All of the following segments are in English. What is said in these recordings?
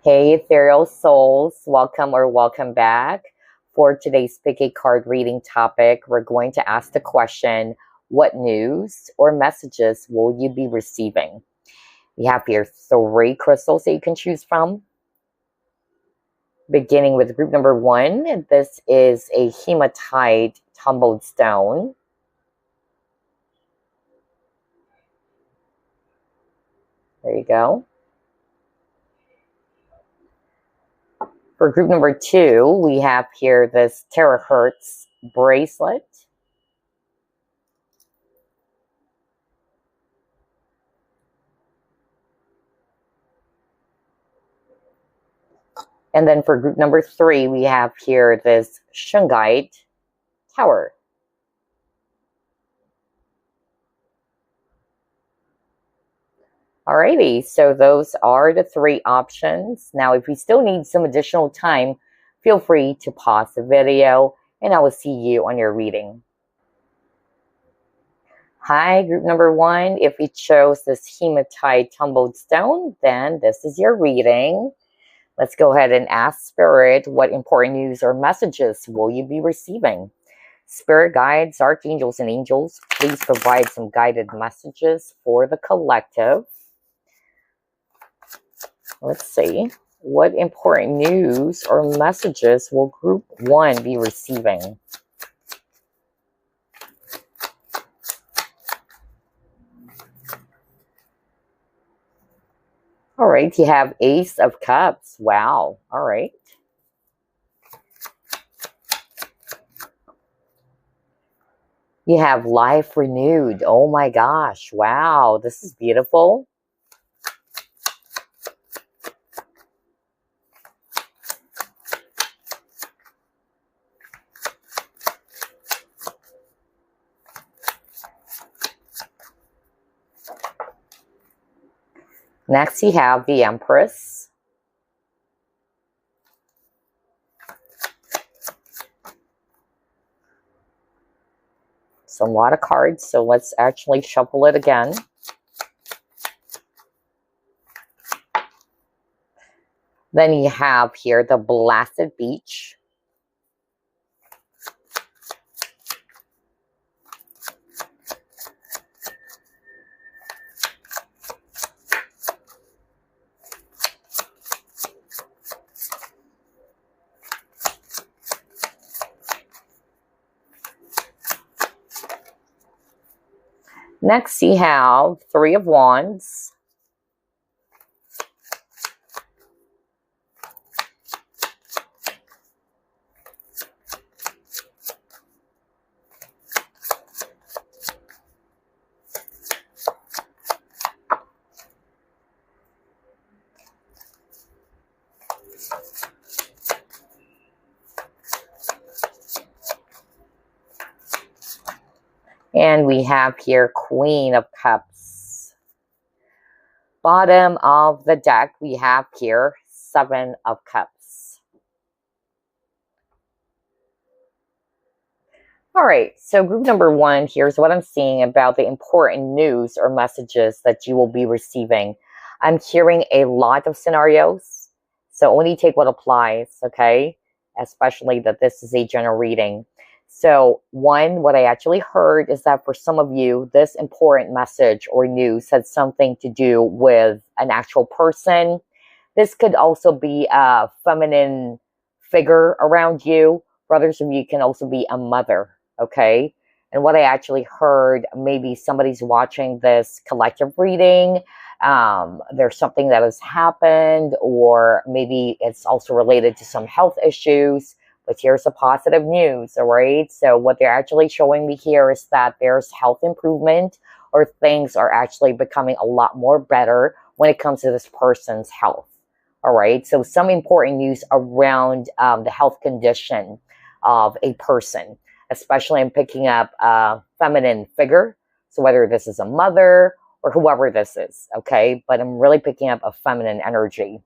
Hey, Ethereal Souls, welcome back. For today's Pick a Card reading topic, we're going to ask the question, what news or messages will you be receiving? We have here 3 crystals that you can choose from. Beginning with group number 1, this is a Hematite Tumbled stone. There you go. For group number 2, we have here this Terahertz bracelet. And then for group number 3, we have here this Shungite tower. Alrighty, so those are the 3 options. Now, if you still need some additional time, feel free to pause the video, and I will see you on your reading. Hi, group number 1. If you chose this Hematite Tumbled Stone, then this is your reading. Let's go ahead and ask Spirit, what important news or messages will you be receiving? Spirit guides, archangels, and angels, please provide some guided messages for the collective. Let's see. What important news or messages will group 1 be receiving? All right, you have Ace of Cups. Wow. All right. You have Life Renewed. Oh my gosh. Wow. This is beautiful. Next, you have the Empress. It's a lot of cards, so let's actually shuffle it again. Then you have here the Blasted Beach. Next, you have 3 of Wands. And we have here Queen of Cups. Bottom of the deck, we have here 7 of Cups. All right, so group number 1, here's what I'm seeing about the important news or messages that you will be receiving. I'm hearing a lot of scenarios, so only take what applies, okay? Especially that this is a general reading. So 1, what I actually heard is that for some of you, this important message or news had something to do with an actual person. This could also be a feminine figure around you. For others of you, can also be a mother, okay? And what I actually heard, maybe somebody's watching this collective reading. There's something that has happened, or maybe it's also related to some health issues. But here's the positive news, all right? So what they're actually showing me here is that there's health improvement, or things are actually becoming a lot more better when it comes to this person's health, all right? So some important news around the health condition of a person, especially I'm picking up a feminine figure. So whether this is a mother or whoever this is, okay? But I'm really picking up a feminine energy.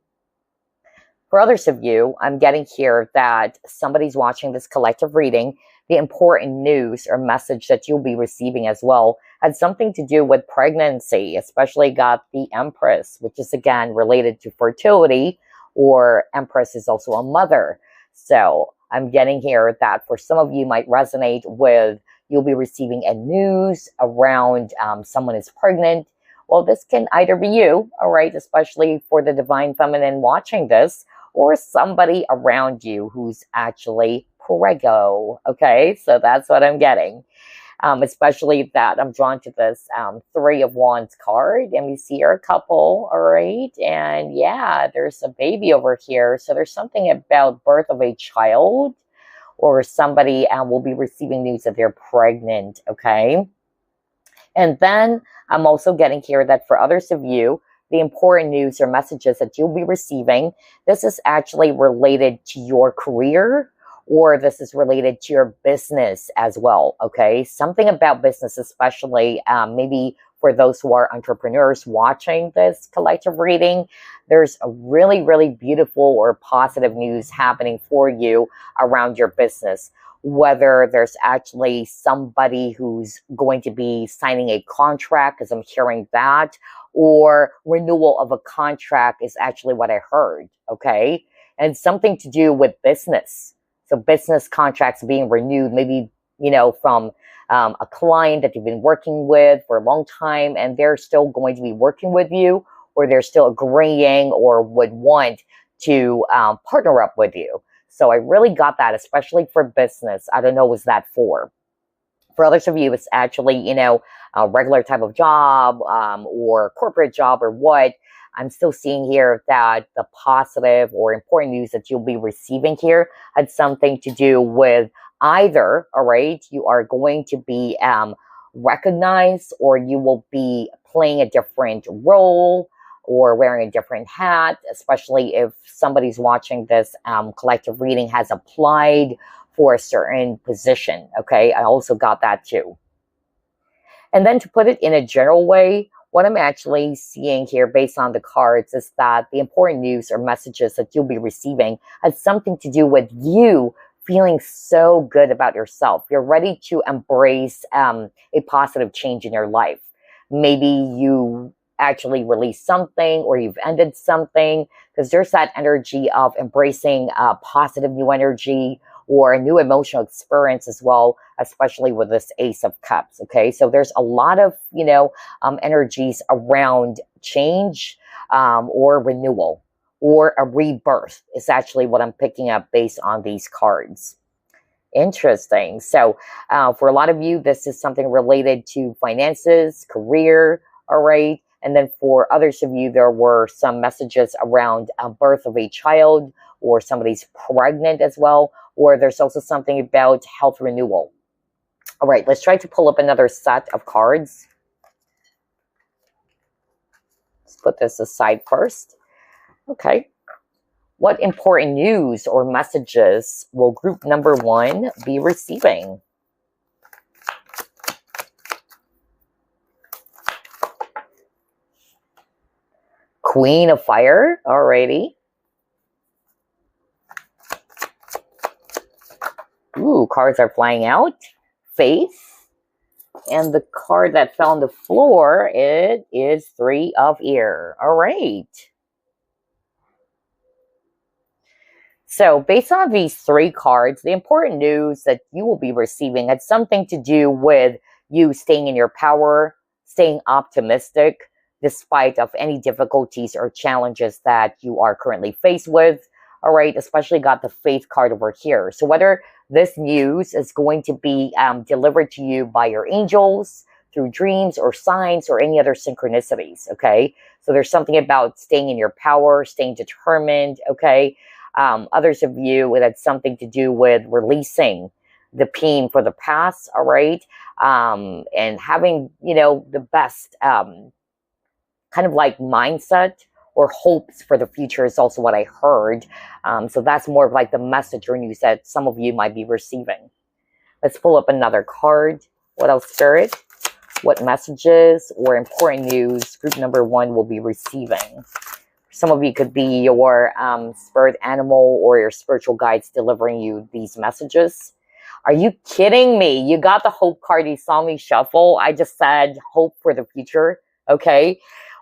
For others of you, I'm getting here that somebody's watching this collective reading. The important news or message that you'll be receiving as well had something to do with pregnancy, especially got the Empress, which is again related to fertility, or Empress is also a mother. So I'm getting here that for some of you might resonate with you'll be receiving a news around someone is pregnant. Well, this can either be you, all right, especially for the divine feminine watching this, or somebody around you who's actually preggo. Okay, so that's what I'm getting. Especially that I'm drawn to this Three of Wands card, and we see here a couple, all right? And yeah, there's a baby over here. So there's something about birth of a child, or somebody will be receiving news that they're pregnant, okay? And then I'm also getting here that for others of you, the important news or messages that you'll be receiving, this is actually related to your career, or this is related to your business as well, okay? Something about business, especially maybe for those who are entrepreneurs watching this collective reading, there's a really, really beautiful or positive news happening for you around your business. Whether there's actually somebody who's going to be signing a contract, because I'm hearing that, or renewal of a contract is actually what I heard, okay? And something to do with business. So business contracts being renewed, maybe, from a client that you've been working with for a long time, and they're still going to be working with you, or they're still agreeing or would want to partner up with you. So I really got that, especially for business. I don't know what's that for. For others of you, it's actually, a regular type of job or corporate job or what. I'm still seeing here that the positive or important news that you'll be receiving here had something to do with either, all right, you are going to be recognized, or you will be playing a different role or wearing a different hat, especially if somebody's watching this collective reading has applied for a certain position, okay? I also got that too. And then to put it in a general way, what I'm actually seeing here based on the cards is that the important news or messages that you'll be receiving has something to do with you feeling so good about yourself. You're ready to embrace a positive change in your life. Maybe you actually released something, or you've ended something, because there's that energy of embracing positive new energy or a new emotional experience as well, especially with this Ace of Cups, okay? So there's a lot of, energies around change or renewal or a rebirth is actually what I'm picking up based on these cards. Interesting. So for a lot of you, this is something related to finances, career, all right? And then for others of you, there were some messages around birth of a child, or somebody's pregnant as well, or there's also something about health renewal. All right, let's try to pull up another set of cards. Let's put this aside first. Okay. What important news or messages will group number 1 be receiving? Queen of Fire, alrighty. Ooh, cards are flying out. Faith. And the card that fell on the floor, it is Three of Ear. All right. So based on these 3 cards, the important news that you will be receiving had something to do with you staying in your power, staying optimistic, despite of any difficulties or challenges that you are currently faced with. All right, especially got the Faith card over here. So whether this news is going to be delivered to you by your angels, through dreams or signs or any other synchronicities, okay? So there's something about staying in your power, staying determined, okay? Others of you, it had something to do with releasing the pain for the past, all right? And having, the best kind of like mindset or hopes for the future is also what I heard. So that's more of like the message or news that some of you might be receiving. Let's pull up another card. What else, Spirit? What messages or important news group number 1 will be receiving? Some of you could be your spirit animal or your spiritual guides delivering you these messages. Are you kidding me? You got the Hope card. You saw me shuffle. I just said hope for the future. Okay.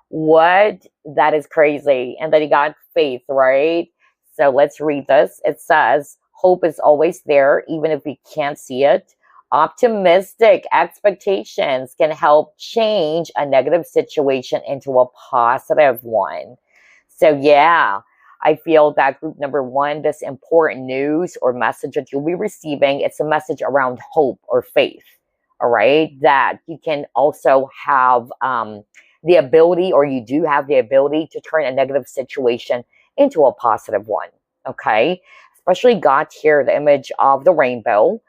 What? That is crazy. And then you got faith, right? So let's read this. It says, hope is always there, even if we can't see it. Optimistic expectations can help change a negative situation into a positive one. So, yeah, I feel that group number one, this important news or message that you'll be receiving, it's a message around hope or faith. All right. That you can also have the ability, or you do have the ability to turn a negative situation into a positive one. Okay. Especially got here the image of the rainbow.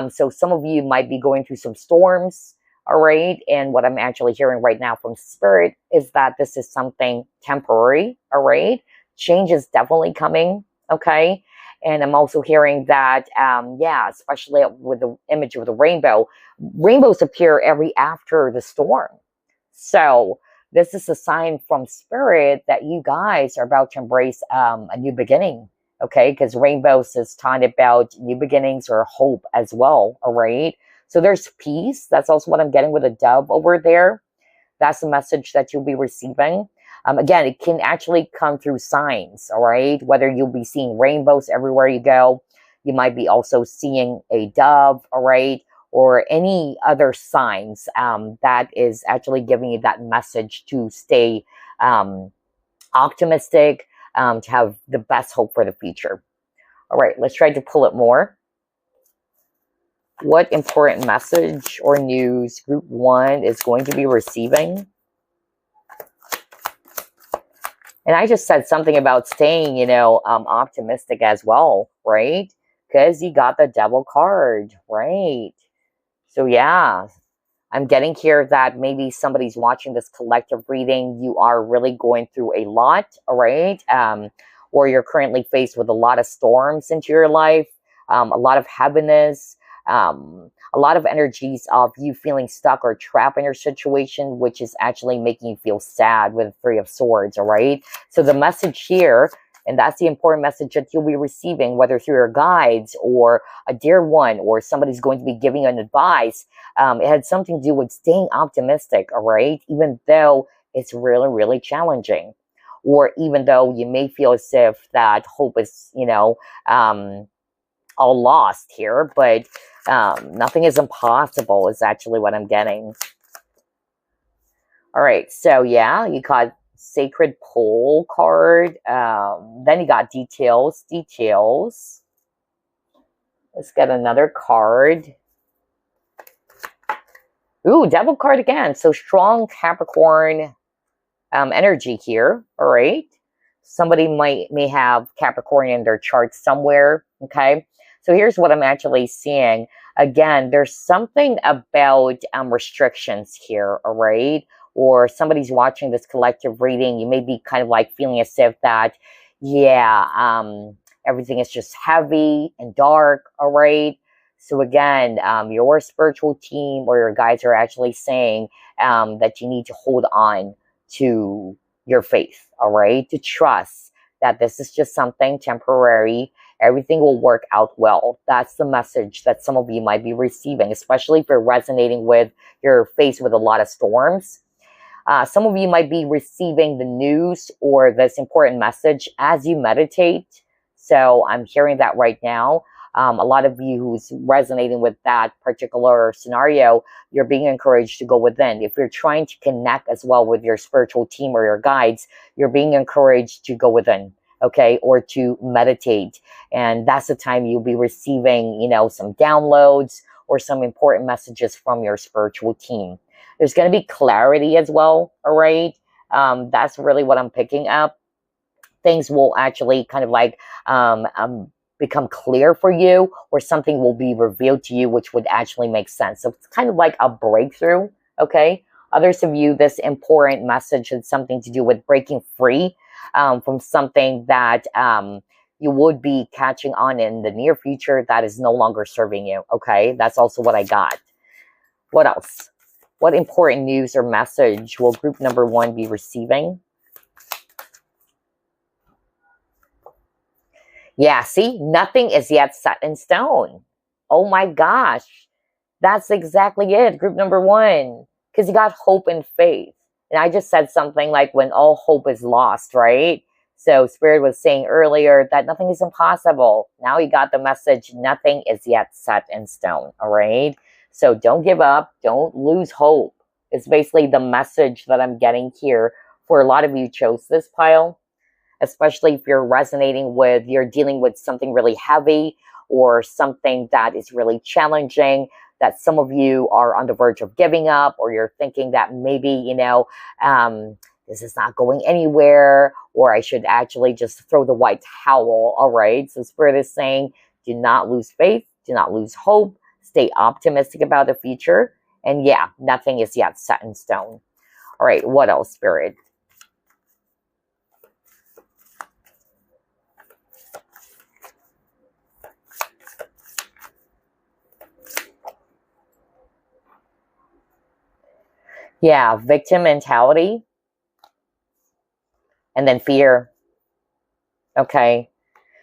So some of you might be going through some storms. All right. And what I'm actually hearing right now from Spirit is that this is something temporary. All right. Change is definitely coming. Okay. And I'm also hearing that, yeah, especially with the image of the rainbow, rainbows appear every after the storm. So this is a sign from Spirit that you guys are about to embrace a new beginning. Okay. Because rainbows is talking about new beginnings or hope as well. All right. So there's peace. That's also what I'm getting with a dove over there. That's the message that you'll be receiving. Again, it can actually come through signs, all right? Whether you'll be seeing rainbows everywhere you go, you might be also seeing a dove, all right? Or any other signs that is actually giving you that message to stay optimistic, to have the best hope for the future. All right, let's try to pull it more. What important message or news group one is going to be receiving? And I just said something about staying, optimistic as well, right? Because you got the devil card, right? So yeah, I'm getting here that maybe somebody's watching this collective reading. You are really going through a lot, all right? Or you're currently faced with a lot of storms into your life, a lot of heaviness, a lot of energies of you feeling stuck or trapped in your situation, which is actually making you feel sad with the Three of Swords, all right? So the message here, and that's the important message that you'll be receiving, whether through your guides or a dear one, or somebody's going to be giving you an advice. It had something to do with staying optimistic, all right? Even though it's really, really challenging. Or even though you may feel as if that hope is, all lost here, but nothing is impossible is actually what I'm getting. All right, so yeah, you got Sacred Pole card. Then you got details. Let's get another card. Ooh, Devil card again. So strong Capricorn energy here. All right. Somebody may have Capricorn in their chart somewhere. Okay. So here's what I'm actually seeing. Again, there's something about restrictions here. All right. Or somebody's watching this collective reading. You may be kind of like feeling as if that, yeah, everything is just heavy and dark. All right. So again, your spiritual team or your guides are actually saying that you need to hold on to your faith, all right? To trust that this is just something temporary. Everything will work out well. That's the message that some of you might be receiving, especially if you're resonating with, you're faced with a lot of storms. Some of you might be receiving the news or this important message as you meditate. So I'm hearing that right now. A lot of you who's resonating with that particular scenario, you're being encouraged to go within. If you're trying to connect as well with your spiritual team or your guides, you're being encouraged to go within, okay, or to meditate. And that's the time you'll be receiving, some downloads or some important messages from your spiritual team. There's going to be clarity as well, all right? That's really what I'm picking up. Things will actually kind of like become clear for you, or something will be revealed to you, which would actually make sense. So it's kind of like a breakthrough, okay? Others of you, this important message had something to do with breaking free from something that you would be catching on in the near future that is no longer serving you, okay? That's also what I got. What else? What important news or message will group number one be receiving? Yeah, see, nothing is yet set in stone. Oh my gosh. That's exactly it. Group number one. Because you got hope and faith. And I just said something like when all hope is lost, right? So Spirit was saying earlier that nothing is impossible. Now you got the message, nothing is yet set in stone, all right? So don't give up. Don't lose hope. It's basically the message that I'm getting here for a lot of you chose this pile, especially if you're resonating with, you're dealing with something really heavy or something that is really challenging, that some of you are on the verge of giving up, or you're thinking that maybe, this is not going anywhere, or I should actually just throw the white towel, all right? So Spirit is saying, do not lose faith, do not lose hope, stay optimistic about the future, and yeah, nothing is yet set in stone. All right, what else, Spirit? Yeah, victim mentality. And then fear. Okay.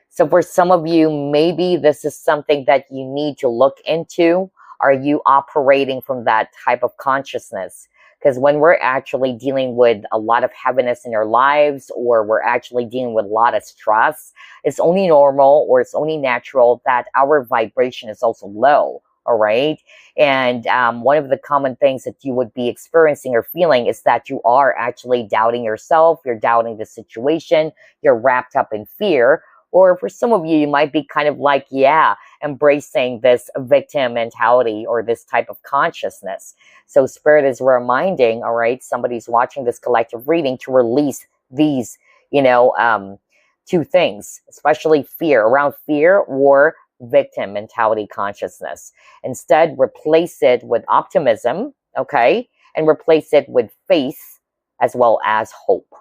So for some of you, maybe this is something that you need to look into. Are you operating from that type of consciousness? Because when we're actually dealing with a lot of heaviness in our lives, or we're actually dealing with a lot of stress, it's only normal or it's only natural that our vibration is also low. All right. And one of the common things that you would be experiencing or feeling is that you are actually doubting yourself. You're doubting the situation. You're wrapped up in fear. Or for some of you, you might be kind of like, yeah, embracing this victim mentality or this type of consciousness. So Spirit is reminding, all right, somebody's watching this collective reading to release these, two things, especially fear, around fear or victim mentality consciousness. Instead, replace it with optimism, okay? And replace it with faith as well as hope.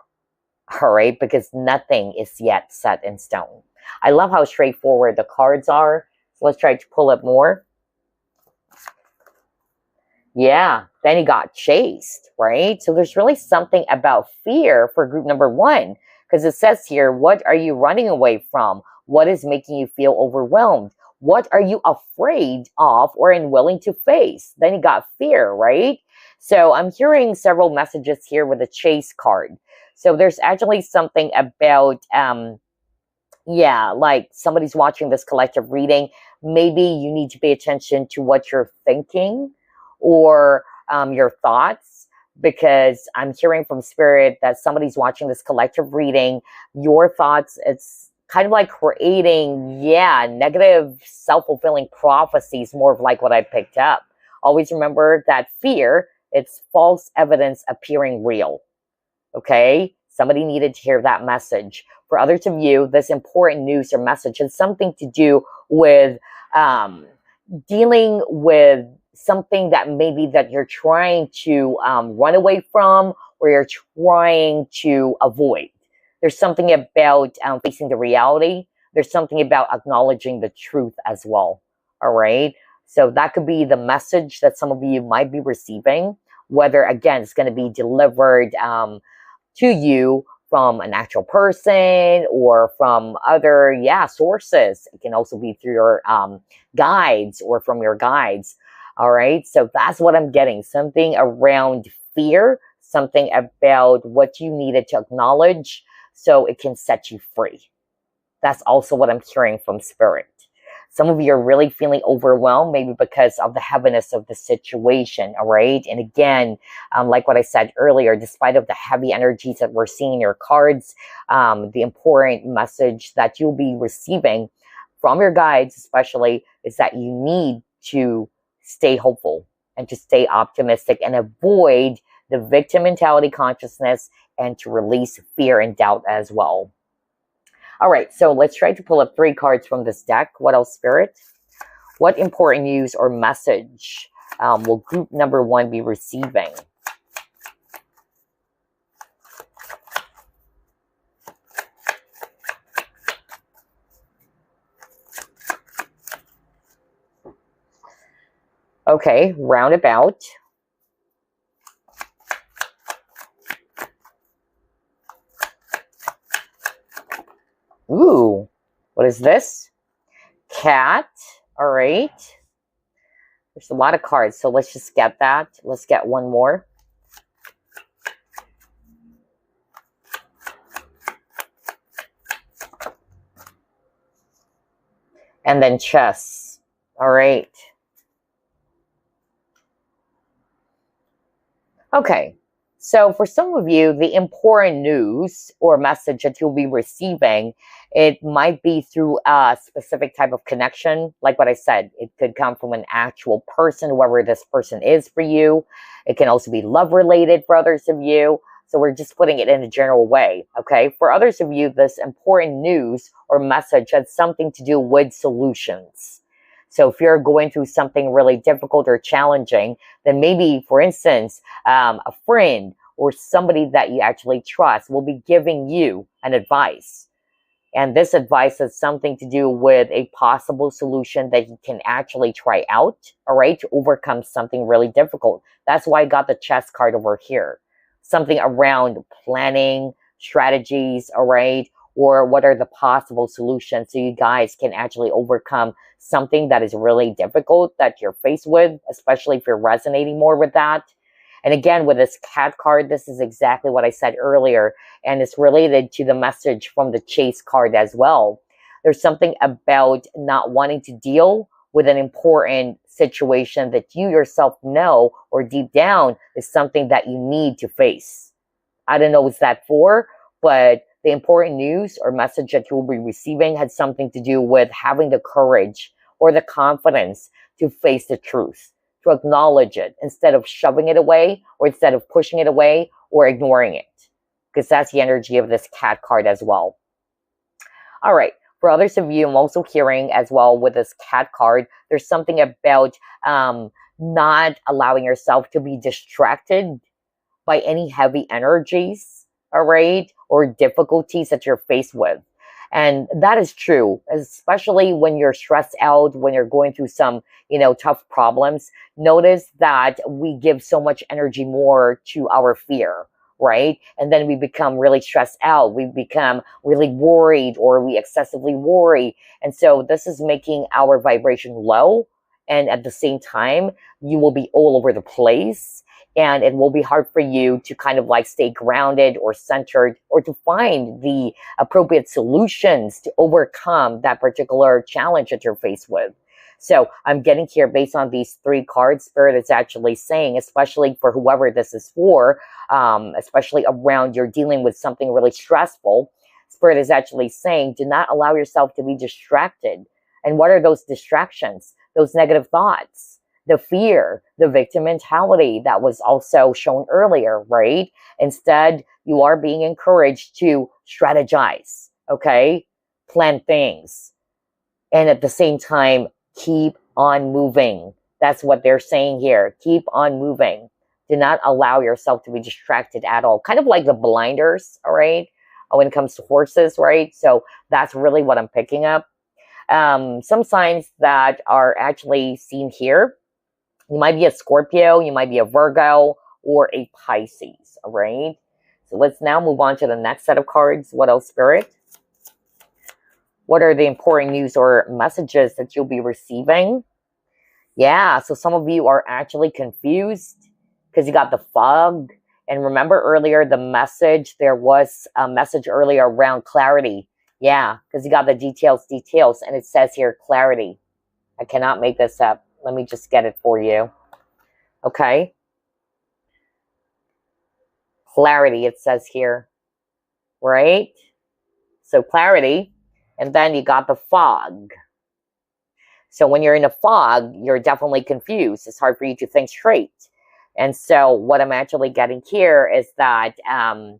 All right, because nothing is yet set in stone. I love how straightforward the cards are. So let's try to pull up more. Yeah, then he got chased, right? So there's really something about fear for group number one, because it says here, what are you running away from? What is making you feel overwhelmed? What are you afraid of or unwilling to face? Then he got fear, right? So I'm hearing several messages here with the chase card. So there's actually something about, like somebody's watching this collective reading. Maybe you need to pay attention to what you're thinking or your thoughts, because I'm hearing from Spirit that somebody's watching this collective reading. Your thoughts, it's kind of like creating, negative self-fulfilling prophecies, more of like what I picked up. Always remember that fear, it's false evidence appearing real. Okay, somebody needed to hear that message. For others of you, this important news or message has something to do with dealing with something that maybe that you're trying to run away from, or you're trying to avoid. There's something about facing the reality. There's something about acknowledging the truth as well. All right. So that could be the message that some of you might be receiving, whether, again, it's going to be delivered to you from an actual person or from other sources. It can also be through your guides or from your guides. All right, so that's what I'm getting, something around fear, something about what you needed to acknowledge so it can set you free. That's also what I'm hearing from Spirit. Some of you are really feeling overwhelmed, maybe because of the heaviness of the situation, all right? And again, like what I said earlier, despite of the heavy energies that we're seeing in your cards, the important message that you'll be receiving from your guides especially is that you need to stay hopeful and to stay optimistic and avoid the victim mentality consciousness and to release fear and doubt as well. All right, so let's try to pull up 3 cards from this deck. What else, Spirit? What important news or message will group number 1 be receiving? Okay, roundabout. Ooh, what is this? Cat. All right. There's a lot of cards, so let's just get that. Let's get one more. and then chess. All right. Okay. So for some of you, the important news or message that you'll be receiving, it might be through a specific type of connection. Like what I said, it could come from an actual person, whoever this person is for you. It can also be love related for others of you. So we're just putting it in a general way, okay? For others of you, this important news or message has something to do with solutions. So if you're going through something really difficult or challenging, then maybe, for instance, a friend or somebody that you actually trust will be giving you an advice. And this advice has something to do with a possible solution that you can actually try out, all right, to overcome something really difficult. That's why I got the chess card over here. Something around planning, strategies, all right, or what are the possible solutions so you guys can actually overcome something that is really difficult that you're faced with, especially if you're resonating more with that. And again, with this cat card, this is exactly what I said earlier, and it's related to the message from the chase card as well. There's something about not wanting to deal with an important situation that you yourself know or deep down is something that you need to face. I don't know what's that for, but the important news or message that you will be receiving had something to do with having the courage or the confidence to face the truth, to acknowledge it instead of shoving it away or instead of pushing it away or ignoring it, because that's the energy of this cat card as well. All right. For others of you, I'm also hearing as well with this cat card, there's something about not allowing yourself to be distracted by any heavy energies, all right, or difficulties that you're faced with. And that is true, especially when you're stressed out, when you're going through some, tough problems. Notice that we give so much energy more to our fear, right? And then we become really stressed out. We become really worried or we excessively worry. And so this is making our vibration low. And at the same time, you will be all over the place. And it will be hard for you to kind of like stay grounded or centered or to find the appropriate solutions to overcome that particular challenge that you're faced with. So I'm getting here based on these three cards. Spirit is actually saying, especially for whoever this is for, especially around you're dealing with something really stressful, Spirit is actually saying, do not allow yourself to be distracted. And what are those distractions? Those negative thoughts, the fear, the victim mentality that was also shown earlier, right? Instead, you are being encouraged to strategize, okay? Plan things. And at the same time, keep on moving. That's what they're saying here. Keep on moving. Do not allow yourself to be distracted at all. Kind of like the blinders, all right? When it comes to horses, right? So that's really what I'm picking up. Some signs that are actually seen here. You might be a Scorpio, you might be a Virgo, or a Pisces, all right? So let's now move on to the next set of cards. What else, Spirit? What are the important news or messages that you'll be receiving? Yeah, so some of you are actually confused because you got the fog. And remember earlier the message, there was a message earlier around clarity. Yeah, because you got the details, and it says here clarity. I cannot make this up. Let me just get it for you. Okay. Clarity, it says here. Right? So clarity. And then you got the fog. So when you're in a fog, you're definitely confused. It's hard for you to think straight. And so what I'm actually getting here is that the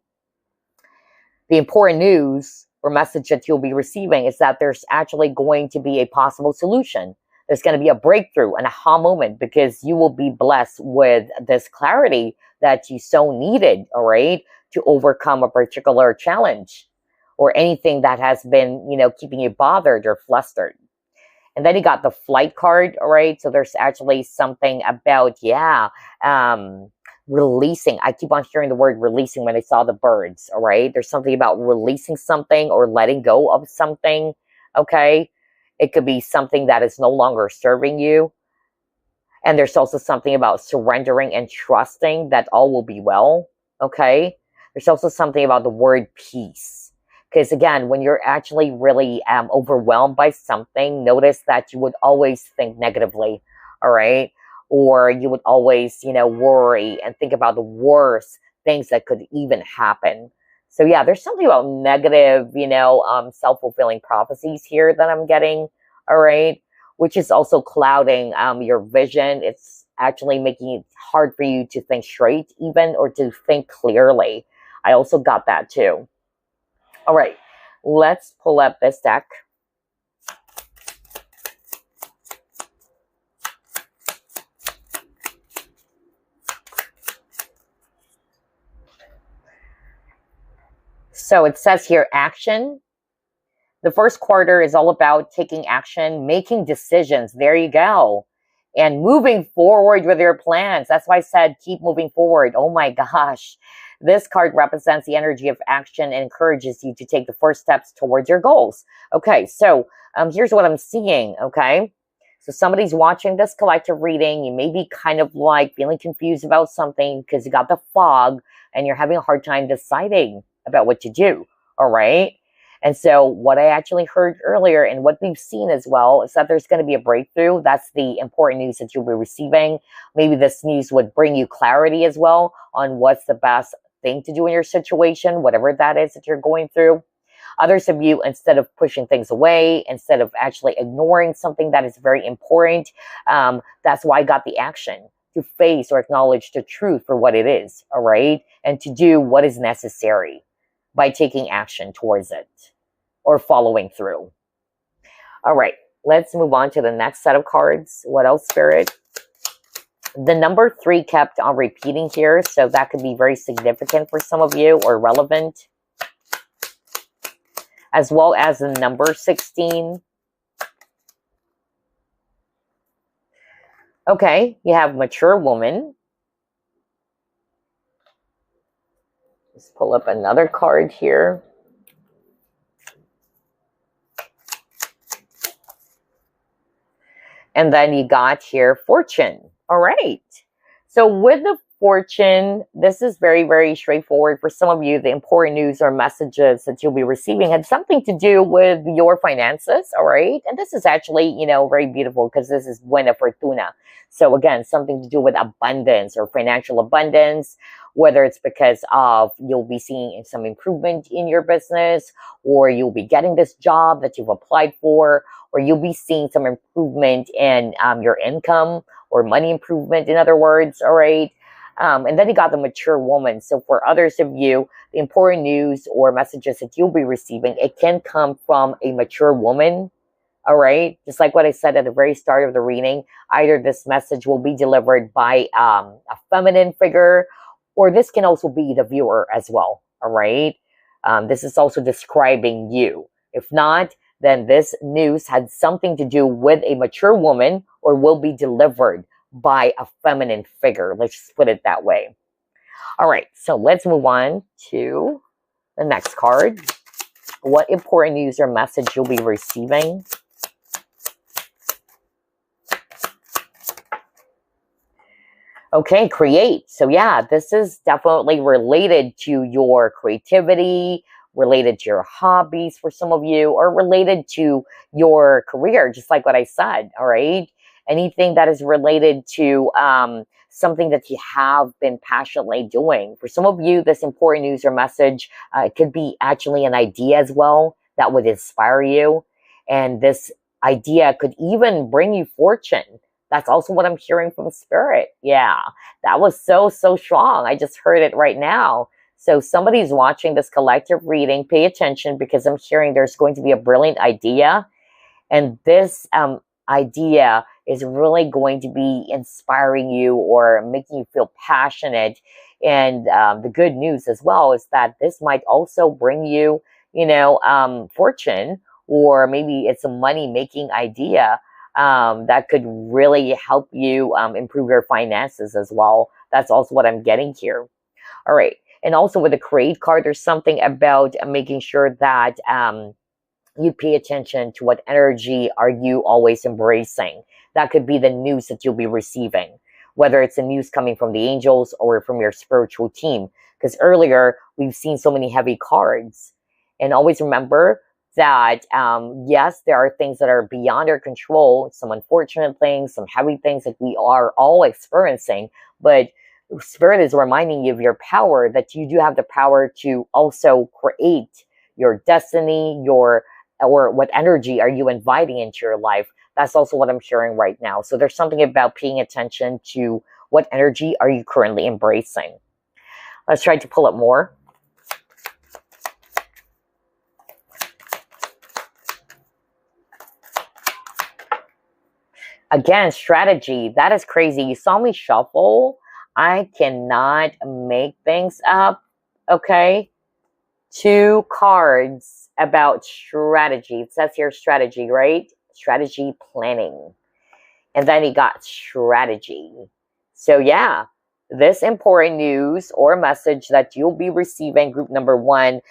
important news or message that you'll be receiving is that there's actually going to be a possible solution. There's going to be a breakthrough, an aha moment, because you will be blessed with this clarity that you so needed, all right, to overcome a particular challenge or anything that has been, keeping you bothered or flustered. And then you got the flight card, all right? So there's actually something about, releasing. I keep on hearing the word releasing when I saw the birds, all right? There's something about releasing something or letting go of something, okay? It could be something that is no longer serving you. And there's also something about surrendering and trusting that all will be well, okay? There's also something about the word peace. Because again, when you're actually really overwhelmed by something, notice that you would always think negatively, all right? Or you would always, worry and think about the worst things that could even happen. So yeah, there's something about negative, self-fulfilling prophecies here that I'm getting, all right? Which is also clouding your vision. It's actually making it hard for you to think straight even, or to think clearly. I also got that too. All right, let's pull up this deck. So it says here, action. The first quarter is all about taking action, making decisions. There you go. And moving forward with your plans. That's why I said keep moving forward. Oh my gosh. This card represents the energy of action and encourages you to take the first steps towards your goals. Okay, so here's what I'm seeing, okay? So somebody's watching this collective reading. You may be kind of like feeling confused about something because you got the fog and you're having a hard time deciding about what to do, all right? And so what I actually heard earlier and what we've seen as well is that there's going to be a breakthrough. That's the important news that you'll be receiving. Maybe this news would bring you clarity as well on what's the best thing to do in your situation, whatever that is that you're going through. Others of you, instead of pushing things away, instead of actually ignoring something that is very important, that's why I got the action to face or acknowledge the truth for what it is, all right? And to do what is necessary by taking action towards it or following through. All right, let's move on to the next set of cards. What else, Spirit? The number 3 kept on repeating here, so that could be very significant for some of you or relevant. As well as the number 16. Okay, you have mature woman. Let's pull up another card here. And then you got here fortune. All right. So with the fortune, this is very, very straightforward. For some of you, the important news or messages that you'll be receiving had something to do with your finances. All right. And this is actually, very beautiful because this is buena fortuna. So again, something to do with abundance or financial abundance, whether it's because of you'll be seeing some improvement in your business, or you'll be getting this job that you've applied for, or you'll be seeing some improvement in your income or money improvement, in other words, all right? And then you got the mature woman. So for others of you, the important news or messages that you'll be receiving, it can come from a mature woman, all right? Just like what I said at the very start of the reading, either this message will be delivered by a feminine figure, or this can also be the viewer as well, all right? This is also describing you. If not, then this news had something to do with a mature woman or will be delivered by a feminine figure. Let's just put it that way. All right, so let's move on to the next card. What important news or message you'll be receiving? Okay, create. So yeah, this is definitely related to your creativity, related to your hobbies for some of you, or related to your career, just like what I said, all right? Anything that is related to something that you have been passionately doing. For some of you, this important news or message, it could be actually an idea as well that would inspire you. And this idea could even bring you fortune. That's also what I'm hearing from Spirit. Yeah, that was so, so strong. I just heard it right now. So somebody's watching this collective reading. Pay attention, because I'm hearing there's going to be a brilliant idea. And this idea is really going to be inspiring you or making you feel passionate. And the good news as well is that this might also bring you, fortune, or maybe it's a money-making idea that could really help you improve your finances as well. That's also what I'm getting here. All right. And also with the create card, there's something about making sure that you pay attention to what energy are you always embracing. That could be the news that you'll be receiving, whether it's the news coming from the angels or from your spiritual team. Because earlier, we've seen so many heavy cards. And always remember that, yes, there are things that are beyond our control, some unfortunate things, some heavy things that we are all experiencing, but Spirit is reminding you of your power, that you do have the power to also create your destiny, or what energy are you inviting into your life. That's also what I'm hearing right now. So there's something about paying attention to what energy are you currently embracing. Let's try to pull up more. Again, strategy. That is crazy. You saw me shuffle. I cannot make things up. Okay. 2 cards about strategy. It says here strategy, right? Strategy planning. And then he got strategy. So yeah, this important news or message that you'll be receiving, group number 1,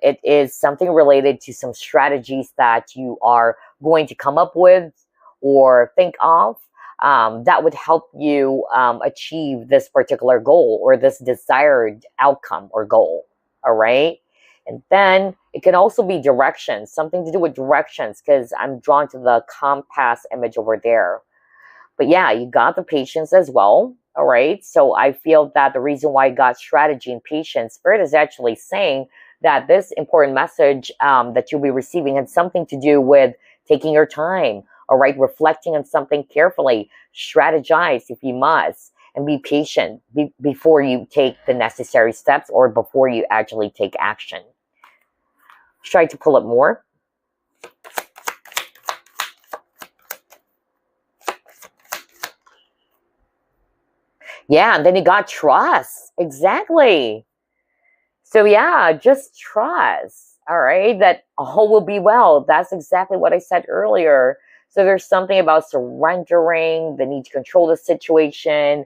it is something related to some strategies that you are going to come up with or think of, that would help you achieve this particular goal or this desired outcome or goal. All right. And then it can also be directions, something to do with directions, because I'm drawn to the compass image over there. But yeah, you got the patience as well. All right. So I feel that the reason why I got strategy and patience, Spirit is actually saying that this important message that you'll be receiving had something to do with taking your time. All right. Reflecting on something carefully. Strategize if you must. And be patient before you take the necessary steps or before you actually take action. Try to pull up more. Yeah, and then you got trust. Exactly. So yeah, just trust. All right, that all will be well. That's exactly what I said earlier. So there's something about surrendering, the need to control the situation.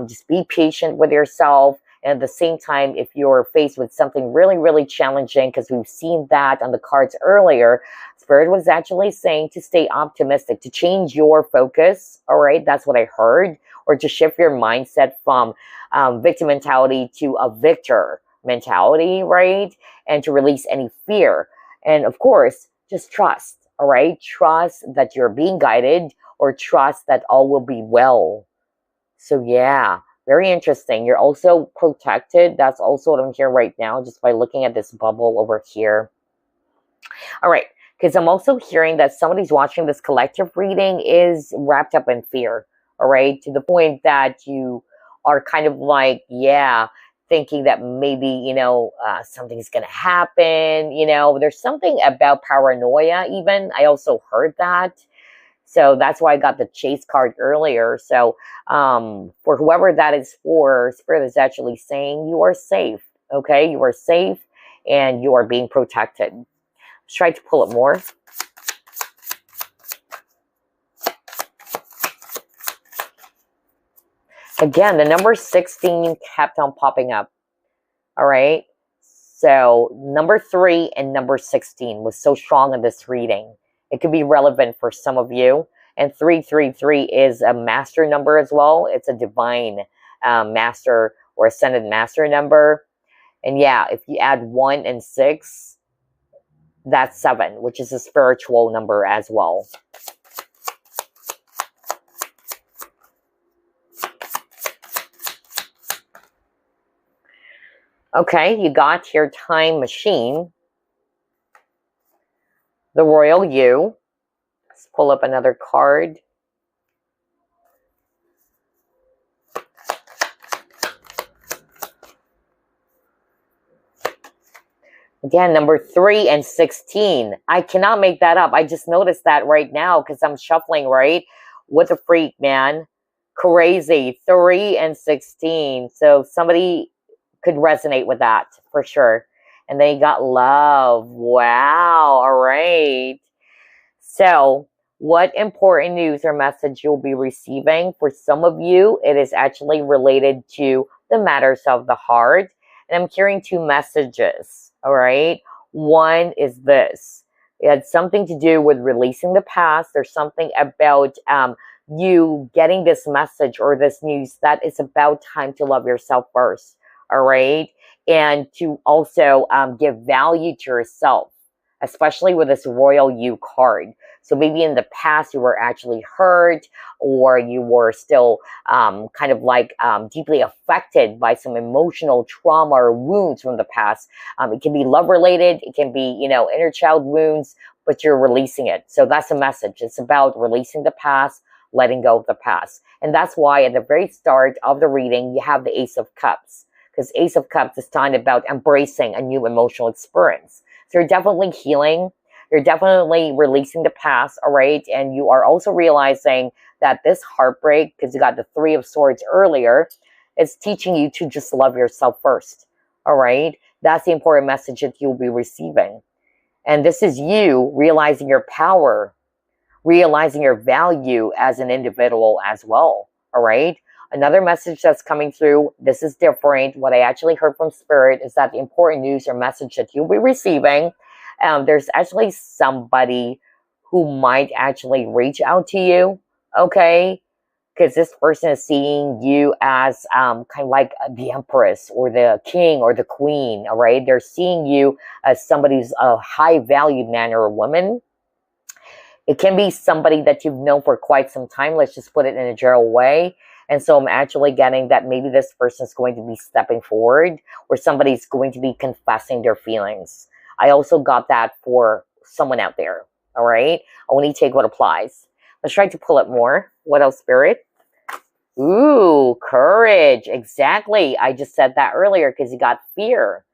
Just be patient with yourself. And at the same time, if you're faced with something really, really challenging, because we've seen that on the cards earlier, Spirit was actually saying to stay optimistic, to change your focus. All right, that's what I heard. Or to shift your mindset from victim mentality to a victor mentality, right? And to release any fear. And of course, just trust, all right? Trust that you're being guided, or trust that all will be well. So yeah, very interesting. You're also protected. That's also what I'm hearing right now, just by looking at this bubble over here. All right, because I'm also hearing that somebody's watching this collective reading is wrapped up in fear, all right? To the point that you are kind of like, yeah, thinking that maybe, something's going to happen. There's something about paranoia even. I also heard that. So that's why I got the chase card earlier. So for whoever that is for, Spirit is actually saying you are safe. Okay, you are safe and you are being protected. Let's try to pull it more. Again, the number 16 kept on popping up. All right. So number 3 and number 16 was so strong in this reading. It could be relevant for some of you. And 333 is a master number as well. It's a divine master or ascended master number. And yeah, if you add 1 and 6, that's 7, which is a spiritual number as well. Okay, you got your time machine. The Royal You. Let's pull up another card. Again, number 3 and 16. I cannot make that up. I just noticed that right now because I'm shuffling, right? What a freak, man. Crazy. 3 and 16. So somebody could resonate with that for sure. And then you got love. Wow. All right. So what important news or message you'll be receiving? For some of you, it is actually related to the matters of the heart. And I'm hearing 2 messages. All right. One is this. It had something to do with releasing the past. There's something about you getting this message or this news that it's about time to love yourself first. all right? And to also give value to yourself, especially with this Royal You card. So maybe in the past you were actually hurt, or you were still kind of like deeply affected by some emotional trauma or wounds from the past. It can be love related, it can be, you know, inner child wounds, but you're releasing it. So that's a message. It's about releasing the past, letting go of the past. And that's why at the very start of the reading, you have the Ace of Cups, because Ace of Cups is talking about embracing a new emotional experience. So you're definitely healing. You're definitely releasing the past, all right? And you are also realizing that this heartbreak, because you got the Three of Swords earlier, is teaching you to just love yourself first, all right? That's the important message that you'll be receiving. And this is you realizing your power, realizing your value as an individual as well, all right? Another message that's coming through, this is different. What I actually heard from Spirit is that the important news or message that you'll be receiving, there's actually somebody who might actually reach out to you, okay? Because this person is seeing you as kind of like the Empress or the King or the Queen, all right? They're seeing you as somebody who's a high-valued man or woman. It can be somebody that you've known for quite some time. Let's just put it in a general way. And so I'm actually getting that maybe this person is going to be stepping forward, or somebody's going to be confessing their feelings. I also got that for someone out there. All right. Only take what applies. Let's try to pull it more. What else, Spirit? Ooh, courage. Exactly. I just said that earlier because you got fear.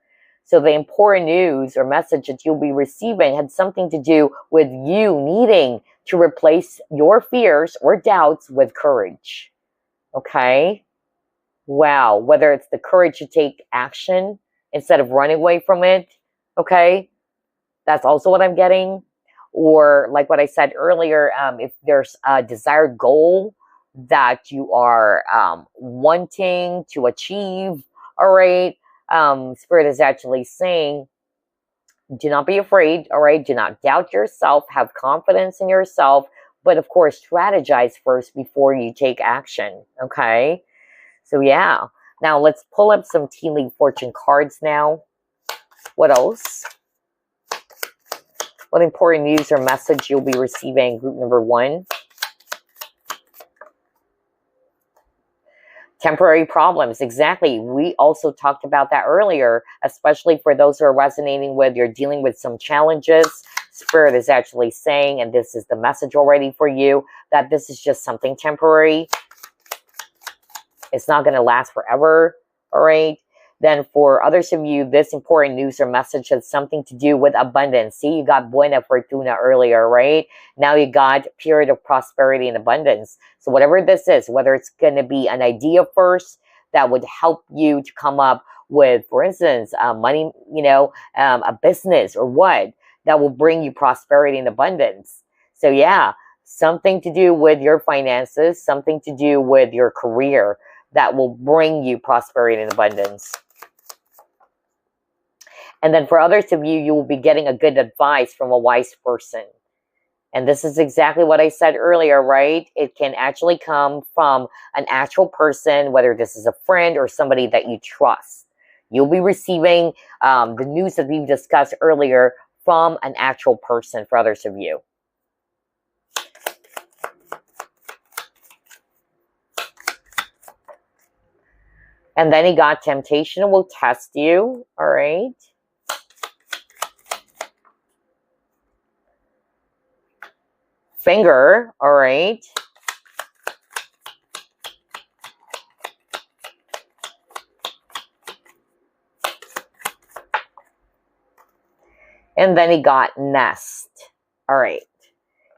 So the important news or message that you'll be receiving had something to do with you needing to replace your fears or doubts with courage. Okay? Wow. Whether it's the courage to take action instead of running away from it. Okay? That's also what I'm getting. Or like what I said earlier, if there's a desired goal that you are wanting to achieve, all right? Spirit is actually saying, do not be afraid, all right? Do not doubt yourself. Have confidence in yourself. But of course, strategize first before you take action, okay? So yeah. Now let's pull up some tea leaf fortune cards now. What else? What important news or message you'll be receiving, group number 1? Temporary problems, exactly. We also talked about that earlier, especially for those who are resonating with, you're dealing with some challenges. Spirit is actually saying, and this is the message already for you, that this is just something temporary. It's not going to last forever, all right? Then for others of you, this important news or message has something to do with abundance. See, you got Buena Fortuna earlier, right? Now you got period of prosperity and abundance. So whatever this is, whether it's going to be an idea first that would help you to come up with, for instance, money, you know, a business or what, that will bring you prosperity and abundance. So yeah, something to do with your finances, something to do with your career that will bring you prosperity and abundance. And then for others of you, you will be getting a good advice from a wise person. And this is exactly what I said earlier, right? It can actually come from an actual person, whether this is a friend or somebody that you trust. You'll be receiving the news that we've discussed earlier from an actual person for others of you. And then he got temptation will test you, all right? Finger, all right? And then he got nest, all right?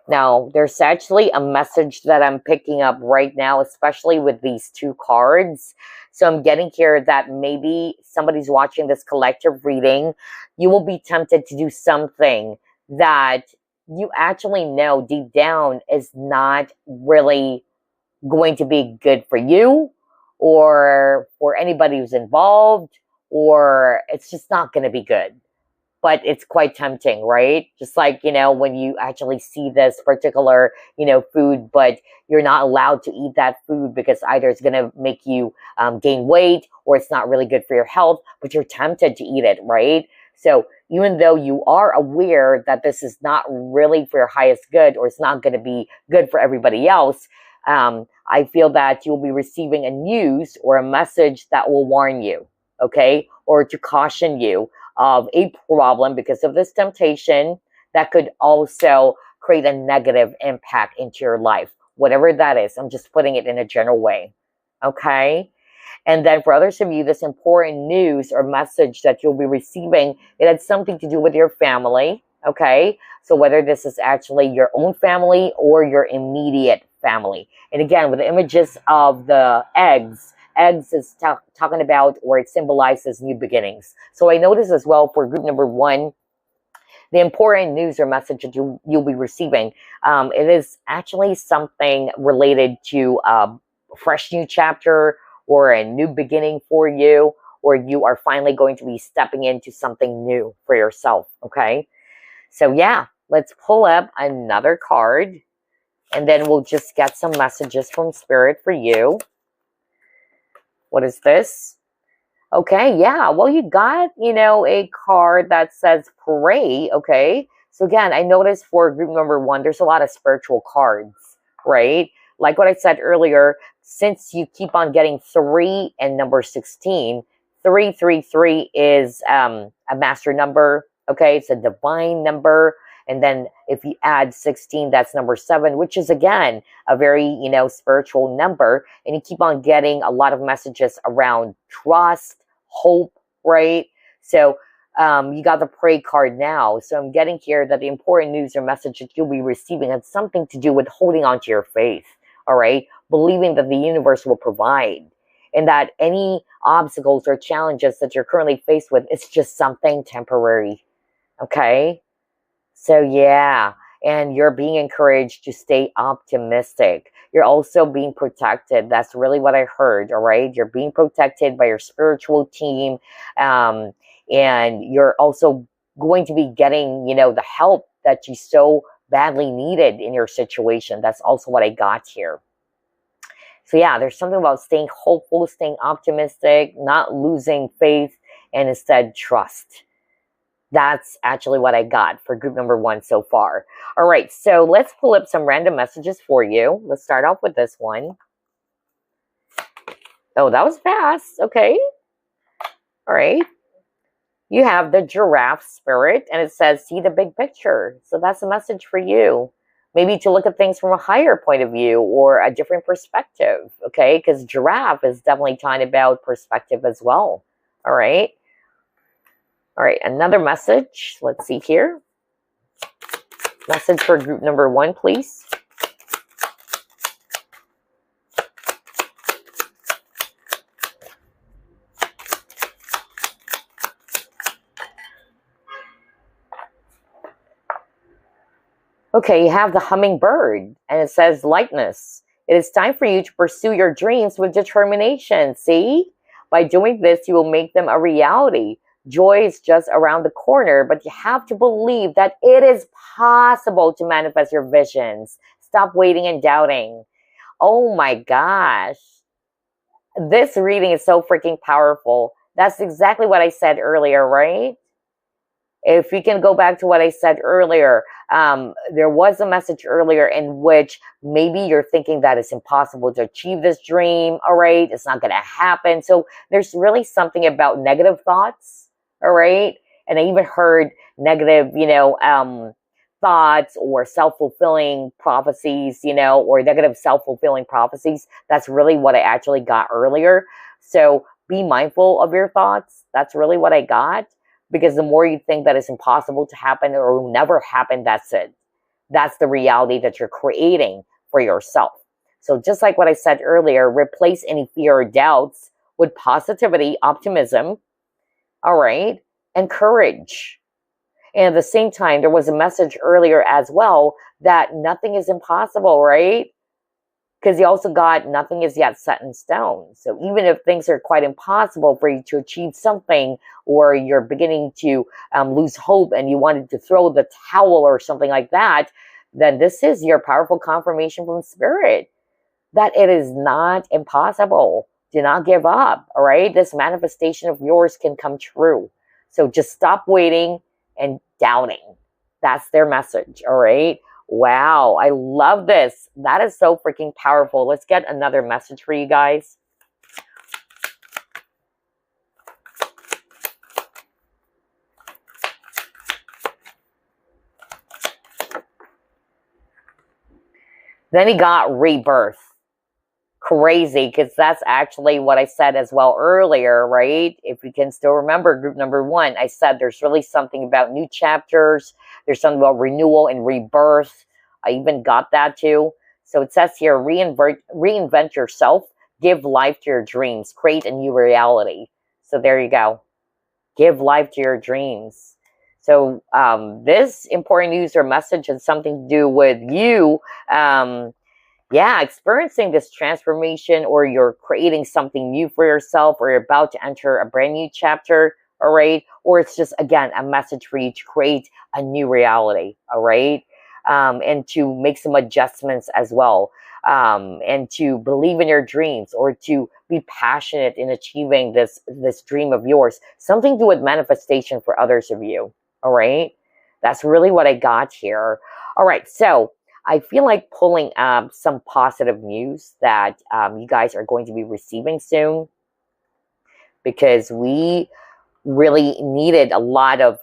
Now, there's actually a message that I'm picking up right now, especially with these two cards. So I'm getting here that maybe somebody's watching this collective reading. You will be tempted to do something that you actually know deep down is not really going to be good for you or for anybody who's involved, or it's just not going to be good. but it's quite tempting, right? Just like, when you actually see this particular, food, but you're not allowed to eat that food because either it's going to make you gain weight or it's not really good for your health, but you're tempted to eat it, right? So even though you are aware that this is not really for your highest good, or it's not going to be good for everybody else, I feel that you'll be receiving a news or a message that will warn you, okay? Or to caution you of a problem because of this temptation that could also create a negative impact into your life. Whatever that is, I'm just putting it in a general way, okay? And then for others of you, this important news or message that you'll be receiving, it had something to do with your family, okay? So whether this is actually your own family or your immediate family. And again, with the images of the eggs is talking about, or it symbolizes new beginnings. So I notice as well for group number 1, the important news or message that you'll be receiving, it is actually something related to a fresh new chapter or a new beginning for you, or you are finally going to be stepping into something new for yourself, okay? So yeah, let's pull up another card, and then we'll just get some messages from Spirit for you. What is this? Okay, yeah. Well, you got, a card that says pray, okay? So again, I noticed for group number 1, there's a lot of spiritual cards, right? Like what I said earlier, since you keep on getting 3 and number 16, 333 is a master number, okay? It's a divine number. And then if you add 16, that's number 7, which is, again, a very, spiritual number. And you keep on getting a lot of messages around trust, hope, right? So you got the pray card now. So I'm getting here that the important news or message that you'll be receiving has something to do with holding on to your faith, all right? Believing that the universe will provide, and that any obstacles or challenges that you're currently faced with, it's just something temporary, okay? So yeah, and you're being encouraged to stay optimistic. You're also being protected. That's really what I heard, all right? You're being protected by your spiritual team, and you're also going to be getting, the help that you so badly needed in your situation. That's also what I got here. So yeah, there's something about staying hopeful, staying optimistic, not losing faith, and instead trust. That's actually what I got for group number 1 so far. All right, so let's pull up some random messages for you. Let's start off with this one. Oh, that was fast. Okay. All right. You have the giraffe spirit, and it says, see the big picture. So that's a message for you. Maybe to look at things from a higher point of view or a different perspective, okay? Because giraffe is definitely talking about perspective as well. All right. All right, another message. Let's see here. Message for group number 1, please. Okay, you have the hummingbird, and it says lightness. It is time for you to pursue your dreams with determination. See? By doing this, you will make them a reality. Joy is just around the corner, but you have to believe that it is possible to manifest your visions. Stop waiting and doubting. Oh my gosh. This reading is so freaking powerful. That's exactly what I said earlier, right? If we can go back to what I said earlier, there was a message earlier in which maybe you're thinking that it's impossible to achieve this dream, all right? It's not going to happen. So there's really something about negative thoughts. All right. And I even heard negative, thoughts or self-fulfilling prophecies, or negative self-fulfilling prophecies. That's really what I actually got earlier. So be mindful of your thoughts. That's really what I got. Because the more you think that it's impossible to happen or will never happen, that's it. That's the reality that you're creating for yourself. So just like what I said earlier, replace any fear or doubts with positivity, optimism, all right, and courage. And at the same time, there was a message earlier as well that nothing is impossible, right? because you also got nothing is yet set in stone. So even if things are quite impossible for you to achieve something, or you're beginning to lose hope and you wanted to throw the towel or something like that, then this is your powerful confirmation from Spirit that it is not impossible. Do not give up, all right? This manifestation of yours can come true. So just stop waiting and doubting. That's their message, all right? Wow, I love this. That is so freaking powerful. Let's get another message for you guys. Then he got rebirth. Crazy, because that's actually what I said as well earlier, right? If you can still remember group number 1, I said there's really something about new chapters. There's something about renewal and rebirth. I even got that too. So it says here, reinvent yourself, give life to your dreams, create a new reality. So there you go. Give life to your dreams. So this important news or message has something to do with you experiencing this transformation, or you're creating something new for yourself, or you're about to enter a brand new chapter, all right? Or it's just, again, a message for you to create a new reality, all right? And to make some adjustments as well, and to believe in your dreams, or to be passionate in achieving this dream of yours. Something to do with manifestation for others of you, all right? That's really what I got here. All right, so I feel like pulling up some positive news that you guys are going to be receiving soon, because we really needed a lot of,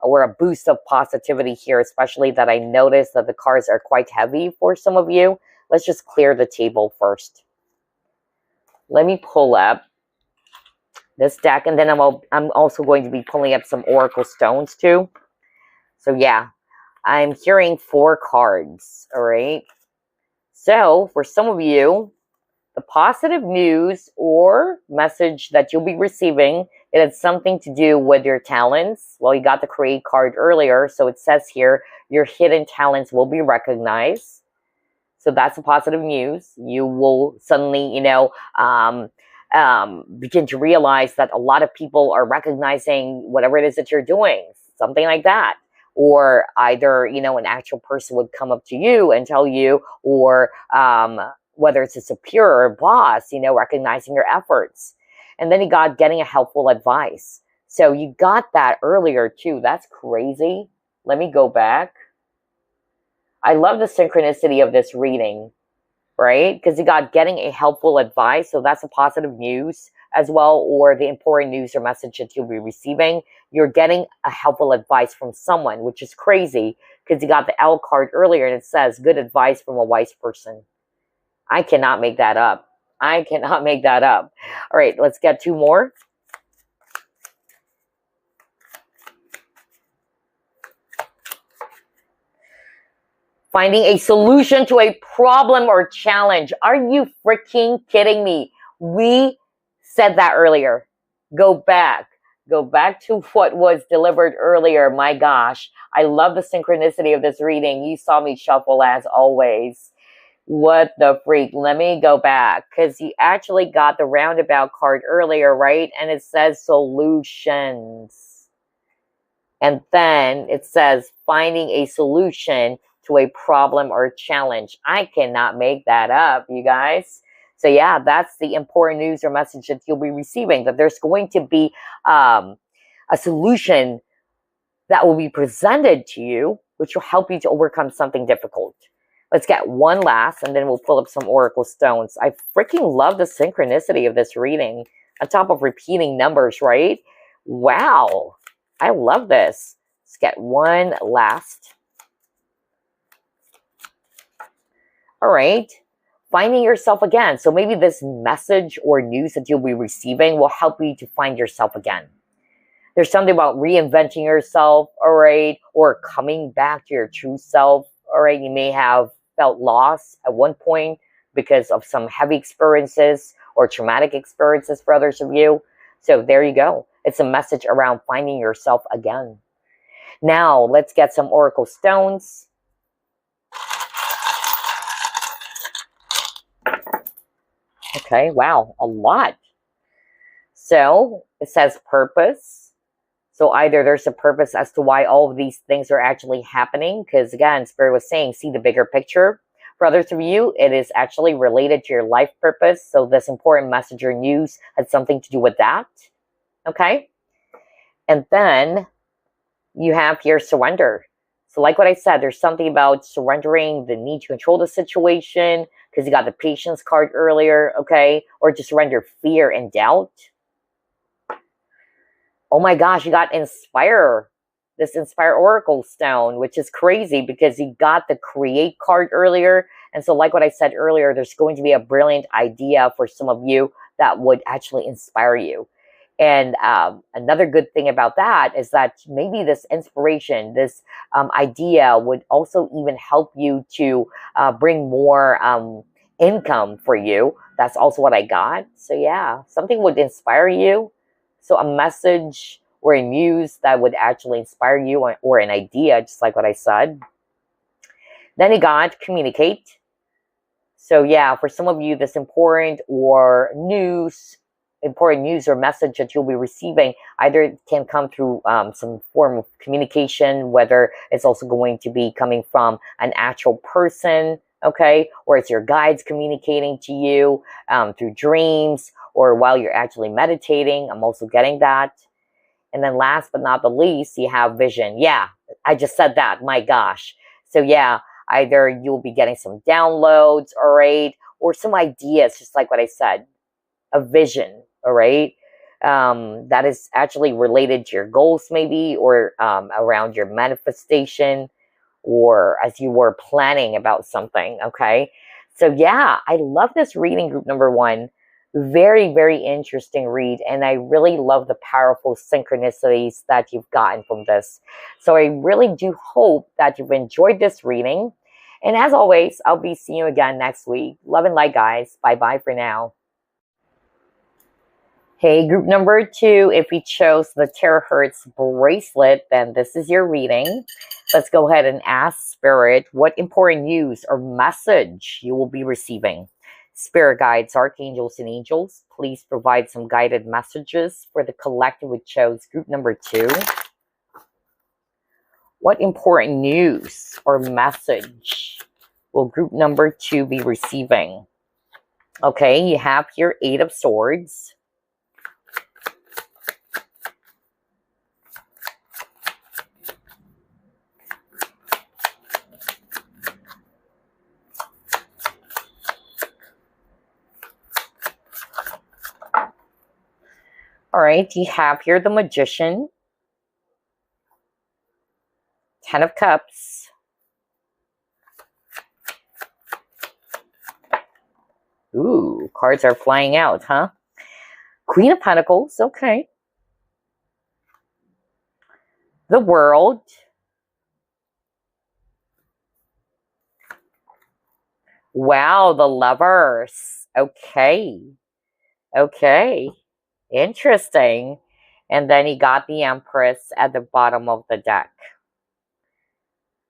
or a boost of positivity here, especially that I noticed that the cards are quite heavy for some of you. Let's just clear the table first. Let me pull up this deck, and then I'm also going to be pulling up some oracle stones too. So yeah. I'm hearing 4 cards, all right? So, for some of you, the positive news or message that you'll be receiving, it has something to do with your talents. Well, you got the create card earlier, so it says here, your hidden talents will be recognized. So that's the positive news. You will suddenly, begin to realize that a lot of people are recognizing whatever it is that you're doing, something like that. Or either, an actual person would come up to you and tell you, or whether it's a superior or boss, recognizing your efforts. And then you got getting a helpful advice. So you got that earlier too. That's crazy. Let me go back. I love the synchronicity of this reading, right? Because you got getting a helpful advice. So that's a positive news as well, or the important news or message that you'll be receiving. You're getting a helpful advice from someone, which is crazy, because you got the L card earlier and it says good advice from a wise person. I cannot make that up. I cannot make that up. All right, let's get 2 more. Finding a solution to a problem or challenge. Are you freaking kidding me? We said that earlier. Go back to what was delivered earlier. My gosh, I love the synchronicity of this reading. You saw me shuffle as always. What the freak? Let me go back, because you actually got the roundabout card earlier, right? And it says solutions. And then it says finding a solution to a problem or challenge. I cannot make that up, you guys. So yeah, that's the important news or message that you'll be receiving, that there's going to be a solution that will be presented to you, which will help you to overcome something difficult. Let's get 1 last, and then we'll pull up some oracle stones. I freaking love the synchronicity of this reading, on top of repeating numbers, right? Wow, I love this. Let's get 1 last. All right. Finding yourself again. So maybe this message or news that you'll be receiving will help you to find yourself again. There's something about reinventing yourself, all right, or coming back to your true self, all right. You may have felt lost at one point because of some heavy experiences or traumatic experiences for others of you. So there you go. It's a message around finding yourself again. Now, let's get some oracle stones. Okay, wow, a lot. So it says purpose. So either there's a purpose as to why all of these things are actually happening, because again, Spirit was saying, see the bigger picture. For others of you, it is actually related to your life purpose. So this important message or news had something to do with that. Okay. And then you have here surrender. So like what I said, there's something about surrendering the need to control the situation, because you got the patience card earlier, okay? Or to surrender fear and doubt. Oh my gosh, you got Inspire. This Inspire Oracle Stone, which is crazy because you got the Create card earlier. And so like what I said earlier, there's going to be a brilliant idea for some of you that would actually inspire you. And another good thing about that is that maybe this inspiration, this idea would also even help you to bring more income for you. That's also what I got. So yeah, something would inspire you. So a message or a news that would actually inspire you, or an idea, just like what I said. Then you got communicate. So yeah, for some of you, this important news or message that you'll be receiving, either it can come through some form of communication, whether it's also going to be coming from an actual person, okay, or it's your guides communicating to you through dreams, or while you're actually meditating. I'm also getting that. And then last but not the least, you have vision. Yeah, I just said that. My gosh. So yeah, either you'll be getting some downloads, all right, or some ideas, just like what I said, a vision, all right, that is actually related to your goals maybe, or around your manifestation, or as you were planning about something, okay? So yeah, I love this reading, group number one. Very, very interesting read, and I really love the powerful synchronicities that you've gotten from this. So I really do hope that you've enjoyed this reading. And as always, I'll be seeing you again next week. Love and light, guys. Bye-bye for now. Hey, group number two, if you chose the Terahertz bracelet, then this is your reading. Let's go ahead and ask Spirit what important news or message you will be receiving. Spirit guides, archangels, and angels, please provide some guided messages for the collective who chose group number two. What important news or message will group number two be receiving? Okay, you have your Eight of Swords. All right, you have here the Magician, Ten of Cups, ooh, cards are flying out, huh? Queen of Pentacles, okay. The World. Wow, the Lovers. Okay. Okay. Interesting. And then you got the Empress at the bottom of the deck.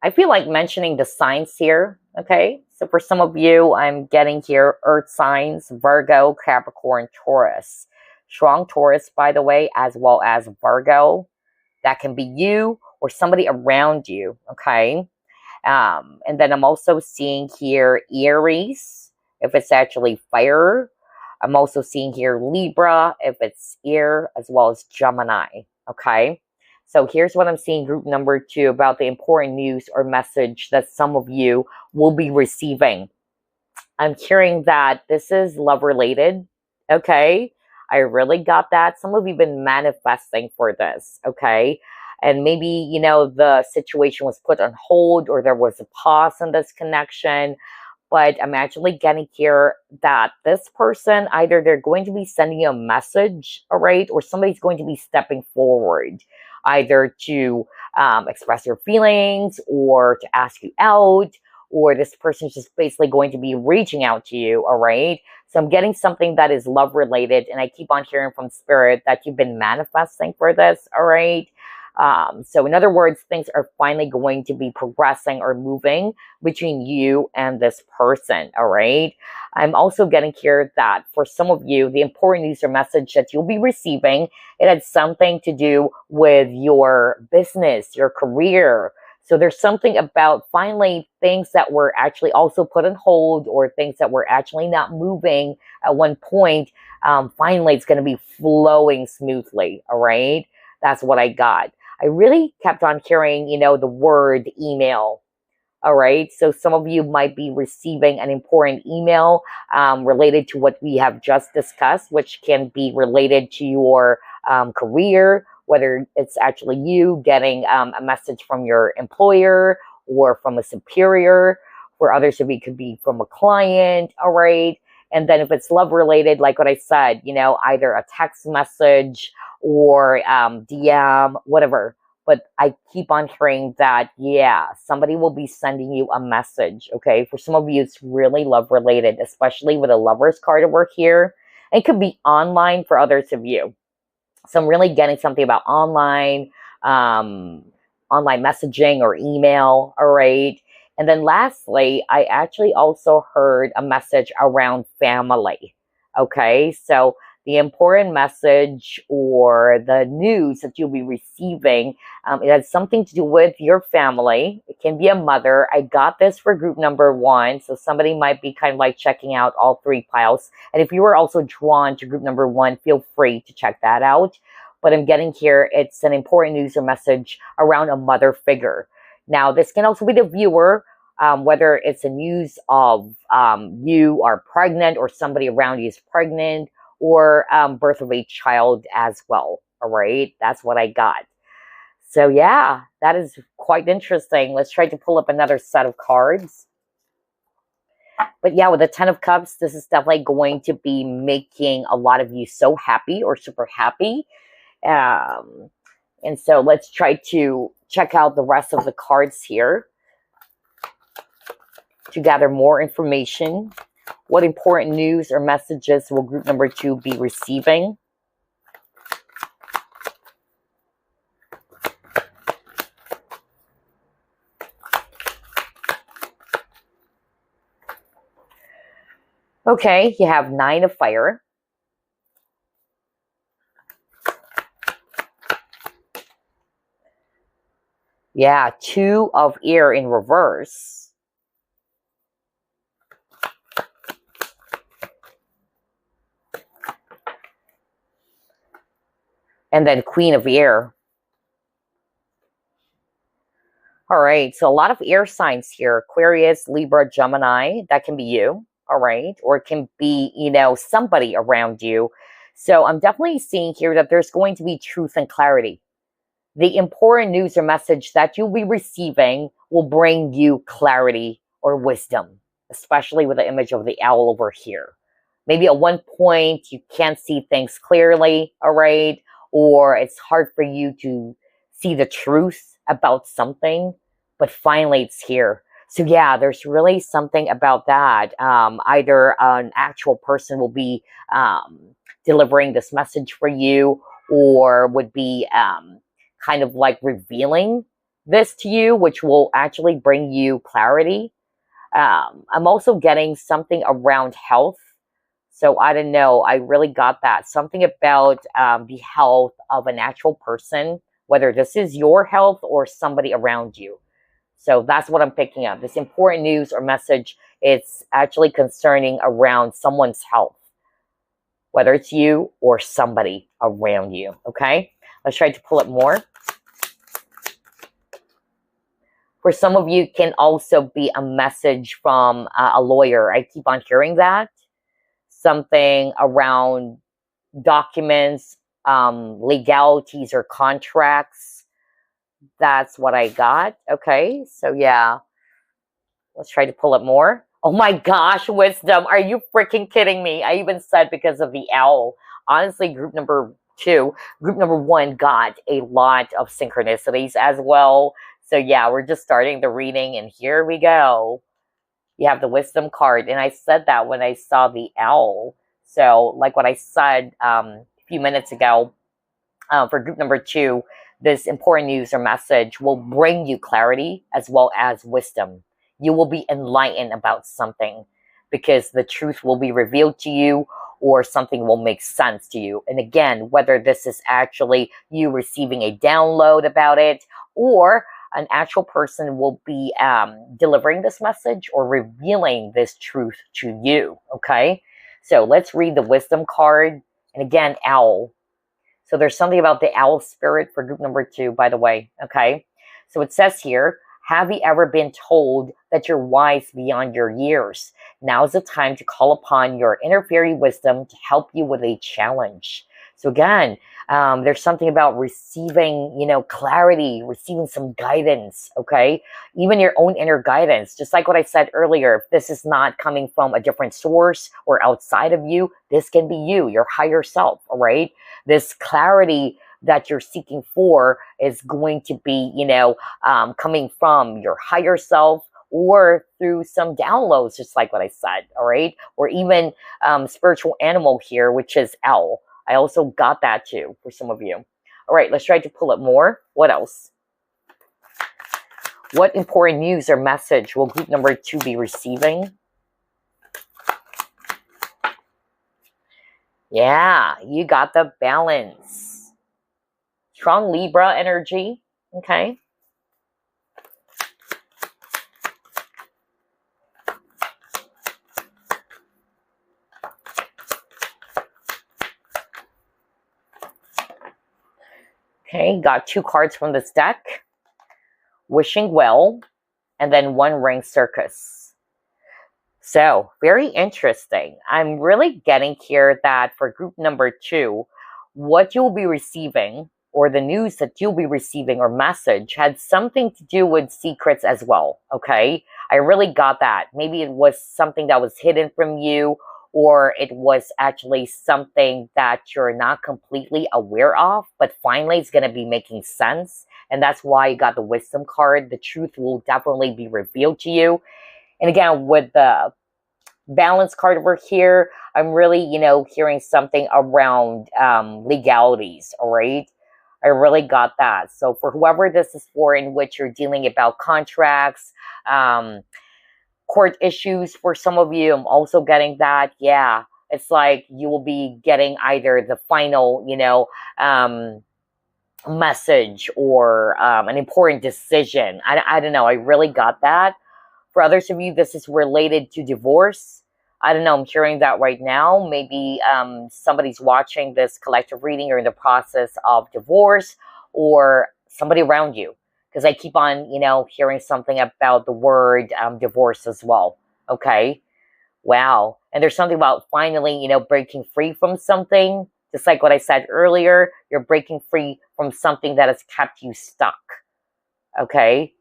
I feel like mentioning the signs here, okay? So for some of you, I'm getting here Earth signs, Virgo, Capricorn, Taurus. Strong Taurus, by the way, as well as Virgo. That can be you or somebody around you, okay? And then I'm also seeing here Aries, if it's actually fire. I'm also seeing here Libra, if it's air, as well as Gemini, okay? So here's what I'm seeing, group number two, about the important news or message that some of you will be receiving. I'm hearing that this is love related, okay? I really got that. Some of you have been manifesting for this, okay? And maybe, you know, the situation was put on hold, or there was a pause in this connection. But I'm actually getting here that this person, either they're going to be sending you a message, all right, or somebody's going to be stepping forward, either to express their feelings or to ask you out, or this person's just basically going to be reaching out to you, all right? So I'm getting something that is love related, and I keep on hearing from Spirit that you've been manifesting for this, all right? So in other words, things are finally going to be progressing or moving between you and this person, all right? I'm also getting here that for some of you, the important news or message that you'll be receiving, it had something to do with your business, your career. So there's something about finally things that were actually also put on hold or things that were actually not moving at one point. Finally, it's going to be flowing smoothly, all right? That's what I got. I really kept on hearing, the word email. All right. So some of you might be receiving an important email related to what we have just discussed, which can be related to your career, whether it's actually you getting a message from your employer or from a superior. For others of you, it could be from a client. All right. And then if it's love related, like what I said, either a text message or DM, whatever. But I keep on hearing that, yeah, somebody will be sending you a message, okay? For some of you, it's really love related, especially with a lover's card to work here. It could be online for others of you. So I'm really getting something about online messaging or email, all right? And then lastly, I actually also heard a message around family, okay? So the important message or the news that you'll be receiving, it has something to do with your family. It can be a mother. I got this for group number 1, so somebody might be kind of like checking out all 3 piles. And if you were also drawn to group number 1, feel free to check that out. But I'm getting here, it's an important news or message around a mother figure. Now, this can also be the viewer, whether it's a news of you are pregnant or somebody around you is pregnant, or birth of a child as well. All right, that's what I got. So yeah, that is quite interesting. Let's try to pull up another set of cards. But yeah, with the 10 of Cups, this is definitely going to be making a lot of you so happy or super happy. And so let's try to check out the rest of the cards here to gather more information. What important news or messages will group number 2 be receiving? Okay, you have 9 of Fire. Yeah, 2 of Air in reverse. And then Queen of Air. All right, so a lot of air signs here. Aquarius, Libra, Gemini. That can be you, all right? Or it can be, somebody around you. So I'm definitely seeing here that there's going to be truth and clarity. The important news or message that you'll be receiving will bring you clarity or wisdom, especially with the image of the owl over here. Maybe at one point you can't see things clearly, all right? Or it's hard for you to see the truth about something, but finally it's here. So yeah, there's really something about that. Either an actual person will be delivering this message for you, or would be kind of like revealing this to you, which will actually bring you clarity. I'm also getting something around health. So I don't know, I really got that. Something about the health of an actual person, whether this is your health or somebody around you. So that's what I'm picking up. This important news or message, it's actually concerning around someone's health, whether it's you or somebody around you, okay? Let's try to pull it more. For some of you, it can also be a message from a lawyer. I keep on hearing that. Something around documents, legalities or contracts. That's what I got. Okay, so yeah. Let's try to pull it more. Oh my gosh, wisdom. Are you freaking kidding me? I even said because of the owl. Honestly, group number 1 got a lot of synchronicities as well. So yeah, we're just starting the reading and here we go. You have the wisdom card. And I said that when I saw the owl. So like what I said a few minutes ago, for group number 2, this important news or message will bring you clarity as well as wisdom. You will be enlightened about something because the truth will be revealed to you, or something will make sense to you. And again, whether this is actually you receiving a download about it, or an actual person will be delivering this message or revealing this truth to you. Okay, so let's read the wisdom card. And again, owl. So there's something about the owl spirit for group number 2, by the way. Okay, so it says here, have you ever been told that you're wise beyond your years? Now is the time to call upon your inner fairy wisdom to help you with a challenge. So again, there's something about receiving, clarity, receiving some guidance, okay? Even your own inner guidance. Just like what I said earlier, if this is not coming from a different source or outside of you, this can be you, your higher self, all right? This clarity that you're seeking for is going to be, coming from your higher self, or through some downloads, just like what I said, all right? Or even spiritual animal here, which is owl. I also got that too for some of you. All right, let's try to pull up more. What else? What important news or message will group number 2 be receiving? Yeah, you got the balance. Strong Libra energy, okay? Okay, got 2 cards from this deck. Wishing well, and then 1 ring circus. So, very interesting. I'm really getting here that for group number 2, what you'll be receiving, or the news that you'll be receiving or message, had something to do with secrets as well, okay? I really got that. Maybe it was something that was hidden from you, or it was actually something that you're not completely aware of, but finally it's going to be making sense. And that's why you got the wisdom card. The truth will definitely be revealed to you. And again, with the balance card over here, I'm really, hearing something around legalities, all right? I really got that. So for whoever this is for, in which you're dealing about contracts, court issues for some of you, I'm also getting that. Yeah, it's like you will be getting either the final, message, or an important decision. I don't know. I really got that. For others of you, this is related to divorce. I don't know. I'm hearing that right now. Maybe somebody's watching this collective reading or in the process of divorce, or somebody around you. Because I keep on, hearing something about the word divorce as well. Okay. Wow. And there's something about finally, breaking free from something. Just like what I said earlier, you're breaking free from something that has kept you stuck. Okay.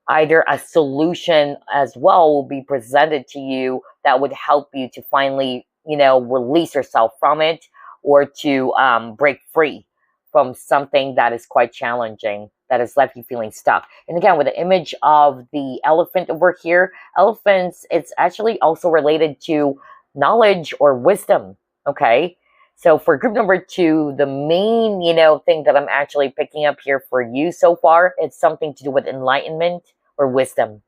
Either a solution as well will be presented to you that would help you to finally, release yourself from it, or to break free from something that is quite challenging, that has left you feeling stuck. And again, with the image of the elephant over here, elephants, it's actually also related to knowledge or wisdom, okay? So for group number 2, the main, thing that I'm actually picking up here for you so far, it's something to do with enlightenment or wisdom.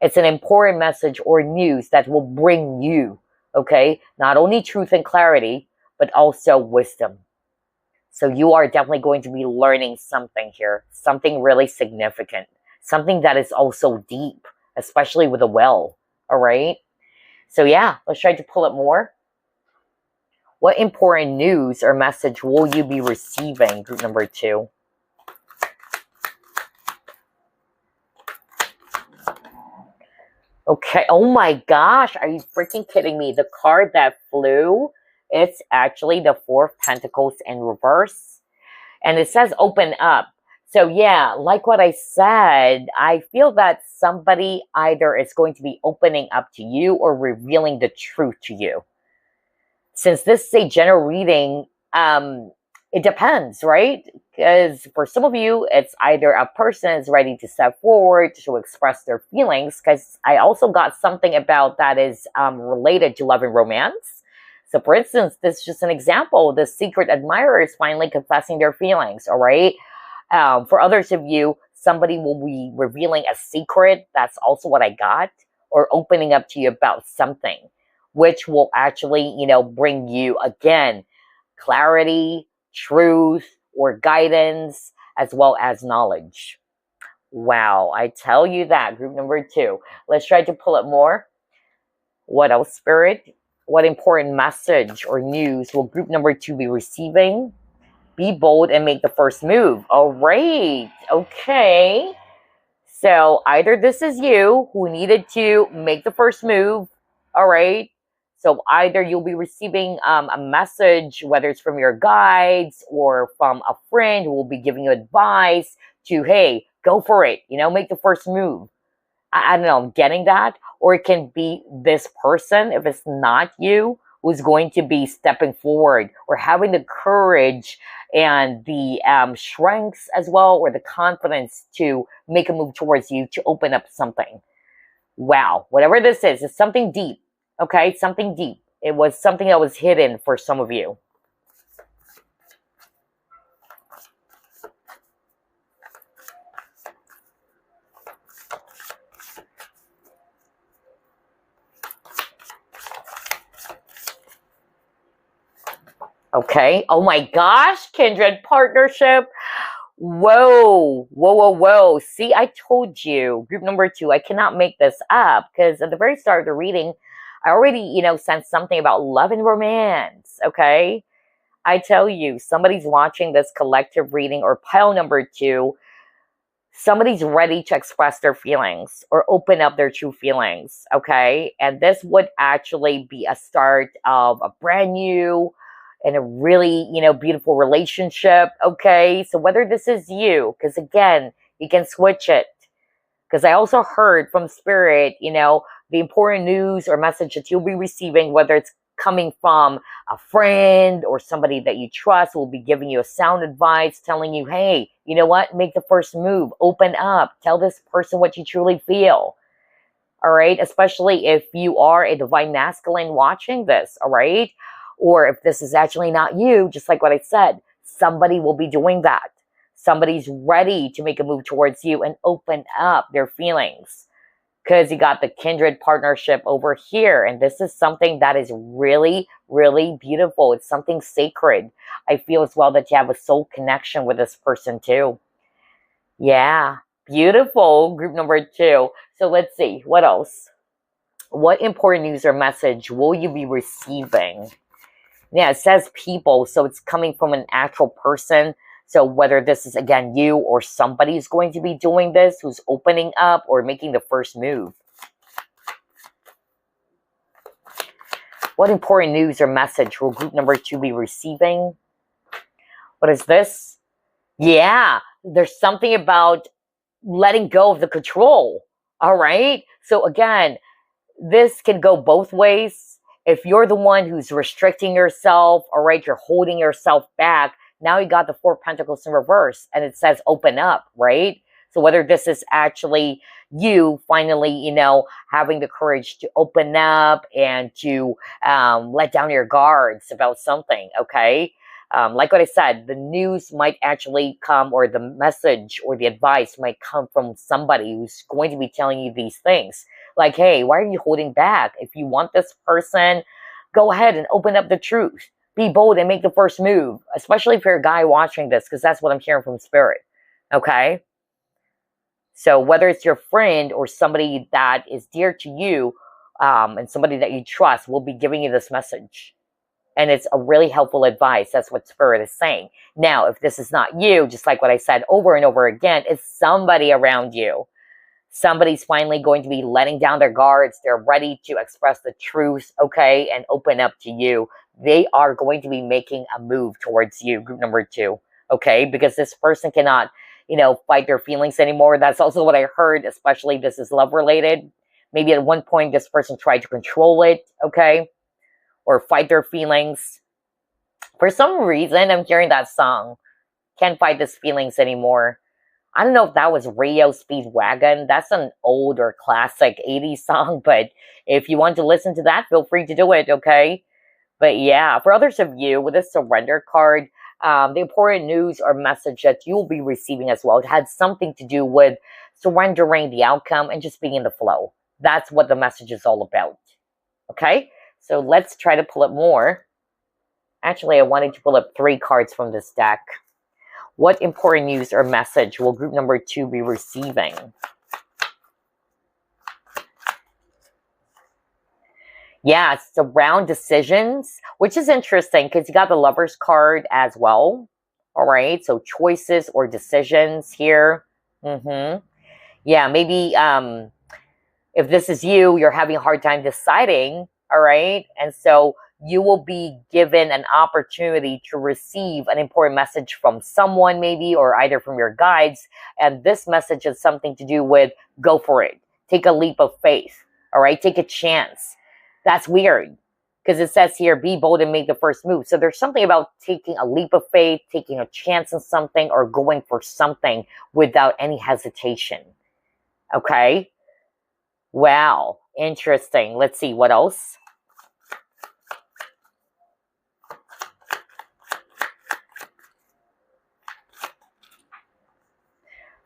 It's an important message or news that will bring you, okay, not only truth and clarity, but also wisdom. So you are definitely going to be learning something here, something really significant, something that is also deep, especially with a well, all right? So yeah, let's try to pull up more. What important news or message will you be receiving, group number 2? Okay, oh my gosh, are you freaking kidding me? The card that flew, it's actually the 4 of Pentacles in reverse. And it says open up. So yeah, like what I said, I feel that somebody either is going to be opening up to you or revealing the truth to you. Since this is a general reading, it depends, right? Because for some of you, it's either a person is ready to step forward to express their feelings, because I also got something about that is related to love and romance. So for instance, this is just an example. The secret admirer is finally confessing their feelings, all right? For others of you, somebody will be revealing a secret. That's also what I got. Or opening up to you about something, which will actually, bring you, again, clarity, truth, or guidance, as well as knowledge. Wow, I tell you that, group number 2. Let's try to pull up more. What else, Spirit? What important message or news will group number 2 be receiving? Be bold and make the first move. All right. Okay. So either this is you who needed to make the first move. All right. So either you'll be receiving a message, whether it's from your guides or from a friend who will be giving you advice to, hey, go for it. Make the first move. I don't know, I'm getting that. Or it can be this person, if it's not you, who's going to be stepping forward or having the courage and the strengths as well, or the confidence to make a move towards you to open up something. Wow, whatever this is, it's something deep, okay? Something deep. It was something that was hidden for some of you. Okay. Oh my gosh, kindred partnership. Whoa, whoa, whoa, whoa. See, I told you, group number 2, I cannot make this up because at the very start of the reading, I already, sensed something about love and romance. Okay. I tell you, somebody's watching this collective reading or pile number 2. Somebody's ready to express their feelings or open up their true feelings. Okay. And this would actually be a start of a brand new and a really, beautiful relationship. Okay. So whether this is you, because again, you can switch it. Because I also heard from Spirit, the important news or message that you'll be receiving, whether it's coming from a friend or somebody that you trust, will be giving you a sound advice, telling you, hey, you know what? Make the first move. Open up. Tell this person what you truly feel. All right. Especially if you are a divine masculine watching this. All right. Or if this is actually not you, just like what I said, somebody will be doing that. Somebody's ready to make a move towards you and open up their feelings. Because you got the kindred partnership over here. And this is something that is really, really beautiful. It's something sacred. I feel as well that you have a soul connection with this person too. Yeah, beautiful. Group number 2. So let's see, what else? What important news or message will you be receiving? Yeah, it says people, so it's coming from an actual person. So whether this is, again, you or somebody's going to be doing this, who's opening up or making the first move. What important news or message will group number 2 be receiving? What is this? Yeah, there's something about letting go of the control. All right. So again, this can go both ways. If you're the one who's restricting yourself, all right, you're holding yourself back. Now you got the 4 Pentacles in reverse and it says open up, right? So whether this is actually you finally, having the courage to open up and to let down your guards about something, okay? Like what I said, the news might actually come, or the message or the advice might come from somebody who's going to be telling you these things. Like, hey, why are you holding back? If you want this person, go ahead and open up the truth. Be bold and make the first move, especially if you're a guy watching this, because that's what I'm hearing from Spirit. Okay? So whether it's your friend or somebody that is dear to you and somebody that you trust will be giving you this message. And it's a really helpful advice. That's what Spirit is saying. Now, if this is not you, just like what I said over and over again, it's somebody around you. Somebody's finally going to be letting down their guards. They're ready to express the truth, okay, and open up to you. They are going to be making a move towards you, group number 2, okay, because this person cannot, fight their feelings anymore. That's also what I heard, especially if this is love related. Maybe at one point this person tried to control it, okay, or fight their feelings. For some reason, I'm hearing that song. Can't fight these feelings anymore. I don't know if that was Radio Speedwagon. That's an old or classic 80s song, but if you want to listen to that, feel free to do it, okay? But yeah, for others of you, with this surrender card, the important news or message that you'll be receiving as well, it had something to do with surrendering the outcome and just being in the flow. That's what the message is all about. Okay, so let's try to pull up more. Actually, I wanted to pull up 3 cards from this deck. What important news or message will group number 2 be receiving? Yeah, it's around decisions, which is interesting because you got the Lover's card as well. All right, so choices or decisions here. Yeah, maybe if this is you, you're having a hard time deciding. All right, and so you will be given an opportunity to receive an important message from someone, maybe, or either from your guides. And this message has something to do with go for it, take a leap of faith. All right, take a chance. That's weird because it says here, be bold and make the first move. So there's something about taking a leap of faith, taking a chance on something, or going for something without any hesitation. Okay. Wow. Interesting. Let's see what else.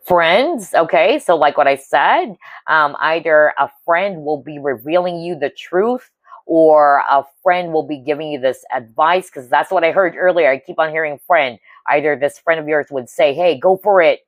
Friends, okay, so like what I said, either a friend will be revealing you the truth or a friend will be giving you this advice, because that's what I heard earlier. I keep on hearing friend. Either this friend of yours would say, hey, go for it,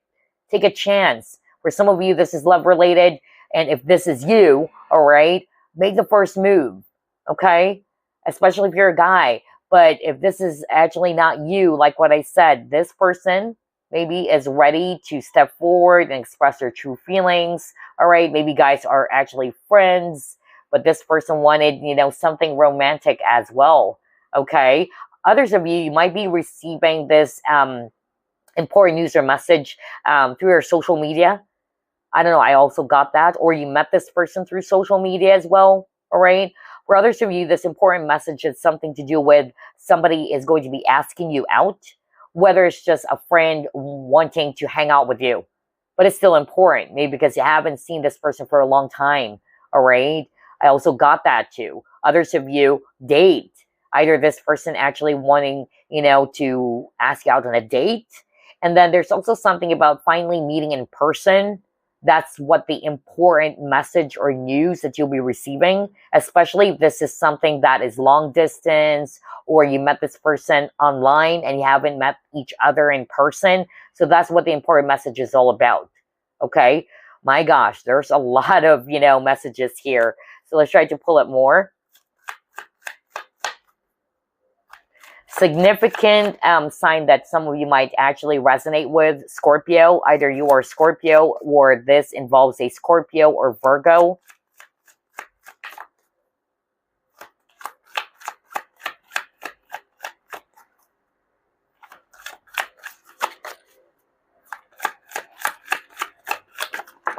take a chance. For some of you, this is love related, and if this is you, all right, make the first move, okay, especially if you're a guy. But if this is actually not you, like what I said, this person maybe is ready to step forward and express their true feelings. All right, maybe guys are actually friends, but this person wanted, something romantic as well. Okay, others of you, you might be receiving this important news or message through your social media. I don't know, I also got that. Or you met this person through social media as well. All right. For others of you, this important message is something to do with somebody is going to be asking you out, whether it's just a friend wanting to hang out with you. But it's still important, maybe because you haven't seen this person for a long time. All right. I also got that too. Others of you date. Either this person actually wanting, to ask you out on a date. And then there's also something about finally meeting in person. That's what the important message or news that you'll be receiving, especially if this is something that is long distance or you met this person online and you haven't met each other in person. So that's what the important message is all about. Okay. My gosh, there's a lot of, messages here. So let's try to pull it more. Significant sign that some of you might actually resonate with, Scorpio. Either you are Scorpio or this involves a Scorpio or Virgo.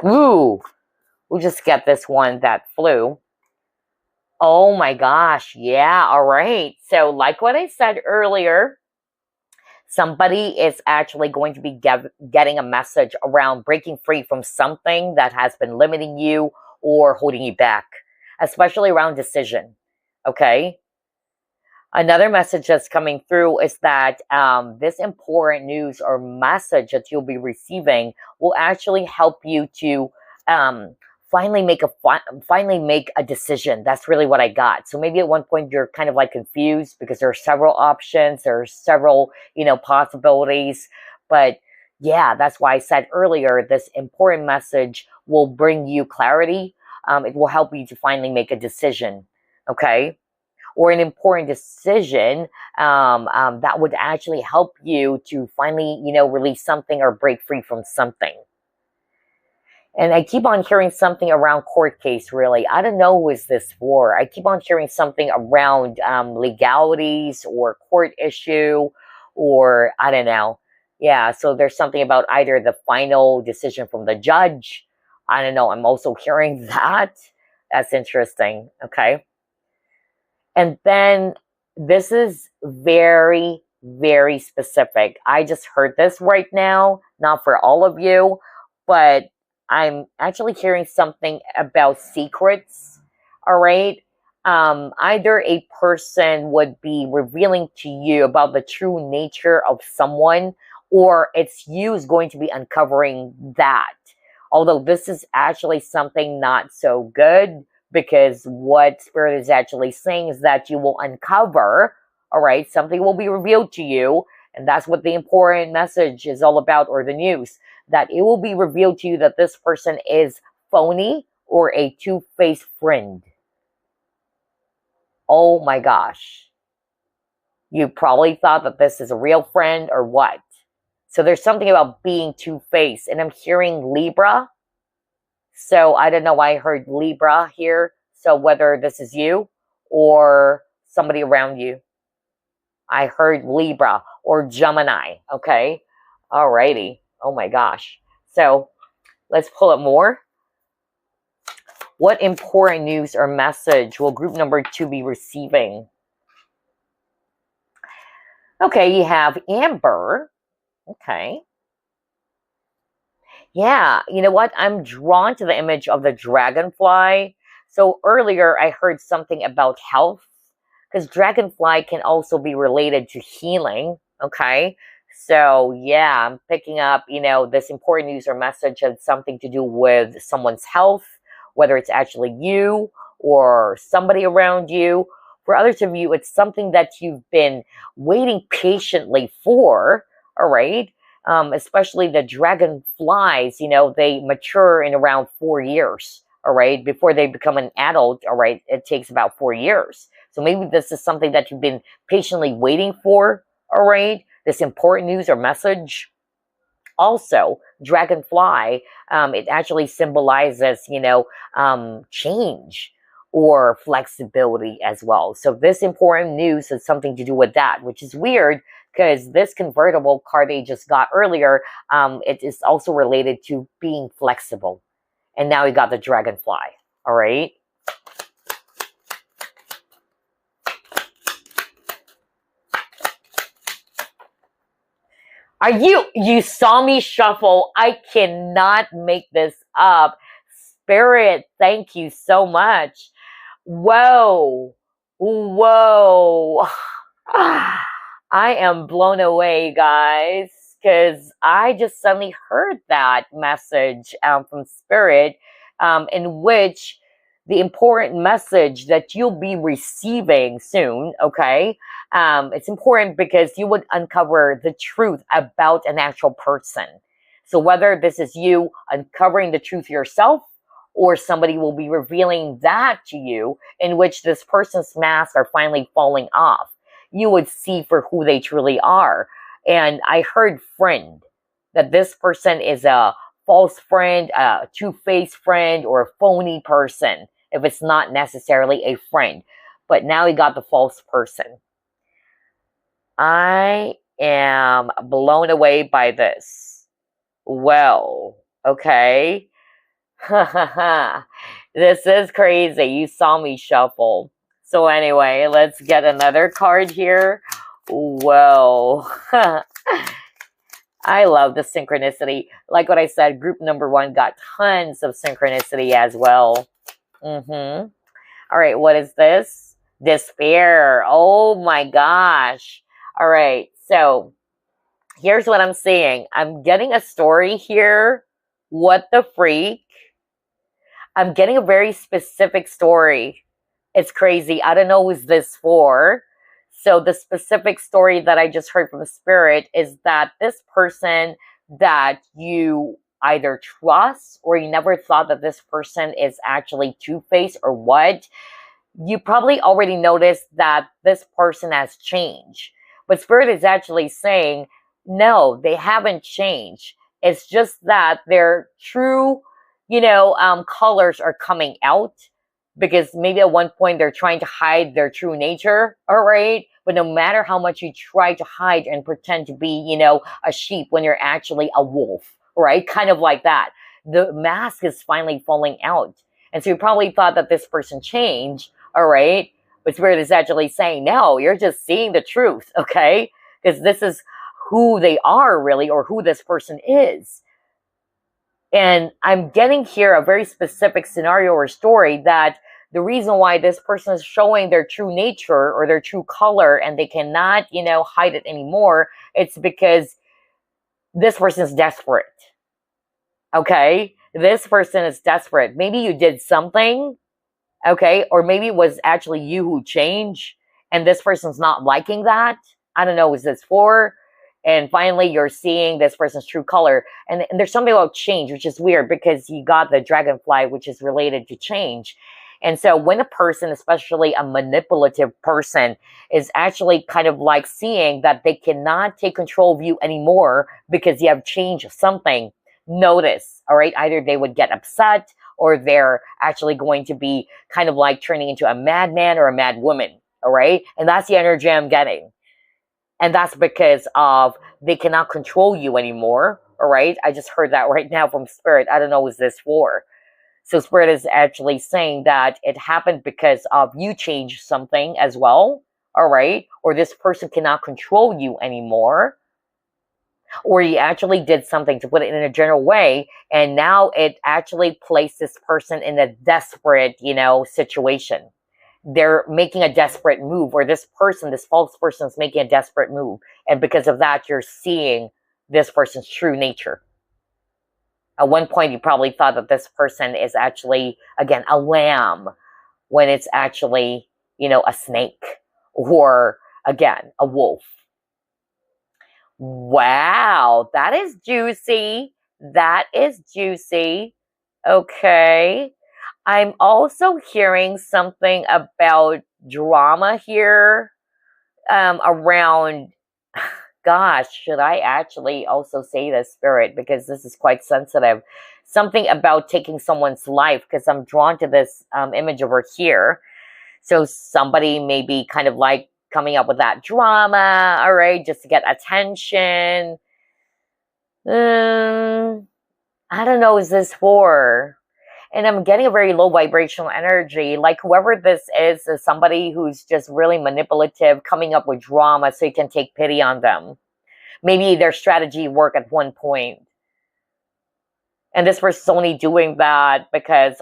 Ooh, we'll just get this one that flew. Oh my gosh, yeah, all right. So like what I said earlier, somebody is actually going to be getting a message around breaking free from something that has been limiting you or holding you back, especially around decision, okay? Another message that's coming through is that this important news or message that you'll be receiving will actually help you to finally make a decision. That's really what I got. So maybe at one point you're kind of like confused because there are several options, there are several, possibilities. But yeah, that's why I said earlier, this important message will bring you clarity. It will help you to finally make a decision. Okay. Or an important decision that would actually help you to finally, release something or break free from something. And I keep on hearing something around court case, really. I don't know who is this for. I keep on hearing something around legalities or court issue or I don't know. Yeah, so there's something about either the final decision from the judge. I don't know. I'm also hearing that. That's interesting. Okay. And then this is very, very specific. I just heard this right now, not for all of you, but I'm actually hearing something about secrets. All right. either a person would be revealing to you about the true nature of someone, or it's you is going to be uncovering that. Although this is actually something not so good, because what Spirit is actually saying is that you will uncover, all right, something will be revealed to you, and that's what the important message is all about, or the news, that it will be revealed to you that this person is phony or a two-faced friend. Oh my gosh. You probably thought that this is a real friend or what? So there's something about being two-faced, and I'm hearing Libra. So I don't know why I heard Libra here. So whether this is you or somebody around you. I heard Libra or Gemini. Okay. Alrighty. Oh my gosh. So let's pull up more. What important news or message will group number 2 be receiving? Okay, you have Amber. Okay. Yeah, you know what? I'm drawn to the image of the dragonfly. So earlier I heard something about health, because dragonfly can also be related to healing. Okay. So yeah, I'm picking up, this important news or message has something to do with someone's health, whether it's actually you or somebody around you. For others of you, it's something that you've been waiting patiently for. All right. Especially the dragonflies, they mature in around 4 years, all right? Before they become an adult, all right, it takes about 4 years. So maybe this is something that you've been patiently waiting for, all right? This important news or message. Also, dragonfly, it actually symbolizes, change or flexibility as well. So this important news has something to do with that, which is weird, because this convertible card they just got earlier, it is also related to being flexible. And now you got the dragonfly, all right? You saw me shuffle. I cannot make this up. Spirit, thank you so much. Whoa. Whoa. I am blown away, guys, because I just suddenly heard that message from Spirit, in which the important message that you'll be receiving soon, okay? It's important because you would uncover the truth about an actual person. So whether this is you uncovering the truth yourself, or somebody will be revealing that to you, in which this person's masks are finally falling off, you would see for who they truly are. And I heard friend, that this person is a false friend, a two-faced friend, or a phony person, if it's not necessarily a friend. But now you got the false person. I am blown away by this. Well, okay. This is crazy. You saw me shuffle. So anyway, let's get another card here. Whoa. I love the synchronicity. Like what I said, group number 1 got tons of synchronicity as well. All right, what is this? Despair. Oh my gosh. All right, so here's what I'm seeing. I'm getting a story here. What the freak? I'm getting a very specific story. It's crazy. I don't know who's this for. So the specific story that I just heard from Spirit is that this person that you either trust, or you never thought that this person is actually two-faced or what, you probably already noticed that this person has changed. But Spirit is actually saying, no, they haven't changed. It's just that their true, colors are coming out, because maybe at one point they're trying to hide their true nature, all right? But no matter how much you try to hide and pretend to be, a sheep when you're actually a wolf, right? Kind of like that. The mask is finally falling out. And so you probably thought that this person changed, all right? But Spirit is actually saying, no, you're just seeing the truth, okay? Because this is who they are really, or who this person is. And I'm getting here a very specific scenario or story that the reason why this person is showing their true nature or their true color and they cannot, hide it anymore, it's because this person is desperate. Okay? This person is desperate. Maybe you did something, okay? Or maybe it was actually you who changed and this person's not liking that. I don't know, is this for? And finally, you're seeing this person's true color. And there's something about change, which is weird because you got the dragonfly, which is related to change. And so when a person, especially a manipulative person, is actually kind of like seeing that they cannot take control of you anymore because you have changed something, notice, all right? Either they would get upset or they're actually going to be kind of like turning into a madman or a mad woman, all right? And that's the energy I'm getting. And that's because of they cannot control you anymore, all right? I just heard that right now from Spirit. I don't know what this for. So Spirit is actually saying that it happened because of you changed something as well, all right? Or this person cannot control you anymore. Or you actually did something, to put it in a general way, and now it actually placed this person in a desperate, situation. They're making a desperate move, or this person, this false person is making a desperate move. And because of that, you're seeing this person's true nature. At one point, you probably thought that this person is actually, again, a lamb, when it's actually, a snake, or, again, a wolf. Wow, that is juicy. That is juicy. Okay. I'm also hearing something about drama here, around, gosh, should I actually also say this, Spirit, because this is quite sensitive. Something about taking someone's life, because I'm drawn to this image over here. So somebody may be kind of like coming up with that drama, all right, just to get attention. I don't know, is this for? And I'm getting a very low vibrational energy. Like whoever this is somebody who's just really manipulative, coming up with drama so you can take pity on them. Maybe their strategy worked at one point. And this person's only doing that because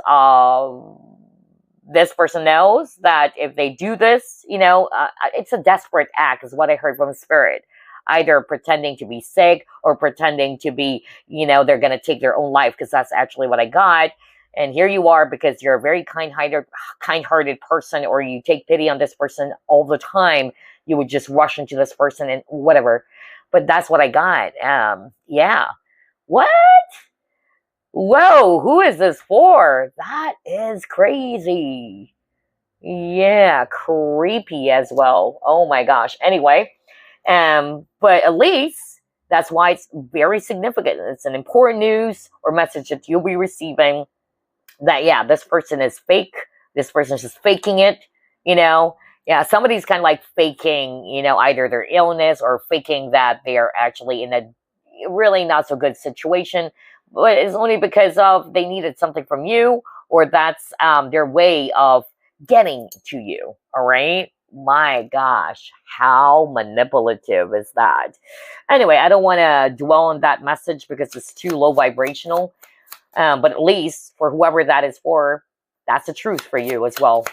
this person knows that if they do this, it's a desperate act, is what I heard from Spirit. Either pretending to be sick or pretending to be, they're going to take their own life, because that's actually what I got. And here you are, because you're a very kind-hearted person, or you take pity on this person all the time. You would just rush into this person and whatever. But that's what I got. Yeah. What? Whoa, who is this for? That is crazy. Yeah, creepy as well. Oh my gosh. Anyway, but at least that's why it's very significant. It's an important news or message that you'll be receiving, that, yeah, this person is fake. This person's just faking it, Yeah, somebody's kind of like faking, either their illness or faking that they are actually in a really not so good situation. But it's only because of they needed something from you, or that's their way of getting to you. All right. My gosh, how manipulative is that? Anyway, I don't want to dwell on that message because it's too low vibrational. But at least for whoever that is for, that's the truth for you as well.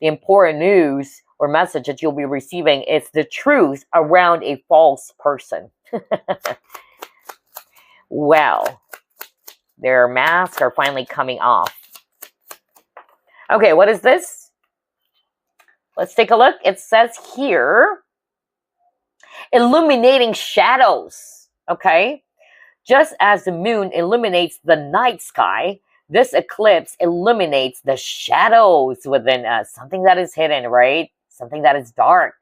The important news or message that you'll be receiving is the truth around a false person. Well, their masks are finally coming off. Okay, what is this? Let's take a look. It says here, illuminating shadows. Okay. Just as the moon illuminates the night sky, this eclipse illuminates the shadows within us. Something that is hidden, right? Something that is dark.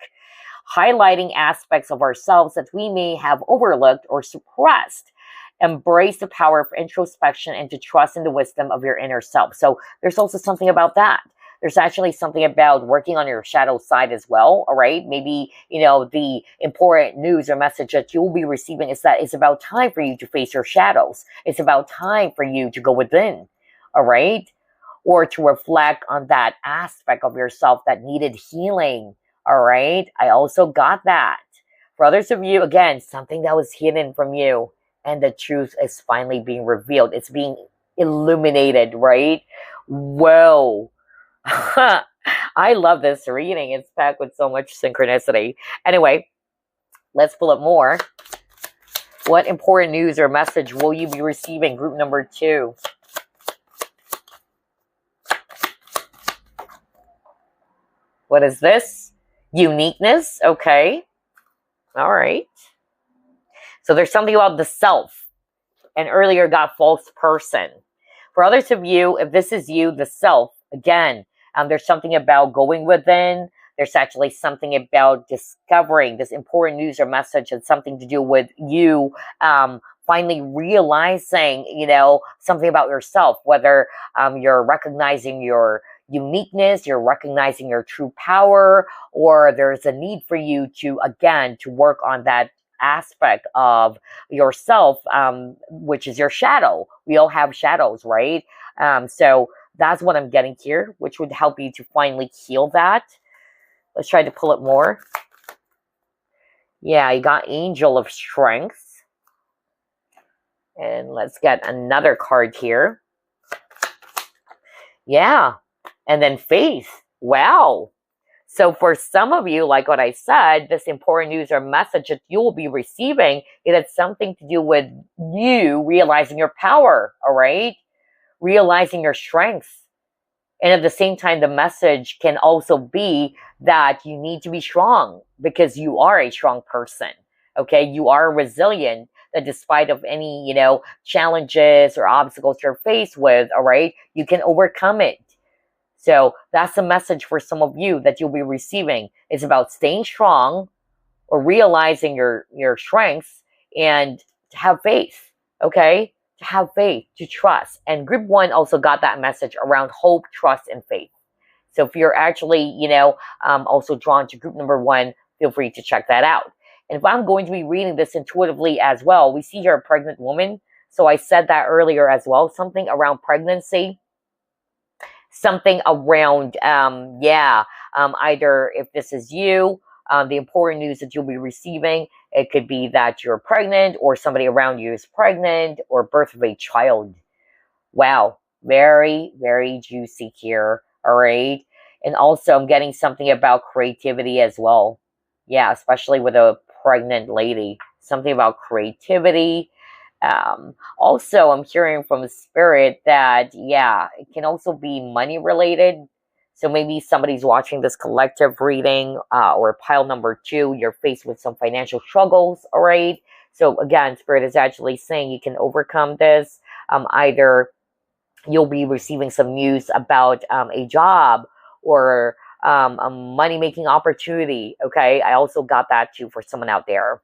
Highlighting aspects of ourselves that we may have overlooked or suppressed. Embrace the power of introspection and to trust in the wisdom of your inner self. So there's also something about that. There's actually something about working on your shadow side as well, all right? Maybe, the important news or message that you'll be receiving is that it's about time for you to face your shadows. It's about time for you to go within, all right? Or to reflect on that aspect of yourself that needed healing, all right? I also got that. For others of you, again, something that was hidden from you, and the truth is finally being revealed. It's being illuminated, right? Whoa. I love this reading. It's packed with so much synchronicity. Anyway, let's pull up more. What important news or message will you be receiving? Group number 2. What is this? Uniqueness. Okay. All right. So there's something about the self. And earlier got false person. For others of you, if this is you, the self, again, there's something about going within. There's actually something about discovering this important news or message and something to do with you finally realizing, something about yourself, whether you're recognizing your uniqueness, you're recognizing your true power, or there's a need for you to, again, to work on that aspect of yourself, which is your shadow. We all have shadows, right? So that's what I'm getting here, which would help you to finally heal that. Let's try to pull it more. Yeah, you got Angel of Strength. And let's get another card here. Yeah, and then Faith. Wow. So for some of you, like what I said, this important news or message that you will be receiving, it has something to do with you realizing your power, all right? Realizing your strengths. And at the same time, the message can also be that you need to be strong because you are a strong person, okay? You are resilient, that despite of any, challenges or obstacles you're faced with, all right, you can overcome it. So that's a message for some of you that you'll be receiving. It's about staying strong or realizing your strengths and to have faith, okay? To have faith, to trust. And group 1 also got that message around hope, trust, and faith. So if you're actually, also drawn to group number 1, feel free to check that out. And if I'm going to be reading this intuitively as well, we see here a pregnant woman. So I said that earlier as well, something around pregnancy. Something around, either if this is you, the important news that you'll be receiving, it could be that you're pregnant or somebody around you is pregnant or birth of a child. Wow. Very, very juicy here. All right. And also I'm getting something about creativity as well. Yeah, especially with a pregnant lady. Something about creativity. Also, I'm hearing from Spirit that, it can also be money related. So maybe somebody's watching this collective reading or pile number 2, you're faced with some financial struggles, all right? So again, Spirit is actually saying you can overcome this. Either you'll be receiving some news about a job or a money-making opportunity, okay? I also got that too for someone out there.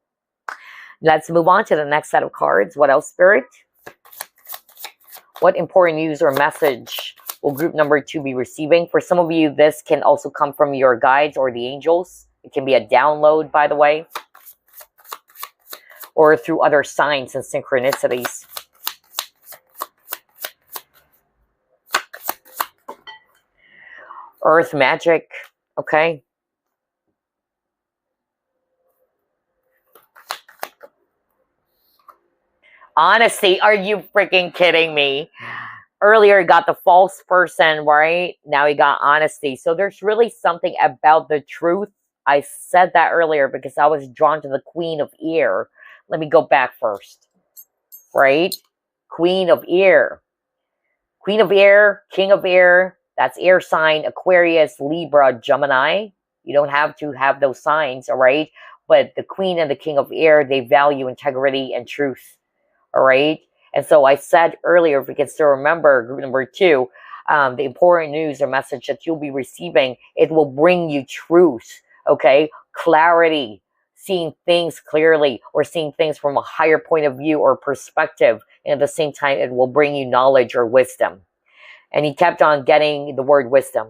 Let's move on to the next set of cards. What else, Spirit? What important news or message will group number 2 be receiving? For some of you, this can also come from your guides or the angels. It can be a download, by the way, or through other signs and synchronicities. Earth magic, okay? Honesty, are you freaking kidding me? Earlier, you got the false person, right? Now you got honesty. So there's really something about the truth. I said that earlier because I was drawn to the Queen of Air. Let me go back first, right? Queen of Air. Queen of Air, King of Air, that's air sign, Aquarius, Libra, Gemini. You don't have to have those signs, all right? But the Queen and the King of Air, they value integrity and truth. All right. And so I said earlier, if we can still remember, group number 2, the important news or message that you'll be receiving, it will bring you truth. Okay. Clarity, seeing things clearly or seeing things from a higher point of view or perspective. And at the same time, it will bring you knowledge or wisdom. And he kept on getting the word wisdom.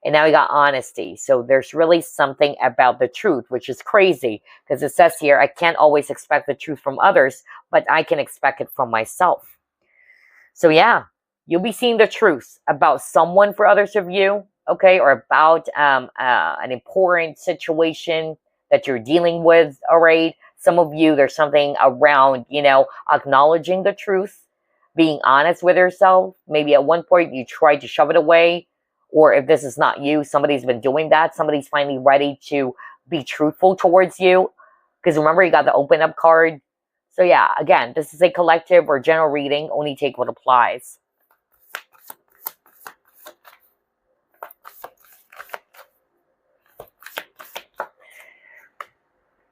And now he got honesty. So there's really something about the truth, which is crazy. Because it says here, I can't always expect the truth from others, but I can expect it from myself. So yeah, you'll be seeing the truth about someone for others of you, okay? Or about an important situation that you're dealing with, all right? Some of you, there's something around, acknowledging the truth, being honest with yourself. Maybe at one point you tried to shove it away, Or if this is not you, somebody's been doing that. Somebody's finally ready to be truthful towards you. Because remember, you got the open up card. So yeah, again, this is a collective or general reading. Only take what applies.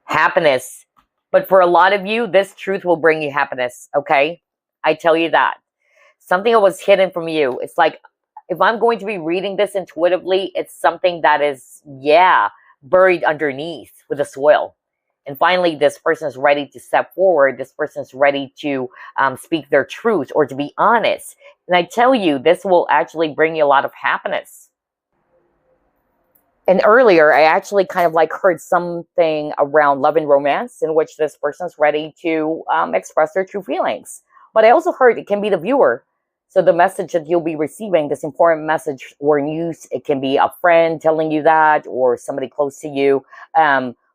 Happiness. But for a lot of you, this truth will bring you happiness, okay? I tell you that. Something that was hidden from you. It's like, if I'm going to be reading this intuitively, it's something that is, yeah, buried underneath with the soil. And finally, this person is ready to step forward. This person is ready to speak their truth or to be honest. And I tell you, this will actually bring you a lot of happiness. And earlier, I actually kind of like heard something around love and romance in which this person is ready to express their true feelings. But I also heard it can be the viewer. So the message that you'll be receiving, this important message or news, it can be a friend telling you that or somebody close to you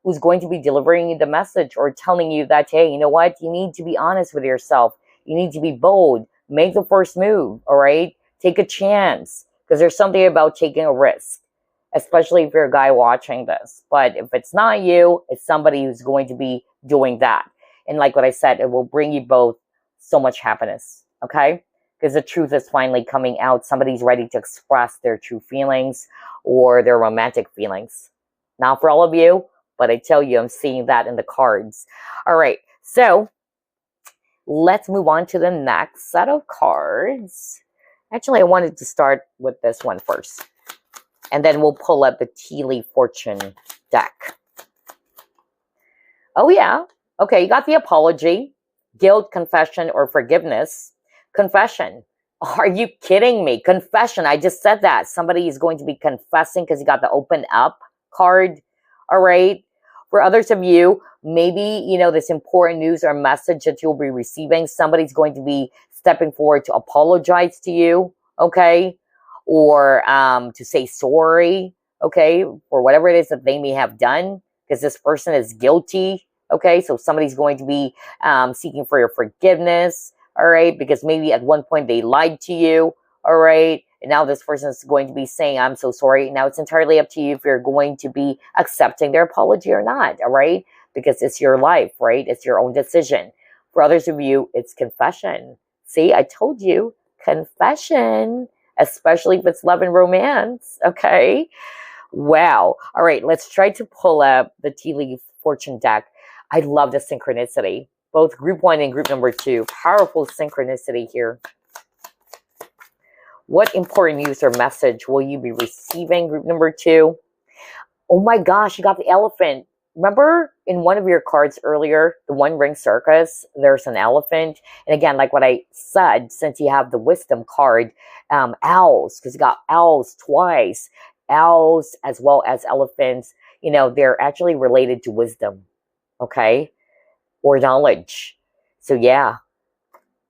who's going to be delivering you the message or telling you that, hey, you know what? You need to be honest with yourself. You need to be bold. Make the first move, all right? Take a chance because there's something about taking a risk, especially if you're a guy watching this. But if it's not you, it's somebody who's going to be doing that. And like what I said, it will bring you both so much happiness, okay? Because the truth is finally coming out. Somebody's ready to express their true feelings or their romantic feelings. Not for all of you, but I tell you, I'm seeing that in the cards. All right, so let's move on to the next set of cards. Actually, I wanted to start with this one first. And then we'll pull up the Tea Leaf Fortune deck. Oh, yeah. Okay, you got the apology, guilt, confession, or forgiveness. Confession. Are you kidding me? Confession. I just said that. Somebody is going to be confessing because you got the open up card. All right. For others of you, maybe, you know, this important news or message that you'll be receiving, somebody's going to be stepping forward to apologize to you. Okay. Or to say sorry. Okay. For whatever it is that they may have done because this person is guilty. Okay. So somebody's going to be seeking for your forgiveness. All right, because maybe at one point they lied to you, all right, and now this person is going to be saying, I'm so sorry. Now it's entirely up to you if you're going to be accepting their apology or not, all right, because it's your life, right? It's your own decision. For others of you, it's confession. See, I told you, confession, especially if it's love and romance, okay? Wow. All right, let's try to pull up the Tea Leaf Fortune deck. I love the synchronicity. Both group 1 and group number 2. Powerful synchronicity here. What important news or message will you be receiving, group number 2? Oh my gosh, you got the elephant. Remember in one of your cards earlier, the One Ring Circus, there's an elephant. And again, like what I said, since you have the Wisdom card, owls, because you got owls twice. Owls as well as elephants, you know, they're actually related to wisdom, okay? Or knowledge. So yeah.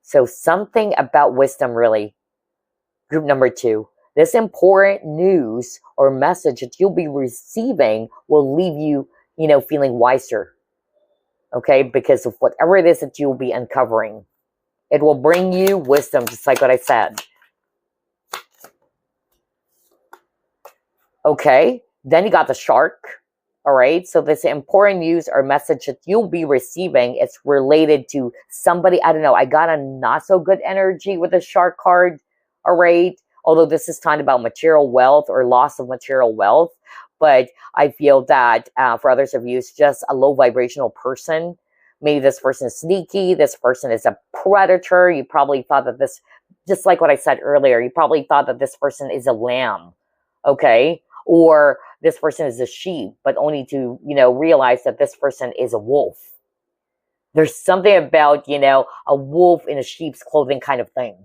So something about wisdom really. Group number 2. This important news or message that you'll be receiving will leave you, you know, feeling wiser. Okay? Because of whatever it is that you'll be uncovering. It will bring you wisdom, just like what I said. Okay? Then you got the shark. All right, so this important news or message that you'll be receiving, it's related to somebody, I don't know, I got a not so good energy with the shark card, all right? Although this is talking about material wealth or loss of material wealth, but I feel that for others of you, it's just a low vibrational person. Maybe this person is sneaky, this person is a predator. You probably thought that this, just like what I said earlier, you probably thought that this person is a lamb, okay? Or this person is a sheep, but only to, you know, realize that this person is a wolf. There's something about, you know, a wolf in a sheep's clothing kind of thing.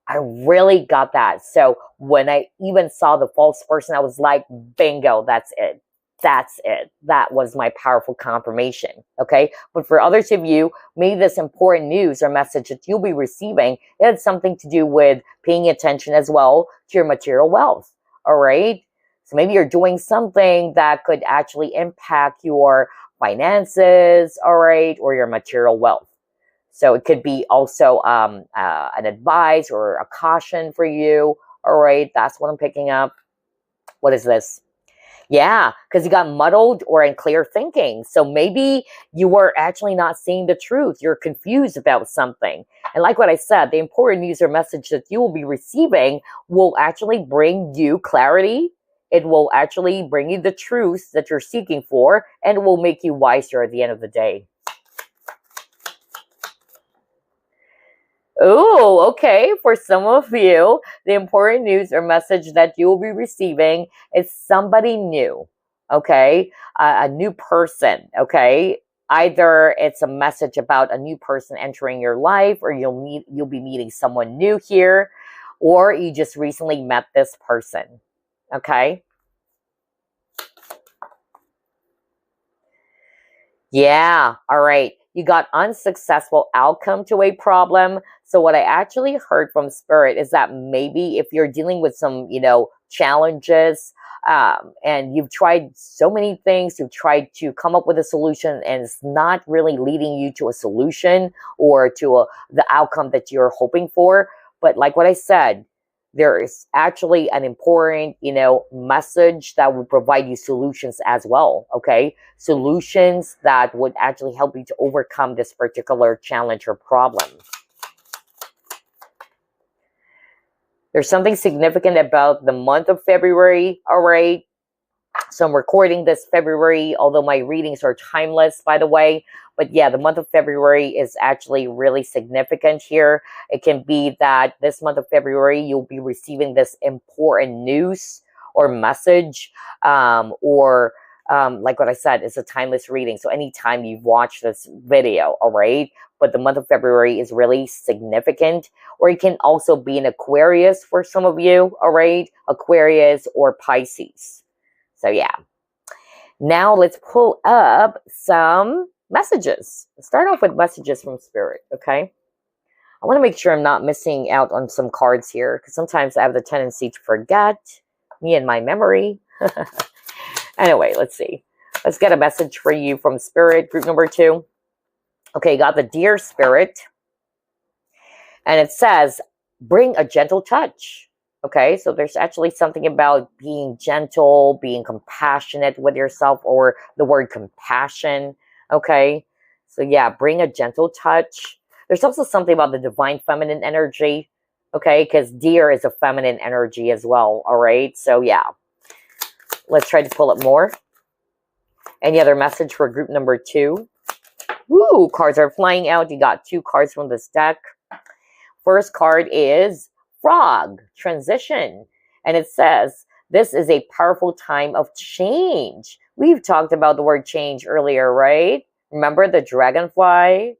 I really got that. So when I even saw the false person, I was like, bingo, that's it. That's it. That was my powerful confirmation. Okay. But for others of you, maybe this important news or message that you'll be receiving, it had something to do with paying attention as well to your material wealth. All right. So maybe you're doing something that could actually impact your finances, all right, or your material wealth. So it could be also an advice or a caution for you, all right? That's what I'm picking up. What is this? Yeah, because you got muddled or unclear thinking. So maybe you were actually not seeing the truth. You're confused about something. And like what I said, the important news or message that you will be receiving will actually bring you clarity. It will actually bring you the truth that you're seeking for, and it will make you wiser at the end of the day. Oh, okay. For some of you, the important news or message that you will be receiving is somebody new. Okay. A new person. Okay. Either it's a message about a new person entering your life, or you'll be meeting someone new here, or you just recently met this person. Okay. Yeah. All right. You got unsuccessful outcome to a problem. So what I actually heard from Spirit is that maybe if you're dealing with some, challenges, and you've tried so many things, you've tried to come up with a solution, and it's not really leading you to a solution or to the outcome that you're hoping for. But like what I said, there is actually an important, message that will provide you solutions as well. Okay. Solutions that would actually help you to overcome this particular challenge or problem. There's something significant about the month of February. All right. So I'm recording this February, although my readings are timeless, by the way. But yeah, the month of February is actually really significant here. It can be that this month of February, you'll be receiving this important news or message, or like what I said, it's a timeless reading. So anytime you've watched this video, all right? But the month of February is really significant. Or it can also be an Aquarius for some of you, all right? Aquarius or Pisces. So yeah. Now let's pull up some messages. Let's start off with messages from Spirit, okay? I want to make sure I'm not missing out on some cards here, because sometimes I have the tendency to forget, me and my memory. Anyway, let's see. Let's get a message for you from Spirit, group number 2. Okay, got the Dear Spirit. And it says, bring a gentle touch. Okay, so there's actually something about being gentle, being compassionate with yourself, or the word compassion. Okay, so yeah, bring a gentle touch. There's also something about the divine feminine energy. Okay, because deer is a feminine energy as well. All right, so yeah, let's try to pull up more. Any other message for group number 2? Woo, cards are flying out. You got 2 cards from this deck. First card is Frog, Transition. And it says, this is a powerful time of change. We've talked about the word change earlier, right? Remember the dragonfly?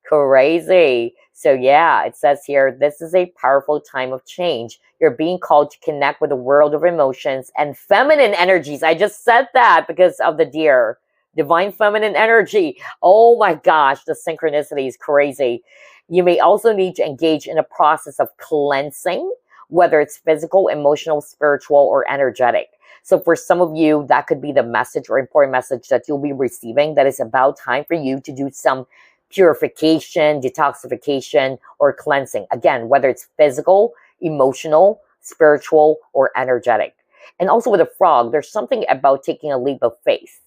Crazy. So yeah, it says here, this is a powerful time of change. You're being called to connect with the world of emotions and feminine energies. I just said that because of the deer. Divine feminine energy. Oh my gosh, the synchronicity is crazy. You may also need to engage in a process of cleansing, whether it's physical, emotional, spiritual, or energetic. So for some of you, that could be the message or important message that you'll be receiving, that it's about time for you to do some purification, detoxification, or cleansing. Again, whether it's physical, emotional, spiritual, or energetic. And also with a frog, there's something about taking a leap of faith,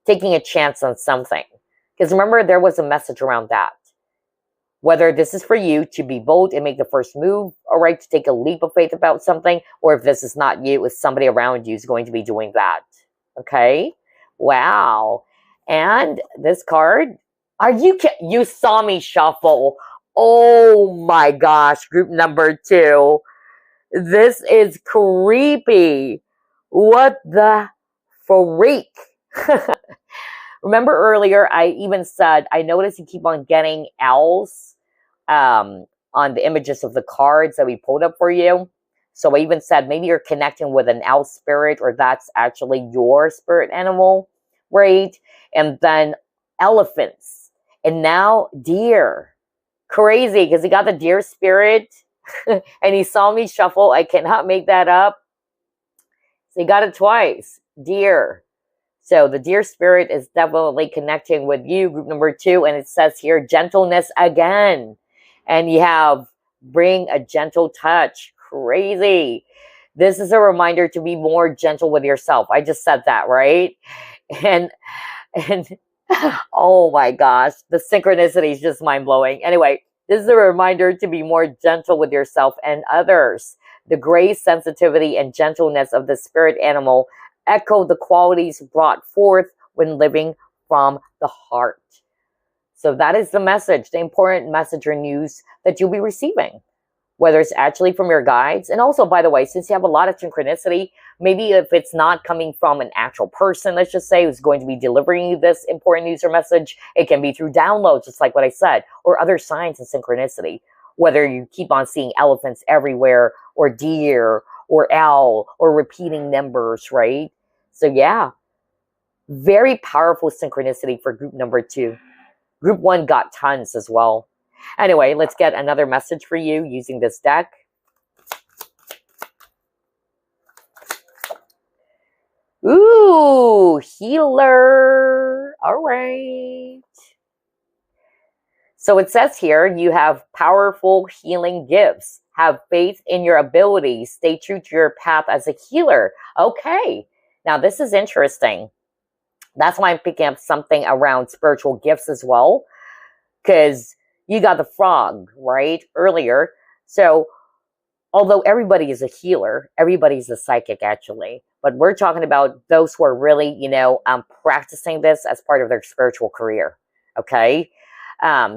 taking a chance on something. Because remember, there was a message around that. Whether this is for you to be bold and make the first move, all right, to take a leap of faith about something, or if this is not you, it's somebody around you is going to be doing that. Okay? Wow. And this card, you saw me shuffle. Oh my gosh, group number 2. This is creepy. What the freak? Remember earlier, I even said, I noticed you keep on getting owls on the images of the cards that we pulled up for you. So I even said, maybe you're connecting with an owl spirit, or that's actually your spirit animal, right? And then elephants. And now deer. Crazy, because he got the deer spirit and he saw me shuffle. I cannot make that up. So he got it twice. Deer. So the deer spirit is definitely connecting with you, group number 2. And it says here, gentleness again. And you have bring a gentle touch. Crazy. This is a reminder to be more gentle with yourself. I just said that, right? And and oh my gosh, the synchronicity is just mind-blowing. Anyway, this is a reminder to be more gentle with yourself and others. The grace, sensitivity, and gentleness of the spirit animal echo the qualities brought forth when living from the heart. So that is the message, the important message or news that you'll be receiving, whether it's actually from your guides. And also, by the way, since you have a lot of synchronicity, maybe if it's not coming from an actual person, let's just say, who's going to be delivering you this important news or message, it can be through downloads, just like what I said, or other signs of synchronicity. Whether you keep on seeing elephants everywhere, or deer, or owl, or repeating numbers, right? So yeah, very powerful synchronicity for group number 2. Group 1 got tons as well. Anyway, let's get another message for you using this deck. Ooh, healer. All right. So it says here, you have powerful healing gifts. Have faith in your abilities. Stay true to your path as a healer. Okay. Now, this is interesting. That's why I'm picking up something around spiritual gifts as well. Because you got the frog, right, earlier. So, although everybody is a healer, everybody's a psychic, actually. But we're talking about those who are really, practicing this as part of their spiritual career, okay?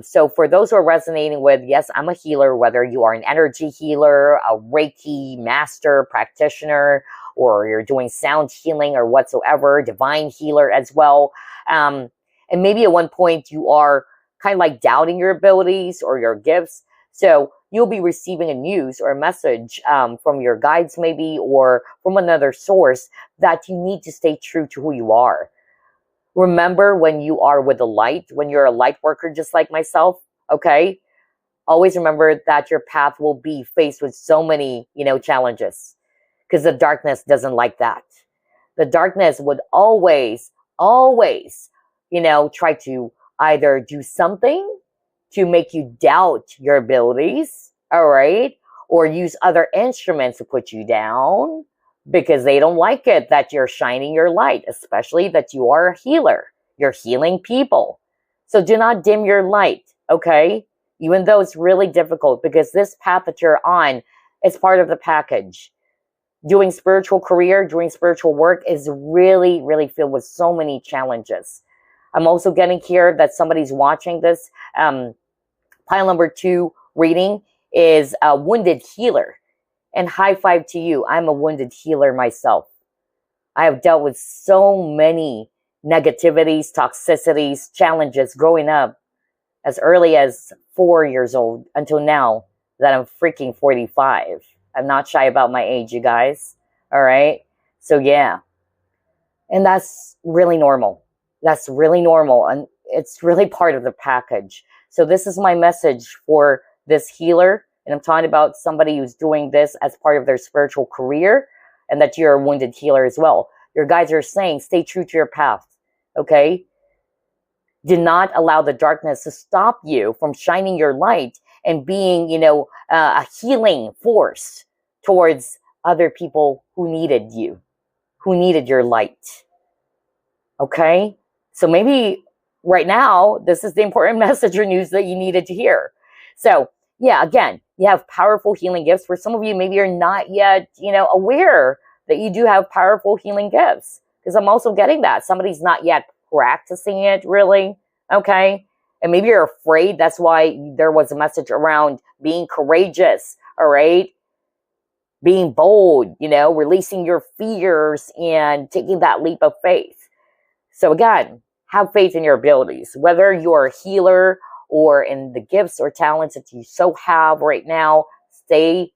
So for those who are resonating with, yes, I'm a healer, whether you are an energy healer, a Reiki master practitioner, or you're doing sound healing or whatsoever, divine healer as well. And maybe at one point you are kind of like doubting your abilities or your gifts. So you'll be receiving a news or a message from your guides maybe, or from another source that you need to stay true to who you are. Remember when you are with the light, when you're a light worker just like myself, okay? Always remember that your path will be faced with so many, challenges, because the darkness doesn't like that. The darkness would always, try to either do something to make you doubt your abilities, all right? Or use other instruments to put you down, because they don't like it that you're shining your light, especially that you are a healer. You're healing people. So do not dim your light, okay? Even though it's really difficult, because this path that you're on is part of the package. Doing spiritual career, doing spiritual work is really, really filled with so many challenges. I'm also getting here that somebody's watching this. Pile number 2 reading is a wounded healer. And high five to you. I'm a wounded healer myself. I have dealt with so many negativities, toxicities, challenges growing up as early as 4 years old until now that I'm freaking 45. I'm not shy about my age, you guys. All right? So yeah. And that's really normal. That's really normal. And it's really part of the package. So this is my message for this healer. And I'm talking about somebody who's doing this as part of their spiritual career, and that you're a wounded healer as well. Your guides are saying, stay true to your path, okay? Do not allow the darkness to stop you from shining your light and being, a healing force towards other people who needed you, who needed your light, okay? So maybe right now, this is the important message or news that you needed to hear. So, yeah, again, you have powerful healing gifts. For some of you, maybe you're not yet, aware that you do have powerful healing gifts. Because I'm also getting that. Somebody's not yet practicing it, really. Okay? And maybe you're afraid. That's why there was a message around being courageous. All right? Being bold, releasing your fears and taking that leap of faith. So again, have faith in your abilities. Whether you're a healer or in the gifts or talents that you so have right now, stay,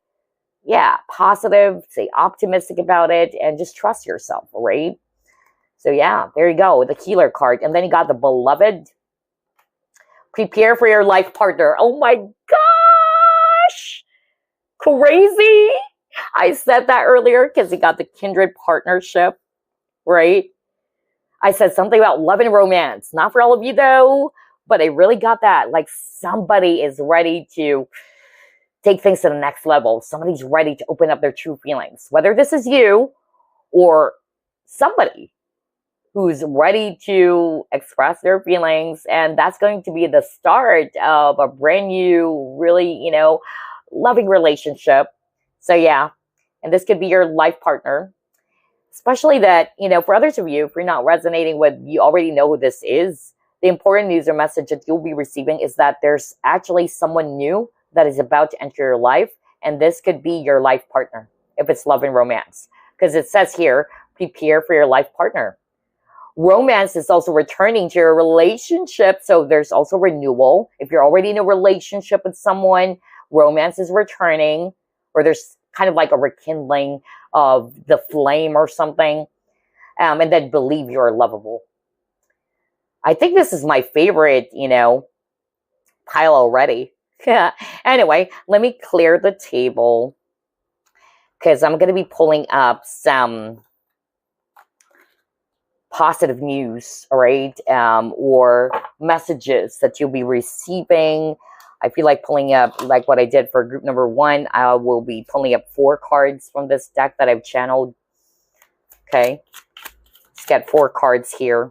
positive, stay optimistic about it, and just trust yourself, right? So yeah, there you go, the healer card. And then you got the beloved. Prepare for your life partner. Oh my gosh! Crazy! I said that earlier because you got the kindred partnership, right? I said something about love and romance. Not for all of you though, but I really got that. Like somebody is ready to take things to the next level. Somebody's ready to open up their true feelings. Whether this is you or somebody who's ready to express their feelings. And that's going to be the start of a brand new, really, loving relationship. So yeah, and this could be your life partner. Especially that, for others of you, if you're not resonating with, you already know who this is. The important news or message that you'll be receiving is that there's actually someone new that is about to enter your life. And this could be your life partner, if it's love and romance. Because it says here, prepare for your life partner. Romance is also returning to your relationship. So there's also renewal. If you're already in a relationship with someone, romance is returning. Or there's kind of like a rekindling of the flame or something. And then believe you're lovable. I think this is my favorite, pile already. Anyway, let me clear the table. Because I'm going to be pulling up some positive news, all right? Or messages that you'll be receiving. I feel like pulling up, like what I did for group number 1, I will be pulling up 4 cards from this deck that I've channeled. Okay. Let's get 4 cards here.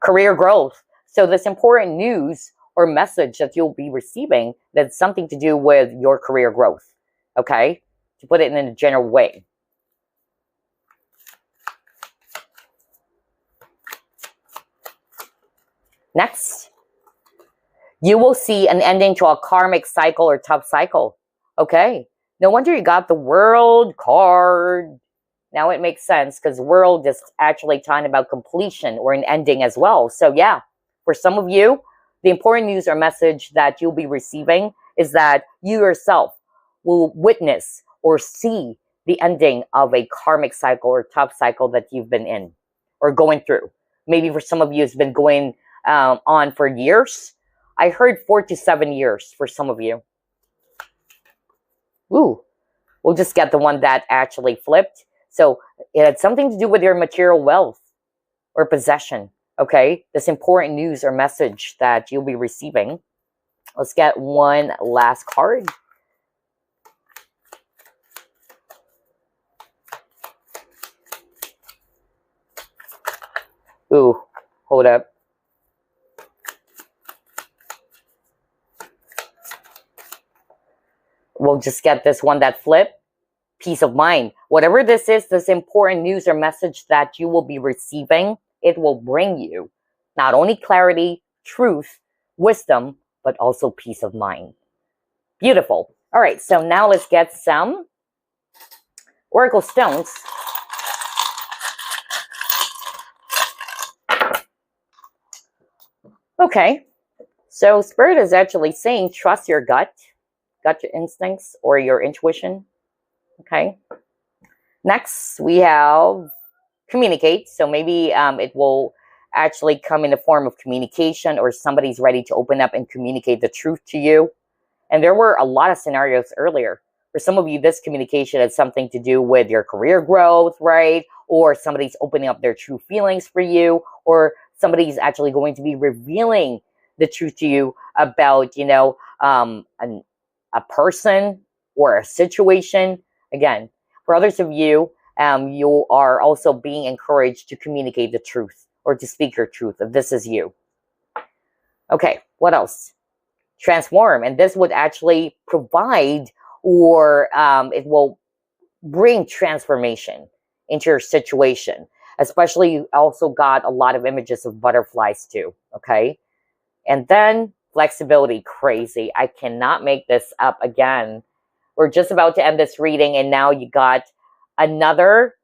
Career growth. So this important news or message that you'll be receiving that's something to do with your career growth. Okay. To put it in a general way. Next, you will see an ending to a karmic cycle or tough cycle. Okay. No wonder you got the World card. Now it makes sense because World is actually talking about completion or an ending as well. So yeah, for some of you, the important news or message that you'll be receiving is that you yourself will witness or see the ending of a karmic cycle or tough cycle that you've been in or going through. Maybe for some of you, it's been going on for years. I heard 4 to 7 years for some of you. Ooh, we'll just get the one that actually flipped. So it had something to do with your material wealth or possession. Okay, this important news or message that you'll be receiving. Let's get one last card. Ooh, hold up. We'll just get this one that flipped. Peace of mind. Whatever this is, this important news or message that you will be receiving, it will bring you not only clarity, truth, wisdom, but also peace of mind. Beautiful. All right, so now let's get some Oracle stones. Okay, so Spirit is actually saying trust your gut instincts or your intuition. Okay. Next, we have communicate. So maybe it will actually come in the form of communication or somebody's ready to open up and communicate the truth to you. And there were a lot of scenarios earlier. For some of you, this communication has something to do with your career growth, right? Or somebody's opening up their true feelings for you, or somebody's actually going to be revealing the truth to you about, a person or a situation. Again, for others of you, you are also being encouraged to communicate the truth or to speak your truth if this is you. Okay, what else? Transform. And this would actually provide or it will bring transformation into your situation. Especially, you also got a lot of images of butterflies too, okay? And then flexibility, crazy. I cannot make this up again. We're just about to end this reading, and now you got another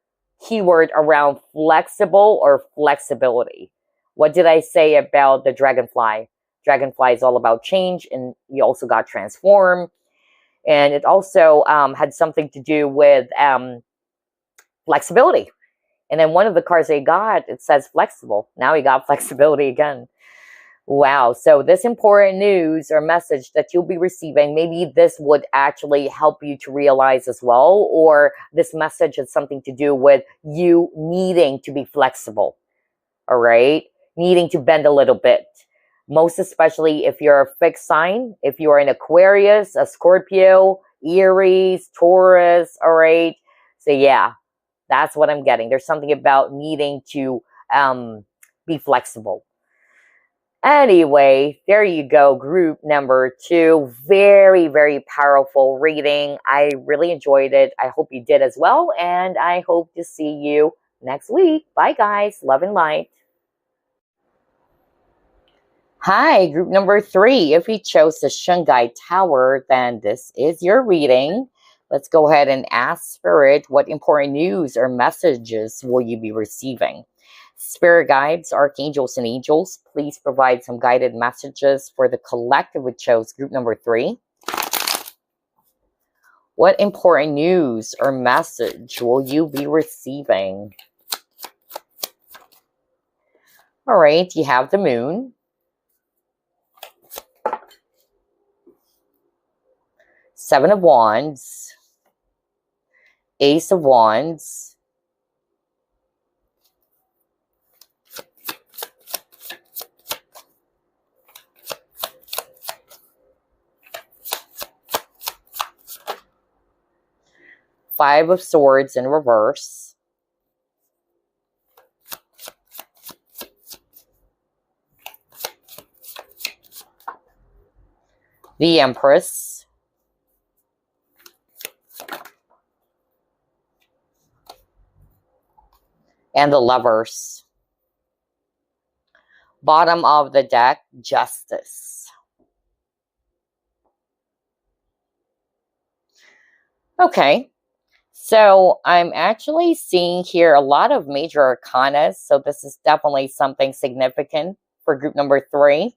keyword around flexible or flexibility. What did I say about the dragonfly? Dragonfly is all about change, and you also got transform. And it also had something to do with flexibility. And then one of the cards I got, it says flexible. Now we got flexibility again. Wow. So this important news or message that you'll be receiving, maybe this would actually help you to realize as well, or this message has something to do with you needing to be flexible. All right. needing to bend a little bit. Most especially if you're a fixed sign, if you're an Aquarius, a Scorpio, Aries, Taurus, all right? So yeah, that's what I'm getting. There's something about needing to be flexible. Anyway, there you go. Group number 2. Very, very powerful reading. I really enjoyed it. I hope you did as well. And I hope to see you next week. Bye, guys. Love and light. Hi, group number 3. If you chose the Shungite Tower, then this is your reading. Let's go ahead and ask Spirit, what important news or messages will you be receiving? Spirit guides, archangels, and angels, please provide some guided messages for the collective which chose group number 3. What important news or message will you be receiving? All right, you have the Moon. Seven of Wands. Ace of Wands. Five of Swords in reverse. The Empress. And the Lovers. Bottom of the deck, Justice. Okay. So I'm actually seeing here a lot of major arcanas. So this is definitely something significant for group number 3.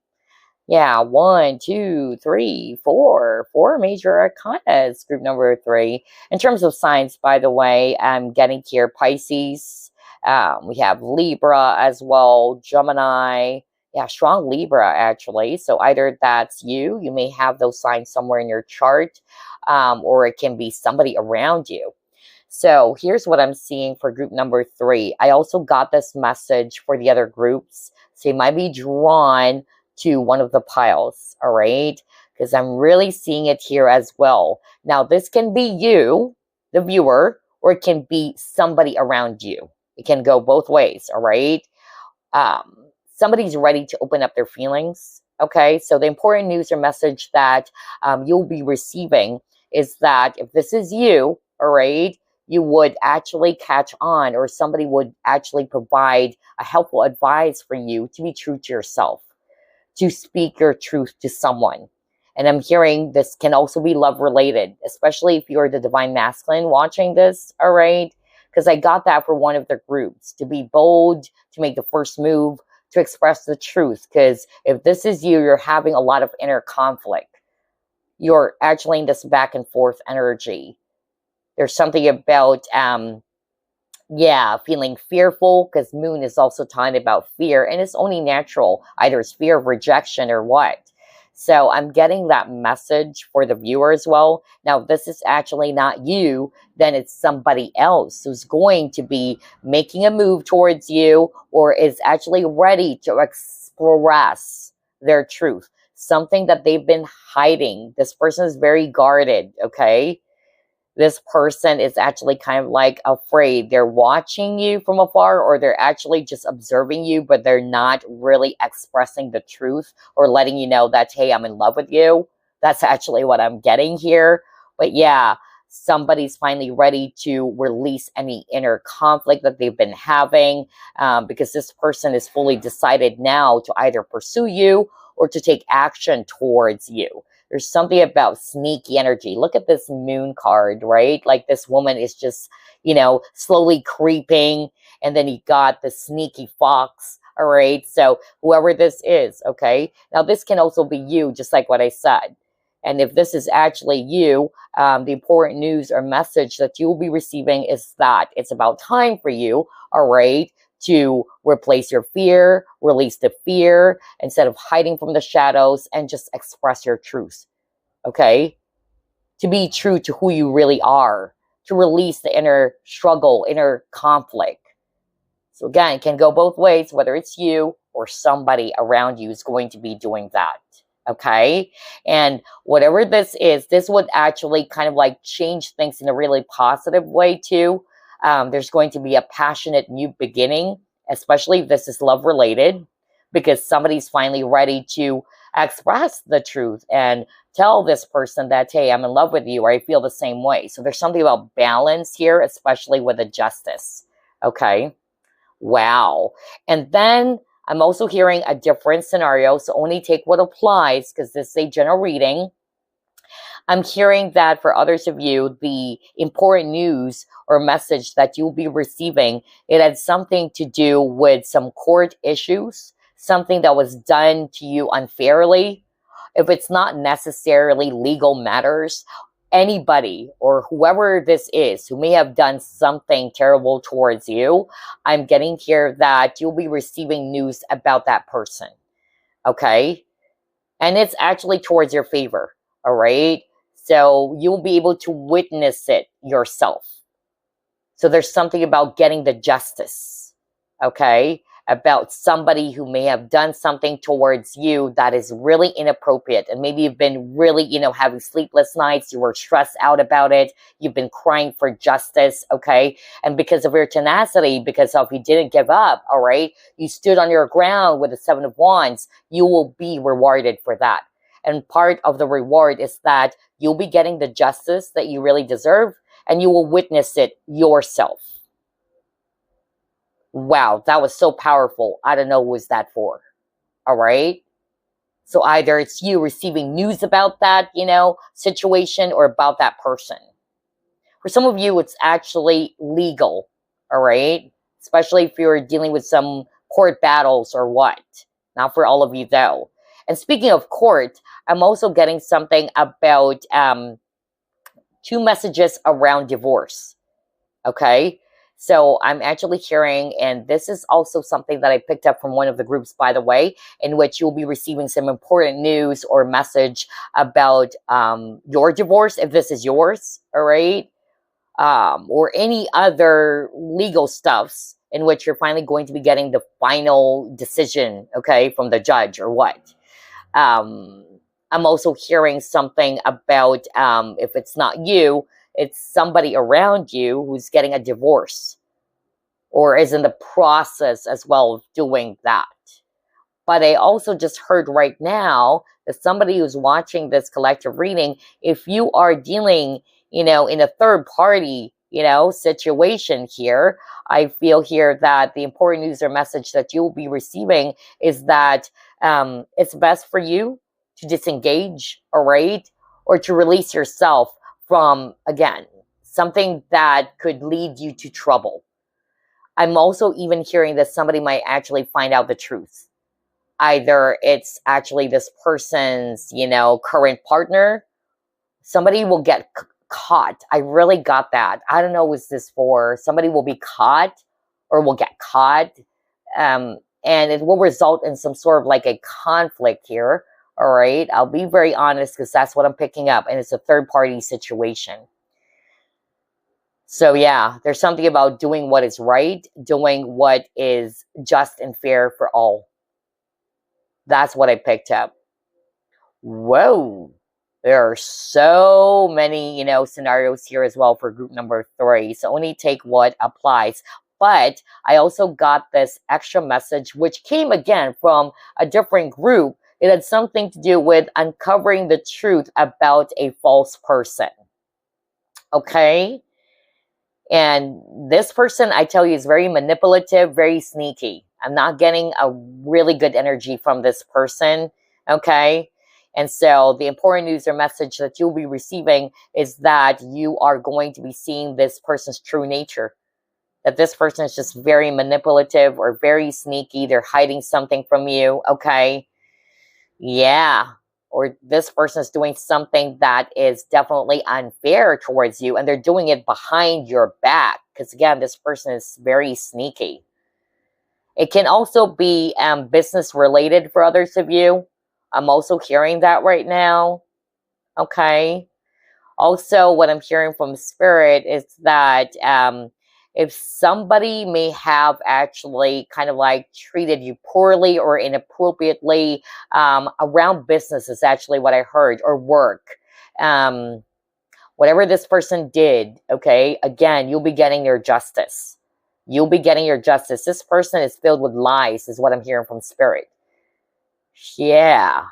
Yeah, 1, 2, 3, 4. 4 major arcanas, group number 3. In terms of signs, by the way, I'm getting here Pisces. We have Libra as well, Gemini. Yeah, strong Libra, actually. So either that's you may have those signs somewhere in your chart, or it can be somebody around you. So here's what I'm seeing for group number 3. I also got this message for the other groups. So you might be drawn to one of the piles, all right? Because I'm really seeing it here as well. Now, this can be you, the viewer, or it can be somebody around you. It can go both ways, all right? Somebody's ready to open up their feelings, okay? So the important news or message that you'll be receiving is that if this is you, all right, you would actually catch on, or somebody would actually provide a helpful advice for you to be true to yourself, to speak your truth to someone. And I'm hearing this can also be love related, especially if you're the divine masculine watching this, all right? Because I got that for one of the groups, to be bold, to make the first move, to express the truth. Because if this is you, you're having a lot of inner conflict. You're actually in this back and forth energy. There's something about, feeling fearful, because Moon is also talking about fear, and it's only natural. Either it's fear of rejection or what. So I'm getting that message for the viewer as well. Now, if this is actually not you, then it's somebody else who's going to be making a move towards you, or is actually ready to express their truth. Something that they've been hiding. This person is very guarded, okay? This person is actually kind of like afraid. They're watching you from afar, or they're actually just observing you, but they're not really expressing the truth or letting you know that, hey, I'm in love with you. That's actually what I'm getting here. But yeah, somebody's finally ready to release any inner conflict that they've been having, because this person is fully decided now to either pursue you or to take action towards you. There's something about sneaky energy. Look at this Moon card, right? Like this woman is just, slowly creeping. And then you got the sneaky fox, all right? So whoever this is, okay? Now, this can also be you, just like what I said. And if this is actually you, the important news or message that you will be receiving is that it's about time for you, all right, to replace your fear, release the fear, instead of hiding from the shadows, and just express your truth, okay? To be true to who you really are, to release the inner struggle, inner conflict. So again, it can go both ways, whether it's you or somebody around you is going to be doing that. Okay. And whatever this is, this would actually kind of like change things in a really positive way too. There's going to be a passionate new beginning, especially if this is love related, because somebody's finally ready to express the truth and tell this person that, hey, I'm in love with you, or I feel the same way. So there's something about balance here, especially with the justice. Okay. Wow. And then I'm also hearing a different scenario. So only take what applies, because this is a general reading. I'm hearing that for others of you, the important news or message that you'll be receiving, it had something to do with some court issues, something that was done to you unfairly. If it's not necessarily legal matters, anybody or whoever this is who may have done something terrible towards you, I'm getting here that you'll be receiving news about that person. Okay? And it's actually towards your favor. All right? So you'll be able to witness it yourself. So there's something about getting the justice, okay? About somebody who may have done something towards you that is really inappropriate. And maybe you've been really, having sleepless nights. You were stressed out about it. You've been crying for justice, okay? And because of your tenacity, because of you didn't give up, all right? You stood on your ground with the Seven of Wands. You will be rewarded for that. And part of the reward is that you'll be getting the justice that you really deserve, and you will witness it yourself. Wow, that was so powerful. I don't know what was that for. All right? So either it's you receiving news about that, situation, or about that person. For some of you, it's actually legal. All right? Especially if you're dealing with some court battles or what. Not for all of you, though. And speaking of court, I'm also getting something about 2 messages around divorce. Okay? So I'm actually hearing, and this is also something that I picked up from one of the groups, by the way, in which you'll be receiving some important news or message about your divorce, if this is yours, all right? Or any other legal stuffs in which you're finally going to be getting the final decision, okay, from the judge or what. I'm also hearing something about, if it's not you, it's somebody around you who's getting a divorce or is in the process as well of doing that. But I also just heard right now that somebody who's watching this collective reading, if you are dealing, in a third party, situation here, I feel here that the important news or message that you'll be receiving is that it's best for you to disengage, all right? Or to release yourself from, again, something that could lead you to trouble. I'm also even hearing that somebody might actually find out the truth. Either it's actually this person's, current partner. Somebody will get caught. I really got that. I don't know what's this for. Somebody will be caught or will get caught. And it will result in some sort of like a conflict here. All right. I'll be very honest because that's what I'm picking up. And it's a third party situation. So yeah, there's something about doing what is right, doing what is just and fair for all. That's what I picked up. Whoa. There are so many, scenarios here as well for group number 3. So only take what applies. But I also got this extra message, which came again from a different group. It had something to do with uncovering the truth about a false person. Okay? And this person, I tell you, is very manipulative, very sneaky. I'm not getting a really good energy from this person. Okay? And so the important news or message that you'll be receiving is that you are going to be seeing this person's true nature. That this person is just very manipulative or very sneaky. They're hiding something from you, okay? Yeah. Or this person is doing something that is definitely unfair towards you, and they're doing it behind your back. Because again, this person is very sneaky. It can also be business related for others of you. I'm also hearing that right now. Okay. Also, what I'm hearing from Spirit is that if somebody may have actually kind of like treated you poorly or inappropriately around business is actually what I heard, or work. Whatever this person did, okay, again, you'll be getting your justice. You'll be getting your justice. This person is filled with lies, is what I'm hearing from Spirit. Yeah.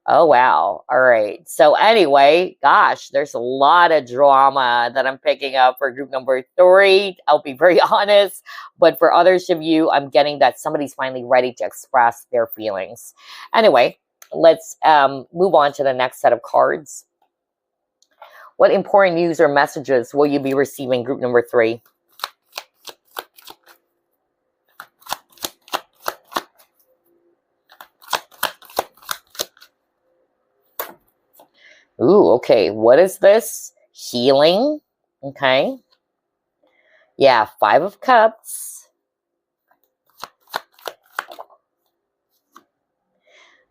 Oh, wow. All right. So anyway, gosh, there's a lot of drama that I'm picking up for group number 3. I'll be very honest. But for others of you, I'm getting that somebody's finally ready to express their feelings. Anyway, let's move on to the next set of cards. What important news or messages will you be receiving, group number 3? Ooh, okay. What is this? Healing. Okay. Yeah, 5 of Cups.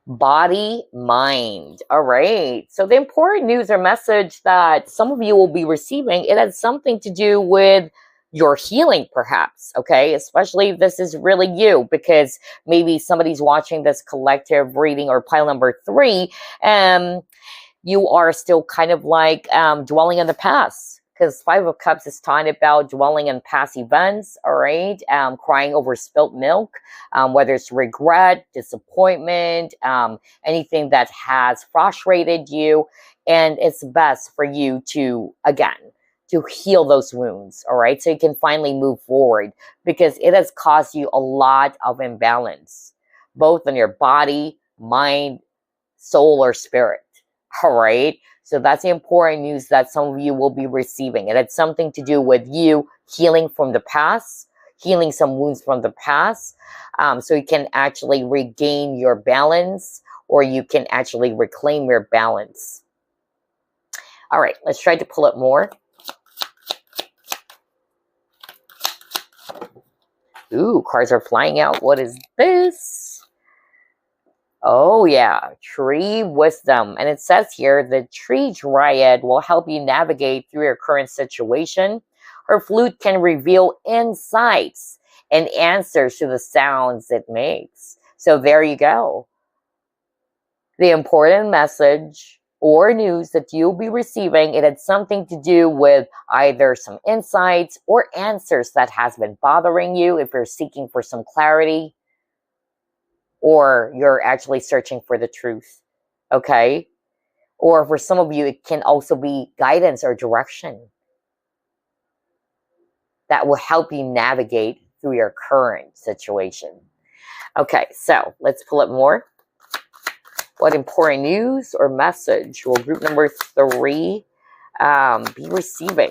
Body, mind. All right. So the important news or message that some of you will be receiving, it has something to do with your healing, perhaps. Okay. Especially if this is really you, because maybe somebody's watching this collective reading or pile number 3, and you are still kind of like dwelling in the past, because 5 of Cups is talking about dwelling in past events, all right? Crying over spilt milk, whether it's regret, disappointment, anything that has frustrated you. And it's best for you to, again, to heal those wounds, all right? So you can finally move forward, because it has caused you a lot of imbalance, both in your body, mind, soul, or spirit. All right. So that's the important news that some of you will be receiving. It had something to do with you healing from the past, healing some wounds from the past. So you can actually regain your balance, or you can actually reclaim your balance. All right. Let's try to pull it more. Ooh, cards are flying out. What is this? Oh, yeah, tree wisdom. And it says here, the tree dryad will help you navigate through your current situation. Her flute can reveal insights and answers to the sounds it makes. So there you go. The important message or news that you'll be receiving, it had something to do with either some insights or answers that has been bothering you if you're seeking for some clarity, or you're actually searching for the truth, okay? Or for some of you, it can also be guidance or direction that will help you navigate through your current situation. Okay, so let's pull it more. What important news or message will group number 3 be receiving?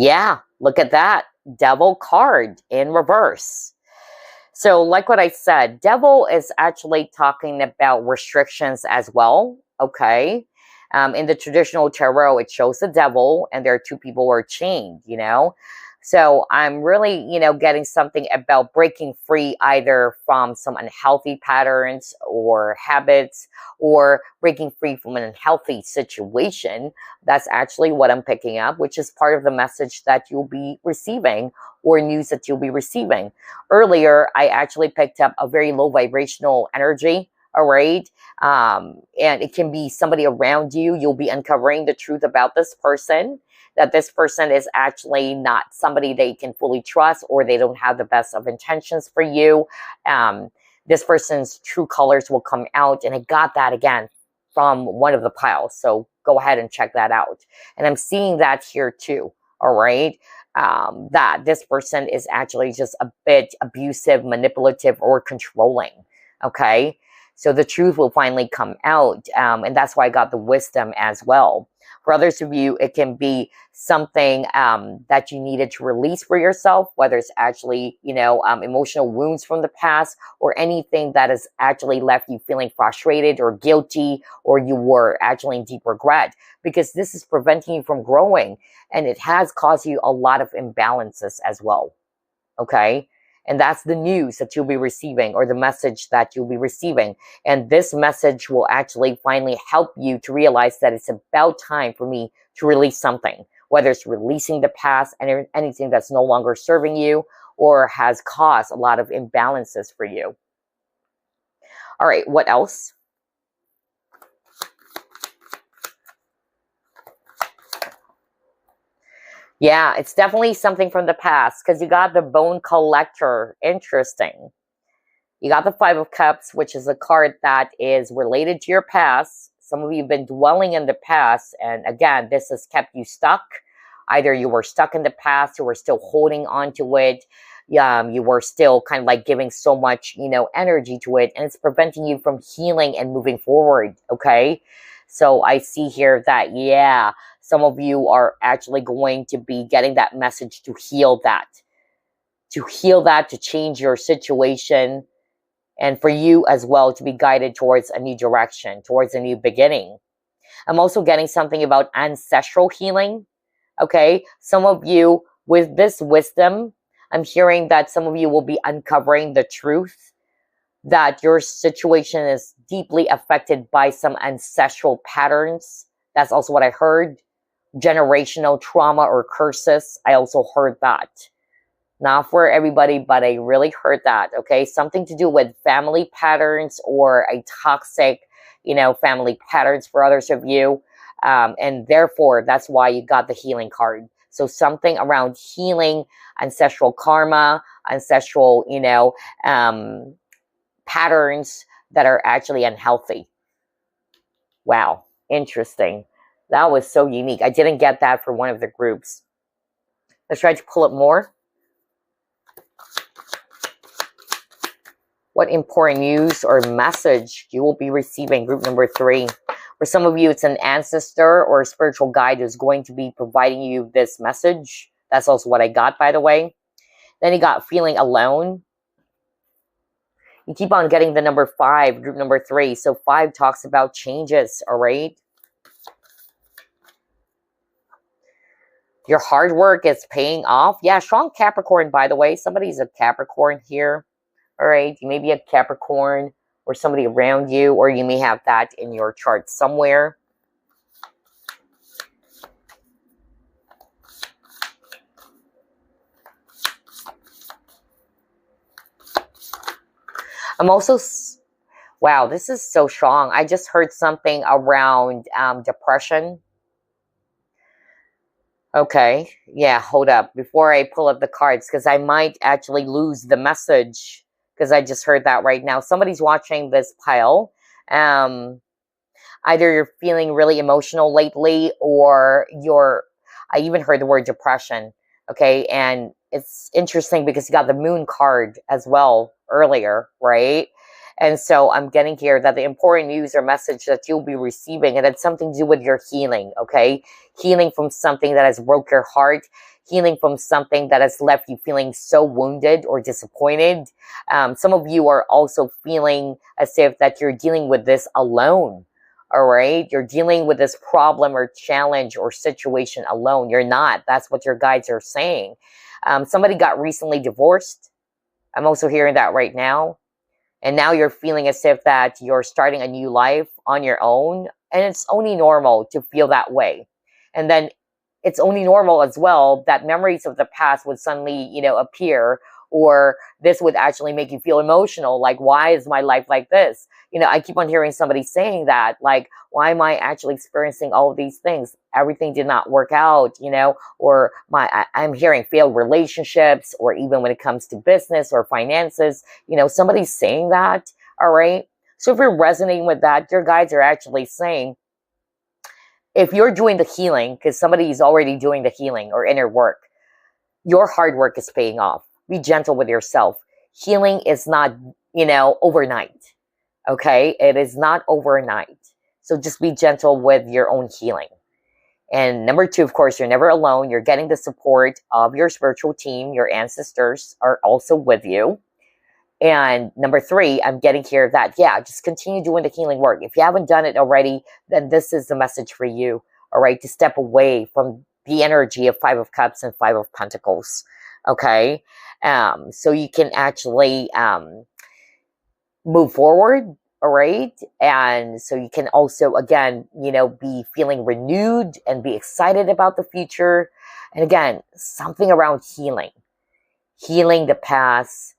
Yeah, look at that. Devil card in reverse. So like what I said, devil is actually talking about restrictions as well, okay? In the traditional tarot, it shows the devil, and there are 2 people who are chained, you know? So I'm really, getting something about breaking free either from some unhealthy patterns or habits, or breaking free from an unhealthy situation. That's actually what I'm picking up, which is part of the message that you'll be receiving, or news that you'll be receiving. Earlier, I actually picked up a very low vibrational energy. All right. And it can be somebody around you. You'll be uncovering the truth about this person, that this person is actually not somebody they can fully trust, or they don't have the best of intentions for you. This person's true colors will come out. And I got that again from one of the piles. So go ahead and check that out. And I'm seeing that here too. All right. That this person is actually just a bit abusive, manipulative, or controlling. Okay. So the truth will finally come out. And that's why I got the wisdom as well. For others of you, it can be something that you needed to release for yourself, whether it's actually, emotional wounds from the past, or anything that has actually left you feeling frustrated or guilty, or you were actually in deep regret, because this is preventing you from growing, and it has caused you a lot of imbalances as well. Okay. And that's the news that you'll be receiving, or the message that you'll be receiving. And this message will actually finally help you to realize that it's about time for me to release something, whether it's releasing the past and anything that's no longer serving you or has caused a lot of imbalances for you. All right, what else? Yeah, it's definitely something from the past, because you got the Bone Collector. Interesting. You got the Five of Cups, which is a card that is related to your past. Some of you have been dwelling in the past, and again, this has kept you stuck. Either you were stuck in the past, you were still holding on to it, you were still kind of like giving so much, energy to it, and it's preventing you from healing and moving forward, okay? So I see here that, yeah, some of you are actually going to be getting that message to heal that, to change your situation, and for you as well to be guided towards a new direction, towards a new beginning. I'm also getting something about ancestral healing, okay? Some of you, with this wisdom, I'm hearing that some of you will be uncovering the truth that your situation is deeply affected by some ancestral patterns. That's also what I heard. Generational trauma or curses. I also heard that. Not for everybody, but I really heard that, okay? Something to do with family patterns or a toxic, family patterns for others of you. And therefore, that's why you got the healing card. So something around healing ancestral karma, ancestral, patterns that are actually unhealthy. Wow, interesting. That was so unique. I didn't get that for one of the groups. Let's try to pull it more. What important news or message you will be receiving, group number 3. For some of you, it's an ancestor or a spiritual guide who's going to be providing you this message. That's also what I got, by the way. Then you got feeling alone. You keep on getting the number 5, group number 3. So 5 talks about changes, all right? Your hard work is paying off. Yeah, strong Capricorn, by the way. Somebody's a Capricorn here, all right? You may be a Capricorn or somebody around you, or you may have that in your chart somewhere. I'm also, wow, this is so strong. I just heard something around depression. Okay, yeah, hold up. Before I pull up the cards, because I might actually lose the message, because I just heard that right now. Somebody's watching this pile. Either you're feeling really emotional lately, or I even heard the word depression, okay? And it's interesting because you got the moon card as well earlier, right? And so I'm getting here that the important news or message that you'll be receiving, and it's something to do with your healing, okay? Healing from something that has broke your heart, healing from something that has left you feeling so wounded or disappointed. Some of you are also feeling as if that you're dealing with this alone, all right? You're dealing with this problem or challenge or situation alone. You're not. That's what your guides are saying. Somebody got recently divorced. I'm also hearing that right now. And now you're feeling as if that you're starting a new life on your own. And it's only normal to feel that way. And then it's only normal as well that memories of the past would suddenly, appear, or this would actually make you feel emotional. Like, why is my life like this? I keep on hearing somebody saying that, like, why am I actually experiencing all of these things? Everything did not work out, or I'm hearing failed relationships, or even when it comes to business or finances, somebody's saying that, all right? So if you're resonating with that, your guides are actually saying, if you're doing the healing, because somebody is already doing the healing or inner work, your hard work is paying off. Be gentle with yourself. Healing is not, overnight. Okay? It is not overnight. So just be gentle with your own healing. And number 2, of course, you're never alone. You're getting the support of your spiritual team. Your ancestors are also with you. And number 3, I'm getting here that, yeah, just continue doing the healing work. If you haven't done it already, then this is the message for you, all right, to step away from the energy of 5 of Cups and 5 of Pentacles. Okay. So you can actually move forward. All right. And so you can also, again, be feeling renewed and be excited about the future. And again, something around healing the past.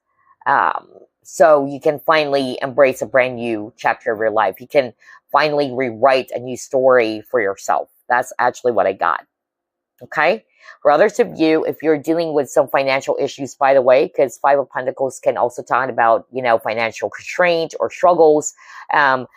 So you can finally embrace a brand new chapter of your life. You can finally rewrite a new story for yourself. That's actually what I got. Okay. For others of you, if you're dealing with some financial issues, by the way, because Five of Pentacles can also talk about, financial constraint or struggles. The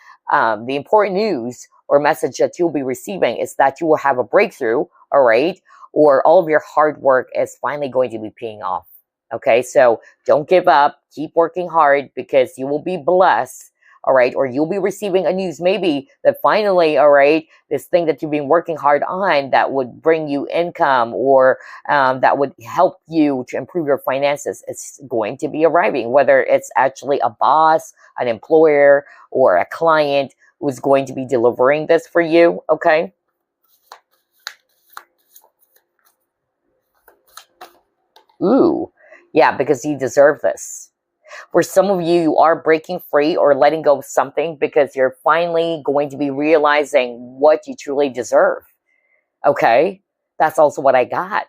important news or message that you'll be receiving is that you will have a breakthrough, all right? Or all of your hard work is finally going to be paying off. Okay, so don't give up. Keep working hard because you will be blessed, all right? Or you'll be receiving a news maybe that finally, all right, this thing that you've been working hard on that would bring you income or that would help you to improve your finances is going to be arriving, whether it's actually a boss, an employer, or a client who's going to be delivering this for you, okay? Ooh, yeah, because you deserve this. For some of you, you are breaking free or letting go of something because you're finally going to be realizing what you truly deserve. Okay? That's also what I got.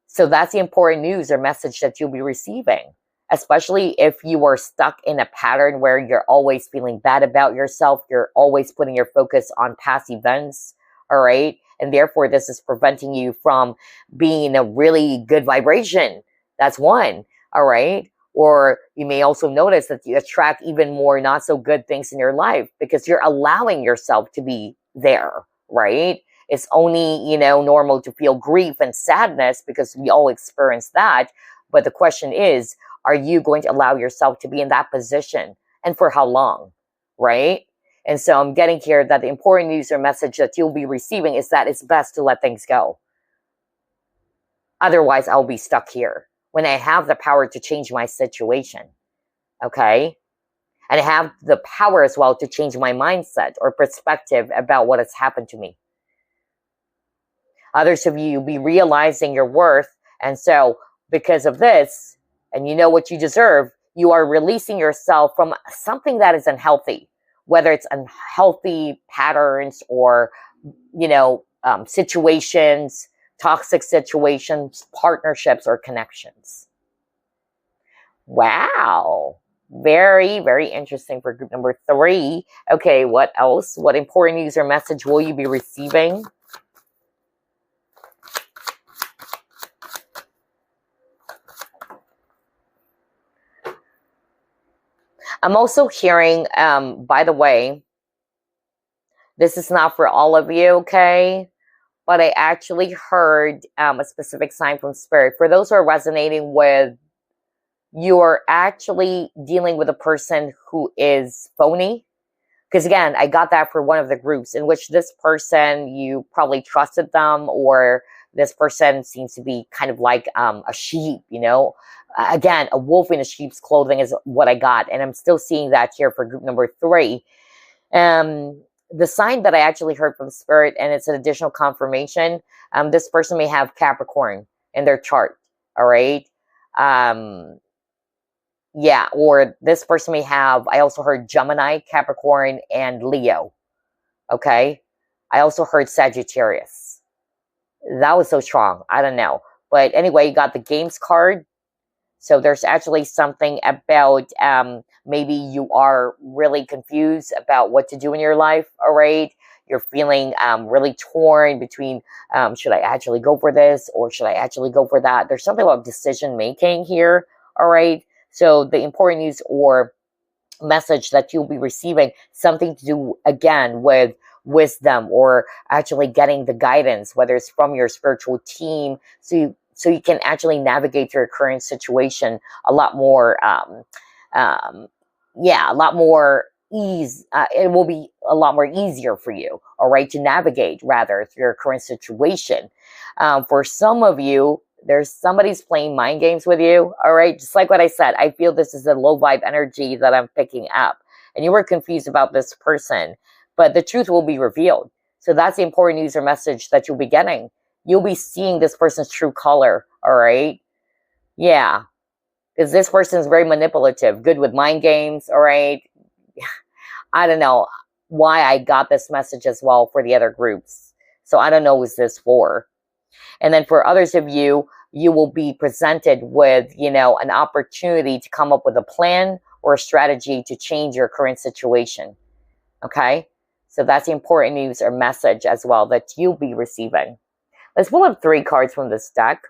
So that's the important news or message that you'll be receiving, especially if you are stuck in a pattern where you're always feeling bad about yourself. You're always putting your focus on past events. All right? And therefore, this is preventing you from being in a really good vibration. That's one. All right? Or you may also notice that you attract even more not so good things in your life because you're allowing yourself to be there, right? It's only, normal to feel grief and sadness because we all experience that. But the question is, are you going to allow yourself to be in that position? And for how long, right? And so I'm getting here that the important news or message that you'll be receiving is that it's best to let things go. Otherwise, I'll be stuck here when I have the power to change my situation, okay? And I have the power as well to change my mindset or perspective about what has happened to me. Others of you will be realizing your worth, and so because of this, and you know what you deserve, you are releasing yourself from something that is unhealthy, whether it's unhealthy patterns or, situations, toxic situations, partnerships, or connections. Wow. Very, very interesting for group number 3. Okay, what else? What important news or message will you be receiving? I'm also hearing, by the way, this is not for all of you, okay? But I actually heard a specific sign from Spirit. For those who are resonating with, you're actually dealing with a person who is phony. Because again, I got that for one of the groups in which this person, you probably trusted them, or this person seems to be kind of like a sheep, Again, a wolf in a sheep's clothing is what I got. And I'm still seeing that here for group number 3. The sign that I actually heard from Spirit, and it's an additional confirmation, this person may have Capricorn in their chart, all right? Yeah, or this person may have, I also heard Gemini, Capricorn, and Leo, okay? I also heard Sagittarius. That was so strong. I don't know. But anyway, you got the Games card. So there's actually something about maybe you are really confused about what to do in your life, all right? You're feeling really torn between, should I actually go for this or should I actually go for that? There's something about decision making here, all right? So the important news or message that you'll be receiving, something to do, again, with wisdom or actually getting the guidance, whether it's from your spiritual team, so you can actually navigate your current situation a lot more, a lot more ease. It will be a lot more easier for you, all right, to navigate rather through your current situation. For some of you, there's somebody's playing mind games with you, all right? Just like what I said, I feel this is a low vibe energy that I'm picking up. And you were confused about this person, but the truth will be revealed. So that's the important news or message that you'll be getting. You'll be seeing this person's true color, all right? Yeah, because this person is very manipulative, good with mind games, all right? I don't know why I got this message as well for the other groups. So I don't know who's this for. And then for others of you, you will be presented with, an opportunity to come up with a plan or a strategy to change your current situation. Okay? So that's the important news or message as well that you'll be receiving. Let's pull up 3 cards from this deck.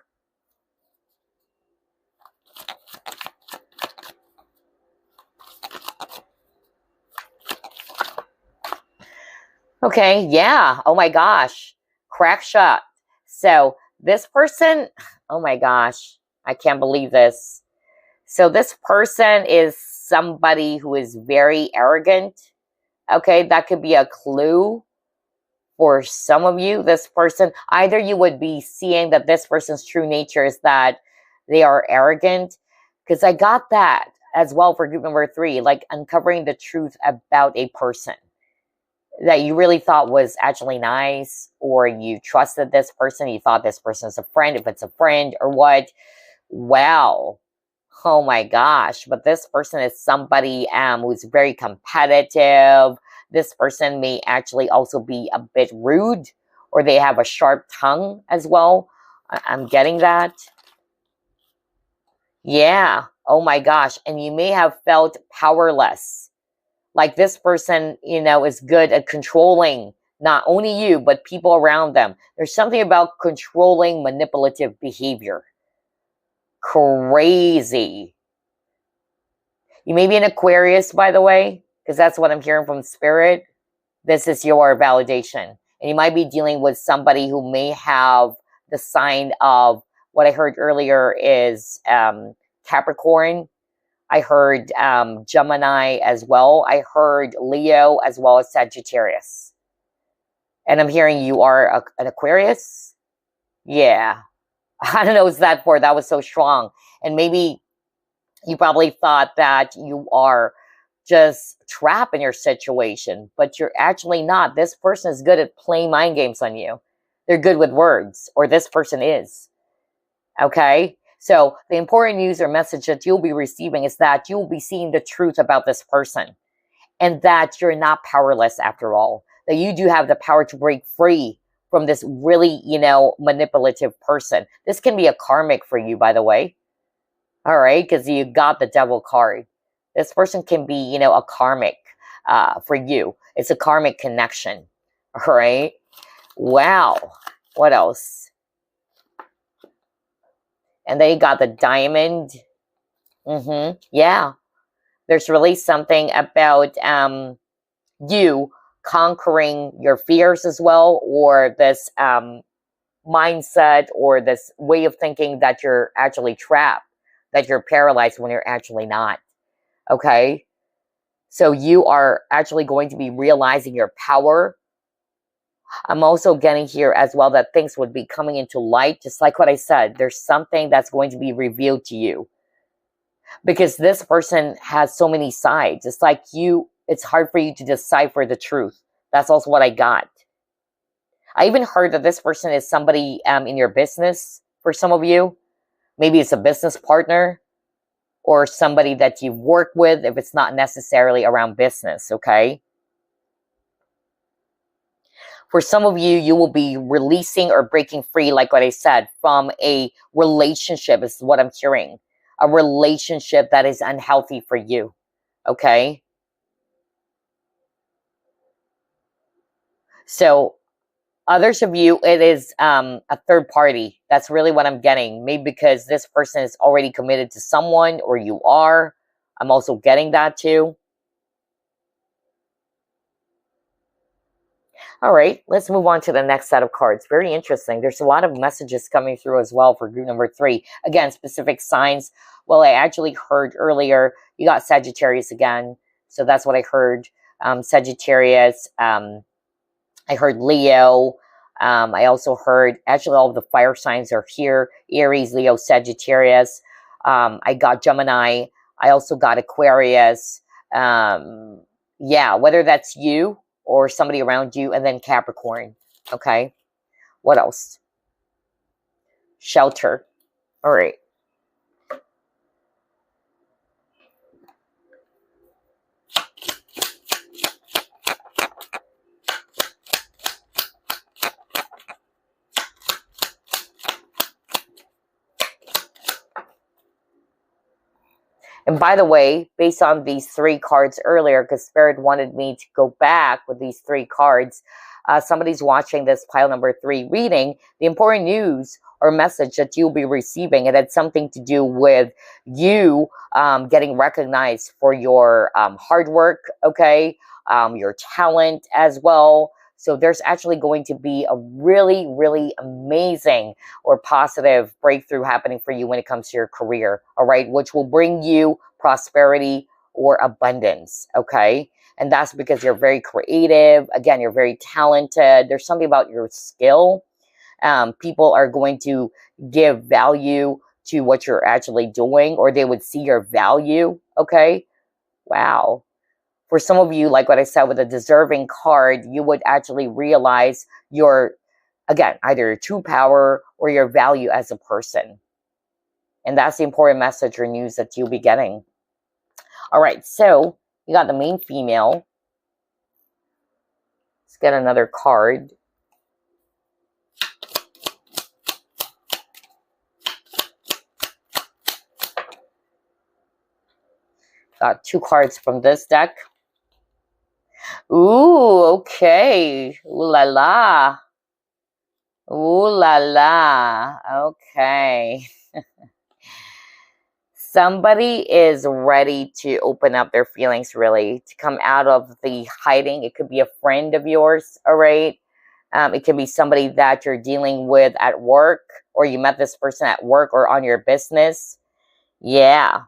Okay, yeah. Oh my gosh. Crack shot. So this person, oh my gosh, I can't believe this. So this person is somebody who is very arrogant. Okay, that could be a clue for some of you. This person, either you would be seeing that this person's true nature is that they are arrogant, because I got that as well for group number 3, like uncovering the truth about a person that you really thought was actually nice, or you trusted this person, you thought this person's a friend, if it's a friend or what. Wow. Oh my gosh. But this person is somebody who's very competitive. This person may actually also be a bit rude, or they have a sharp tongue as well. I'm getting that. Yeah. Oh my gosh. And you may have felt powerless. Like this person, is good at controlling not only you, but people around them. There's something about controlling manipulative behavior. Crazy. You may be an Aquarius, by the way, because that's what I'm hearing from Spirit. This is your validation. And you might be dealing with somebody who may have the sign of, what I heard earlier is Capricorn. I heard Gemini as well. I heard Leo as well as Sagittarius. And I'm hearing you are an Aquarius. Yeah. I don't know what's that for. That was so strong. And maybe you probably thought that you are just trapped in your situation, but you're actually not. This person is good at playing mind games on you. They're good with words, or this person is. Okay? So the important news or message that you'll be receiving is that you'll be seeing the truth about this person, and that you're not powerless after all. That you do have the power to break free from this really, manipulative person. This can be a karmic for you, by the way. All right, because you got the devil card. This person can be, a karmic for you. It's a karmic connection. All right. Wow. What else? And then you got the diamond. Yeah. There's really something about you conquering your fears as well, or this mindset, or this way of thinking that you're actually trapped, that you're paralyzed when you're actually not. Okay? So you are actually going to be realizing your power. I'm also getting here as well that things would be coming into light, just like what I said. There's something that's going to be revealed to you, because this person has so many sides. It's like it's hard for you to decipher the truth. That's also what I got. I even heard that this person is somebody in your business for some of you. Maybe it's a business partner, or somebody that you've worked with, if it's not necessarily around business, okay? For some of you, you will be releasing or breaking free, like what I said, from a relationship, is what I'm hearing. A relationship that is unhealthy for you, okay? So others of you, it is a third party. That's really what I'm getting. Maybe because this person is already committed to someone, or you are. I'm also getting that too. All right, let's move on to the next set of cards. Very interesting. There's a lot of messages coming through as well for group number 3. Again, specific signs. Well, I actually heard earlier, you got Sagittarius again. So that's what I heard. Sagittarius. I heard Leo. I also heard, actually all of the fire signs are here. Aries, Leo, Sagittarius. I got Gemini. I also got Aquarius. Yeah, whether that's you or somebody around you, and then Capricorn. Okay. What else? Shelter. All right. And by the way, based on these 3 cards earlier, because Spirit wanted me to go back with these 3 cards, somebody's watching this pile number 3 reading, the important news or message that you'll be receiving, and it's something to do with you getting recognized for your hard work, okay, your talent as well. So there's actually going to be a really, really amazing or positive breakthrough happening for you when it comes to your career, all right, which will bring you prosperity or abundance, okay? And that's because you're very creative. Again, you're very talented. There's something about your skill. People are going to give value to what you're actually doing, or they would see your value, okay? Wow. For some of you, like what I said with a deserving card, you would actually realize your, again, either your true power or your value as a person. And that's the important message or news that you'll be getting. All right, so you got the main female. Let's get another card. Got 2 cards from this deck. Ooh, okay. Ooh la la. Ooh la la. Okay. Somebody is ready to open up their feelings, really, to come out of the hiding. It could be a friend of yours, all right? It could be somebody that you're dealing with at work, or you met this person at work or on your business. Yeah.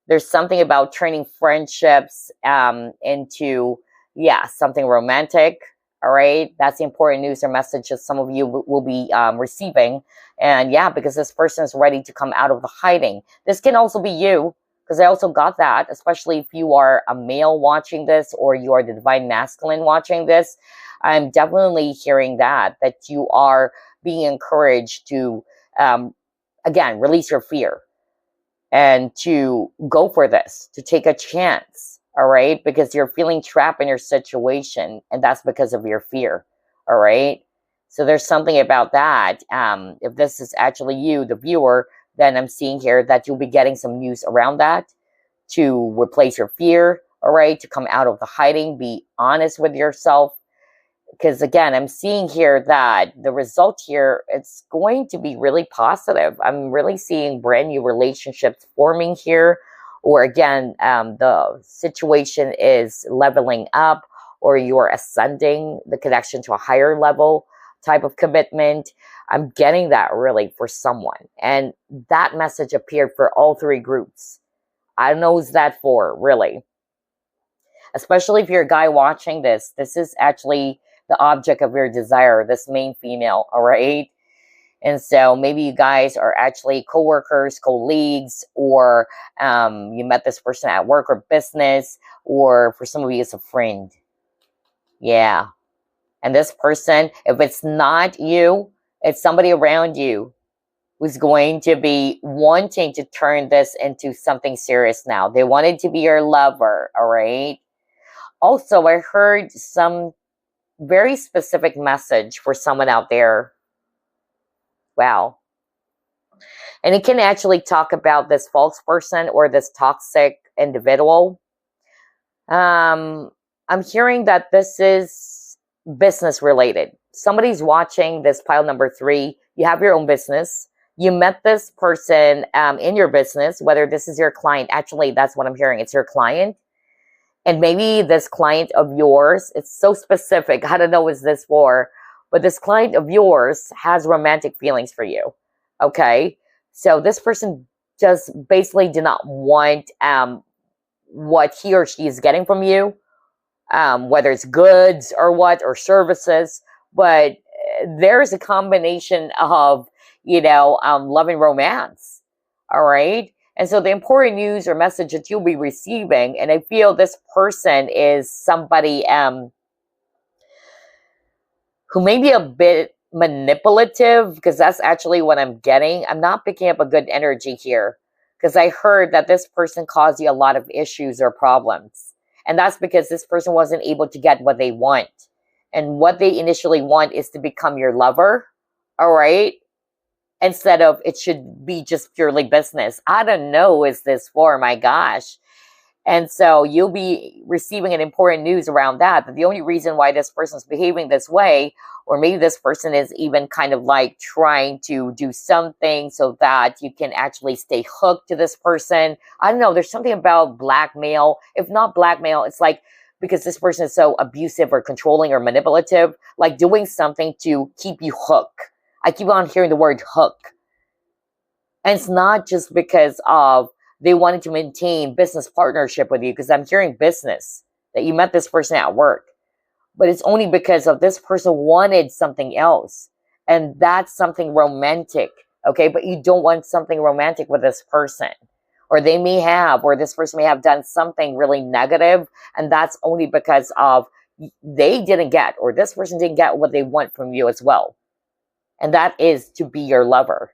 There's something about turning friendships into, yeah, something romantic, all right? That's the important news or message that some of you will be receiving. And yeah, because this person is ready to come out of the hiding. This can also be you, because I also got that, especially if you are a male watching this or you are the divine masculine watching this. I'm definitely hearing that you are being encouraged to, again, release your fear and to go for this, to take a chance, all right? Because you're feeling trapped in your situation, and that's because of your fear, all right? So there's something about that. If this is actually you, the viewer, then I'm seeing here that you'll be getting some news around that to replace your fear, all right? To come out of the hiding, be honest with yourself. Because again, I'm seeing here that the result here, it's going to be really positive. I'm really seeing brand new relationships forming here. Or again, the situation is leveling up, or you're ascending the connection to a higher level type of commitment. I'm getting that really for someone. And that message appeared for all 3 groups. I don't know who's that for, really. Especially if you're a guy watching this. This is actually the object of your desire, this main female, all right? And so maybe you guys are actually co-workers, colleagues, or you met this person at work or business, or for some of you, it's a friend. Yeah. And this person, if it's not you, it's somebody around you who's going to be wanting to turn this into something serious now. They wanted to be your lover, all right? Also, I heard some very specific message for someone out there. Wow. And it can actually talk about this false person or this toxic individual. I'm hearing that this is business related. Somebody's watching this pile number 3. You have your own business. You met this person in your business, whether this is your client. Actually, that's what I'm hearing. It's your client. And maybe this client of yours, it's so specific. I don't know what this for, but this client of yours has romantic feelings for you. Okay. So this person just basically did not want what he or she is getting from you, whether it's goods or what, or services, but there's a combination of, love and romance. All right. And so the important news or message that you'll be receiving, and I feel this person is somebody who may be a bit manipulative, because that's actually what I'm getting. I'm not picking up a good energy here, because I heard that this person caused you a lot of issues or problems. And that's because this person wasn't able to get what they want. And what they initially want is to become your lover, all right? instead of it should be just purely business. I don't know who is this for, my gosh. And so you'll be receiving an important news around that. That the only reason why this person's behaving this way, or maybe this person is even kind of like trying to do something so that you can actually stay hooked to this person. I don't know. There's something about blackmail. If not blackmail, it's like because this person is so abusive or controlling or manipulative, like doing something to keep you hooked. I keep on hearing the word hook. And it's not just because of they wanted to maintain business partnership with you, because I'm hearing business, that you met this person at work. But it's only because of this person wanted something else. And that's something romantic. Okay, but you don't want something romantic with this person. Or they may have, or this person may have done something really negative. And that's only because of they didn't get, or this person didn't get what they want from you as well. And that is to be your lover.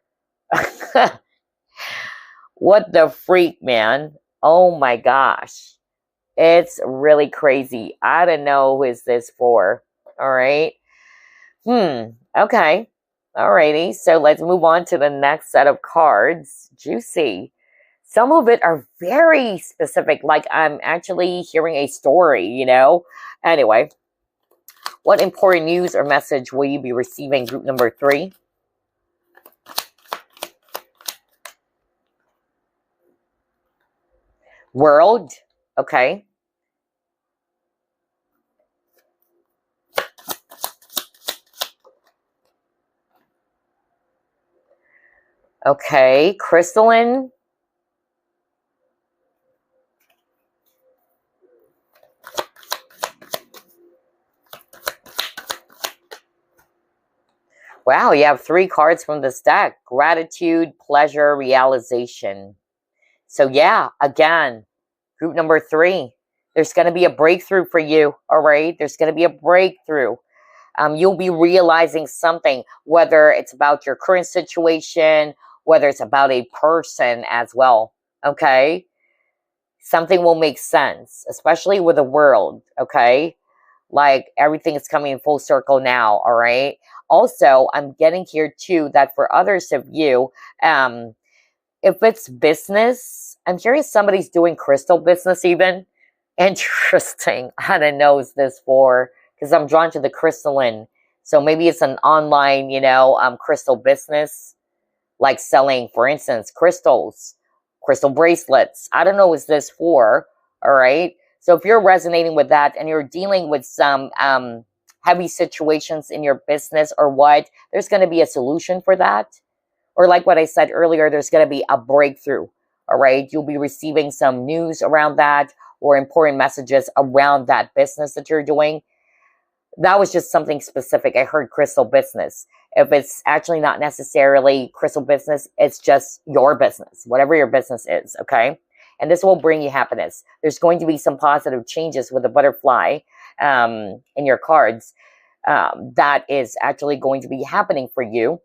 What the freak, man? Oh my gosh. It's really crazy. I don't know who is this for. All right. Okay. Alrighty. So let's move on to the next set of cards. Juicy. Some of it are very specific. Like I'm actually hearing a story, you know? Anyway. What important news or message will you be receiving? Group number 3. World, okay. Okay, crystalline. Wow, you have 3 cards from this deck. Gratitude, pleasure, realization. So yeah, again, group number 3. There's going to be a breakthrough for you, all right? There's going to be a breakthrough. You'll be realizing something, whether it's about your current situation, whether it's about a person as well, okay? Something will make sense, especially with the world, okay? Like everything is coming in full circle now, all right? Also, I'm getting here too that for others of you, if it's business, I'm hearing somebody's doing crystal business even. Interesting. I don't know who's this for, because I'm drawn to the crystalline. So maybe it's an online, you know, crystal business, like selling, for instance, crystals, crystal bracelets. I don't know who's this for, all right? So if you're resonating with that and you're dealing with some heavy situations in your business or what, there's going to be a solution for that. Or like what I said earlier, there's going to be a breakthrough, all right? You'll be receiving some news around that or important messages around that business that you're doing. That was just something specific. I heard crystal business. If it's actually not necessarily crystal business, it's just your business, whatever your business is, okay? And this will bring you happiness. There's going to be some positive changes with the butterfly in your cards that is actually going to be happening for you,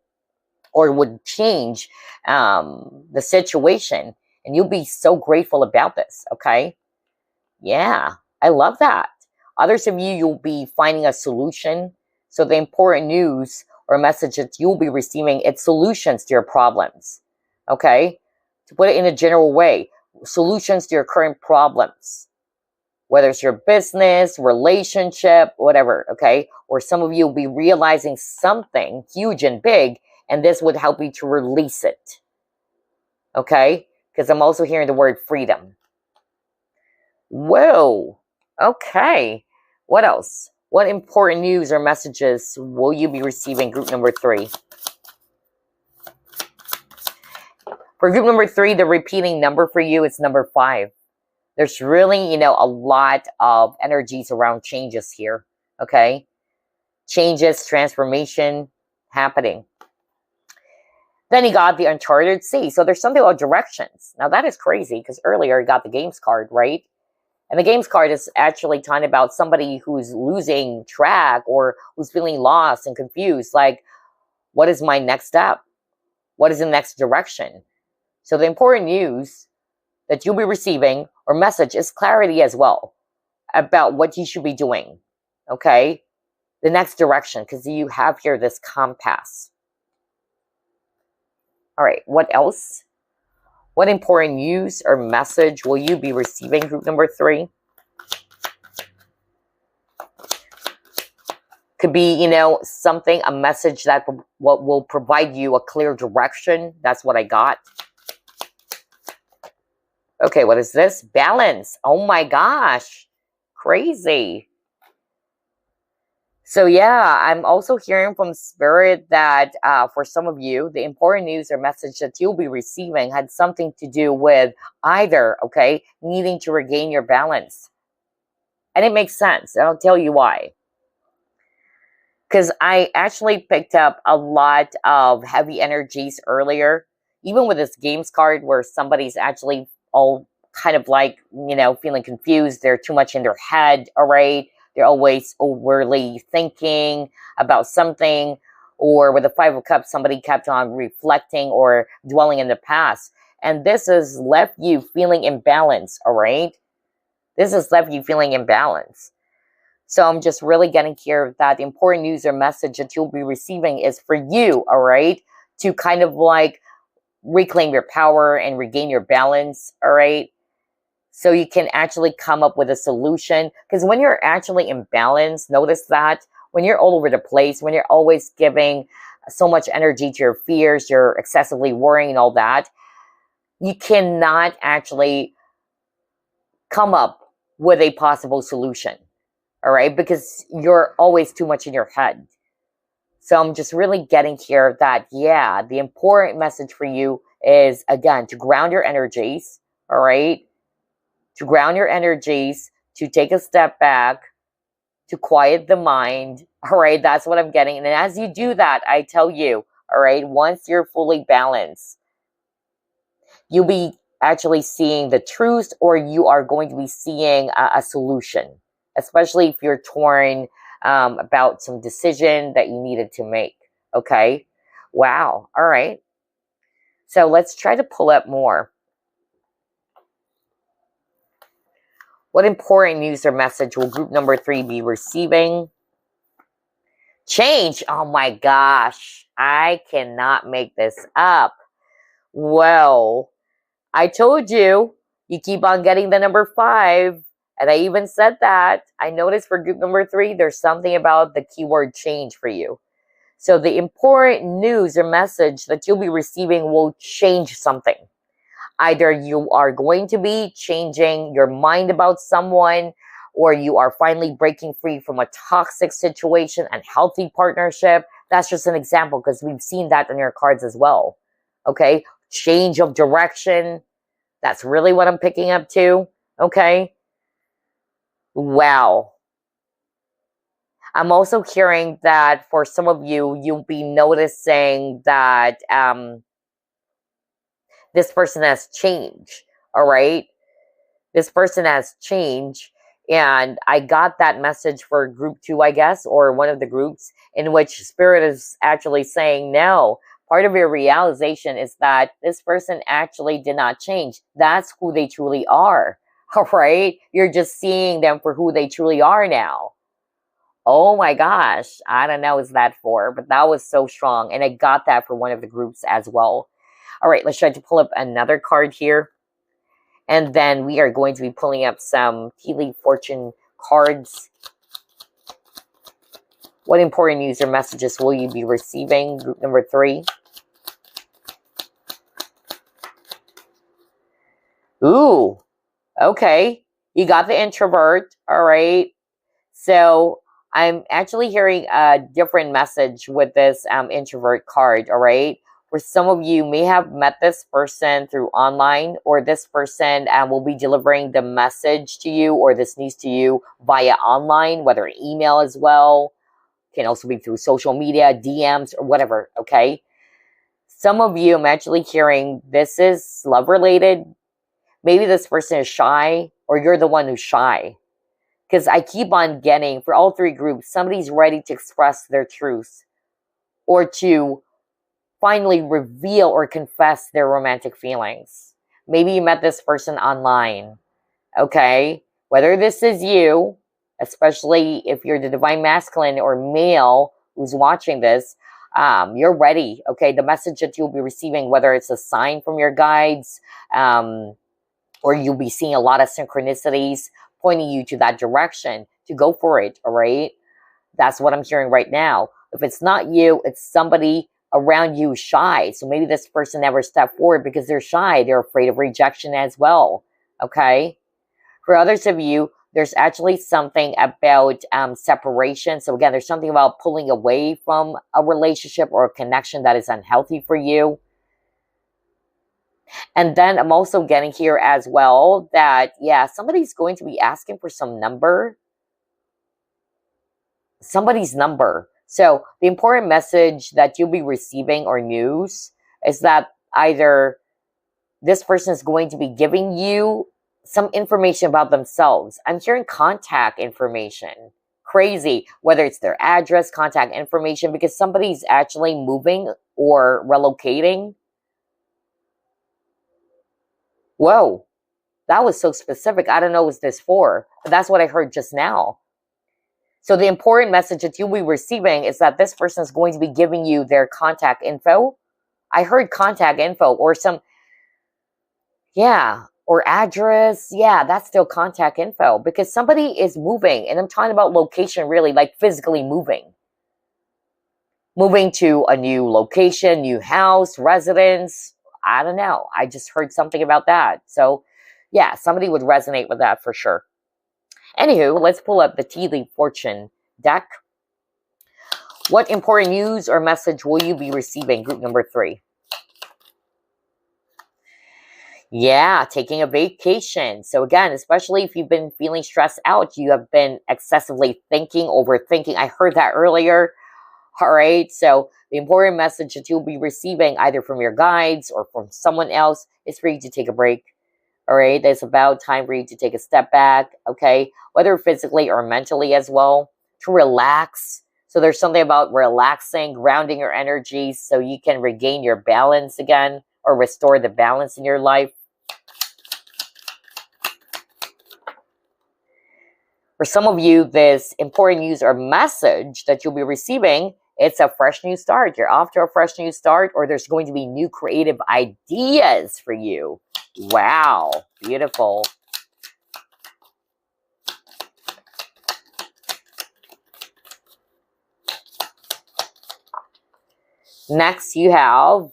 or would change the situation. And you'll be so grateful about this, okay? Yeah, I love that. Others of you, you'll be finding a solution. So the important news or message that you'll be receiving, it's solutions to your problems, okay? To put it in a general way, solutions to your current problems, whether it's your business, relationship, whatever, okay? Or some of you will be realizing something huge and big, and this would help you to release it, okay? Because I'm also hearing the word freedom. Whoa, okay. What else? What important news or messages will you be receiving, group number 3? For group number 3, the repeating number for you is number 5. There's really, you know, a lot of energies around changes here, okay? Changes, transformation happening. Then you got the uncharted sea. So there's something about directions. Now that is crazy because earlier you got the games card, right? And the games card is actually talking about somebody who's losing track or who's feeling lost and confused. Like, what is my next step? What is the next direction? So the important news that you'll be receiving or message is clarity as well about what you should be doing, okay? The next direction, because you have here this compass. All right, what else? What important news or message will you be receiving, group number 3? Could be, you know, something, a message that will provide you a clear direction. That's what I got. Okay, what is this? Balance. Oh my gosh. Crazy. So yeah, I'm also hearing from Spirit that for some of you, the important news or message that you'll be receiving had something to do with either, okay, needing to regain your balance. And it makes sense. And I'll tell you why. Because I actually picked up a lot of heavy energies earlier, even with this games card where somebody's actually all kind of like, you know, feeling confused. They're too much in their head, all right? They're always overly thinking about something. Or with the Five of Cups, somebody kept on reflecting or dwelling in the past. And this has left you feeling imbalanced, all right? This has left you feeling imbalanced. So I'm just really getting here that the important news or message that you'll be receiving is for you, all right? To kind of like reclaim your power and regain your balance, all right? So you can actually come up with a solution. Because when you're actually imbalanced, notice that when you're all over the place, when you're always giving so much energy to your fears, you're excessively worrying and all that, you cannot actually come up with a possible solution. All right, because you're always too much in your head. So I'm just really getting here that, yeah, the important message for you is, again, to ground your energies, all right? To ground your energies, to take a step back, to quiet the mind, all right? That's what I'm getting. And as you do that, I tell you, all right, once you're fully balanced, you'll be actually seeing the truth, or you are going to be seeing a solution. Especially if you're torn about some decision that you needed to make, okay? Wow, all right. So let's try to pull up more. What important news or message will group number 3 be receiving? Change. Oh my gosh, I cannot make this up. Well, I told you, you keep on getting the number 5. And I even said that. I noticed for group number 3, there's something about the keyword change for you. So the important news or message that you'll be receiving will change something. Either you are going to be changing your mind about someone, or you are finally breaking free from a toxic situation and healthy partnership. That's just an example because we've seen that on your cards as well. Okay? Change of direction. That's really what I'm picking up too. Okay? Wow. I'm also hearing that for some of you, you'll be noticing that this person has changed, all right? This person has changed, and I got that message for group 2, I guess, or one of the groups, in which Spirit is actually saying, no, part of your realization is that this person actually did not change. That's who they truly are. All right? You're just seeing them for who they truly are now. Oh my gosh. I don't know what that for, but that was so strong. And I got that for one of the groups as well. All right, let's try to pull up another card here. And then we are going to be pulling up some tea leaf fortune cards. What important news or messages will you be receiving? Group number 3. Ooh. Okay, you got the introvert, all right? So I'm actually hearing a different message with this introvert card, all right? For some of you may have met this person through online, or this person will be delivering the message to you or this news to you via online, whether email as well. Can also be through social media, DMs, or whatever, okay? Some of you, I'm actually hearing this is love-related. Maybe this person is shy, or you're the one who's shy. Because I keep on getting, for all 3 groups, somebody's ready to express their truth, or to finally reveal or confess their romantic feelings. Maybe you met this person online, okay? Whether this is you, especially if you're the divine masculine or male who's watching this, You're ready. Okay. The message that you'll be receiving, whether it's a sign from your guides, or you'll be seeing a lot of synchronicities pointing you to that direction, to go for it. All right. That's what I'm hearing right now. If it's not you, it's somebody around you shy. So maybe this person never stepped forward because they're shy. They're afraid of rejection as well. Okay. For others of you, there's actually something about separation. So again, there's something about pulling away from a relationship or a connection that is unhealthy for you. And then I'm also getting here as well that, yeah, somebody's going to be asking for some number. Somebody's number. So the important message that you'll be receiving or news is that either this person is going to be giving you some information about themselves. I'm hearing contact information. Crazy. Whether it's their address, contact information, because somebody's actually moving or relocating. Whoa. That was so specific. I don't know what was this for, but that's what I heard just now. So the important message that you'll be receiving is that this person is going to be giving you their contact info. I heard contact info or some, yeah, or address. Yeah, that's still contact info because somebody is moving. And I'm talking about location, really, like physically moving. Moving to a new location, new house, residence. I don't know. I just heard something about that. So yeah, somebody would resonate with that for sure. Anywho, let's pull up the Tea Leaf Fortune deck. What important news or message will you be receiving? Group number 3. Yeah, taking a vacation. So again, especially if you've been feeling stressed out, you have been excessively thinking, overthinking. I heard that earlier. All right. So the important message that you'll be receiving either from your guides or from someone else is for you to take a break. All right. It's about time for you to take a step back. Okay. Whether physically or mentally as well, to relax. So there's something about relaxing, grounding your energy so you can regain your balance again or restore the balance in your life. For some of you, this important news or message that you'll be receiving, it's a fresh new start. You're off to a fresh new start, or there's going to be new creative ideas for you. Wow, beautiful. Next, you have,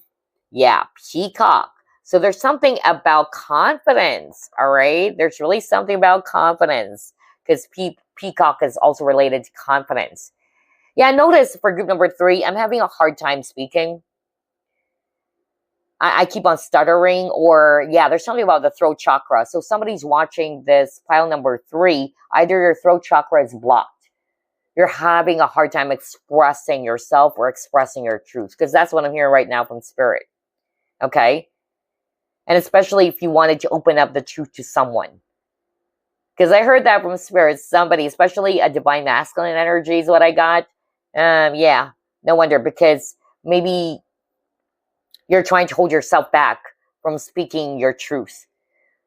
yeah, Peacock. So there's something about confidence, all right? There's really something about confidence because Peacock is also related to confidence. Yeah, notice for group number 3, I'm having a hard time speaking. I keep on stuttering or, yeah, there's something about the throat chakra. So somebody's watching this pile number 3, either your throat chakra is blocked. You're having a hard time expressing yourself or expressing your truth because that's what I'm hearing right now from Spirit. Okay? And especially if you wanted to open up the truth to someone. Because I heard that from Spirit, somebody, especially a divine masculine energy is what I got. Yeah, no wonder, because maybe you're trying to hold yourself back from speaking your truth.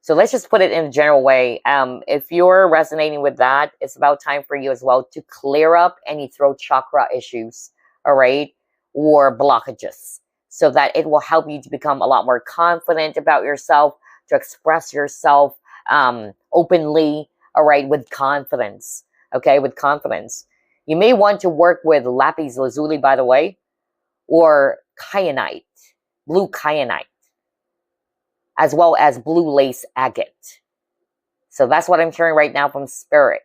So let's just put it in a general way. If you're resonating with that, it's about time for you as well to clear up any throat chakra issues, all right, or blockages, so that it will help you to become a lot more confident about yourself, to express yourself openly, all right, with confidence, okay, with confidence. You may want to work with lapis lazuli, by the way, or kyanite, blue kyanite, as well as blue lace agate. So that's what I'm hearing right now from Spirit.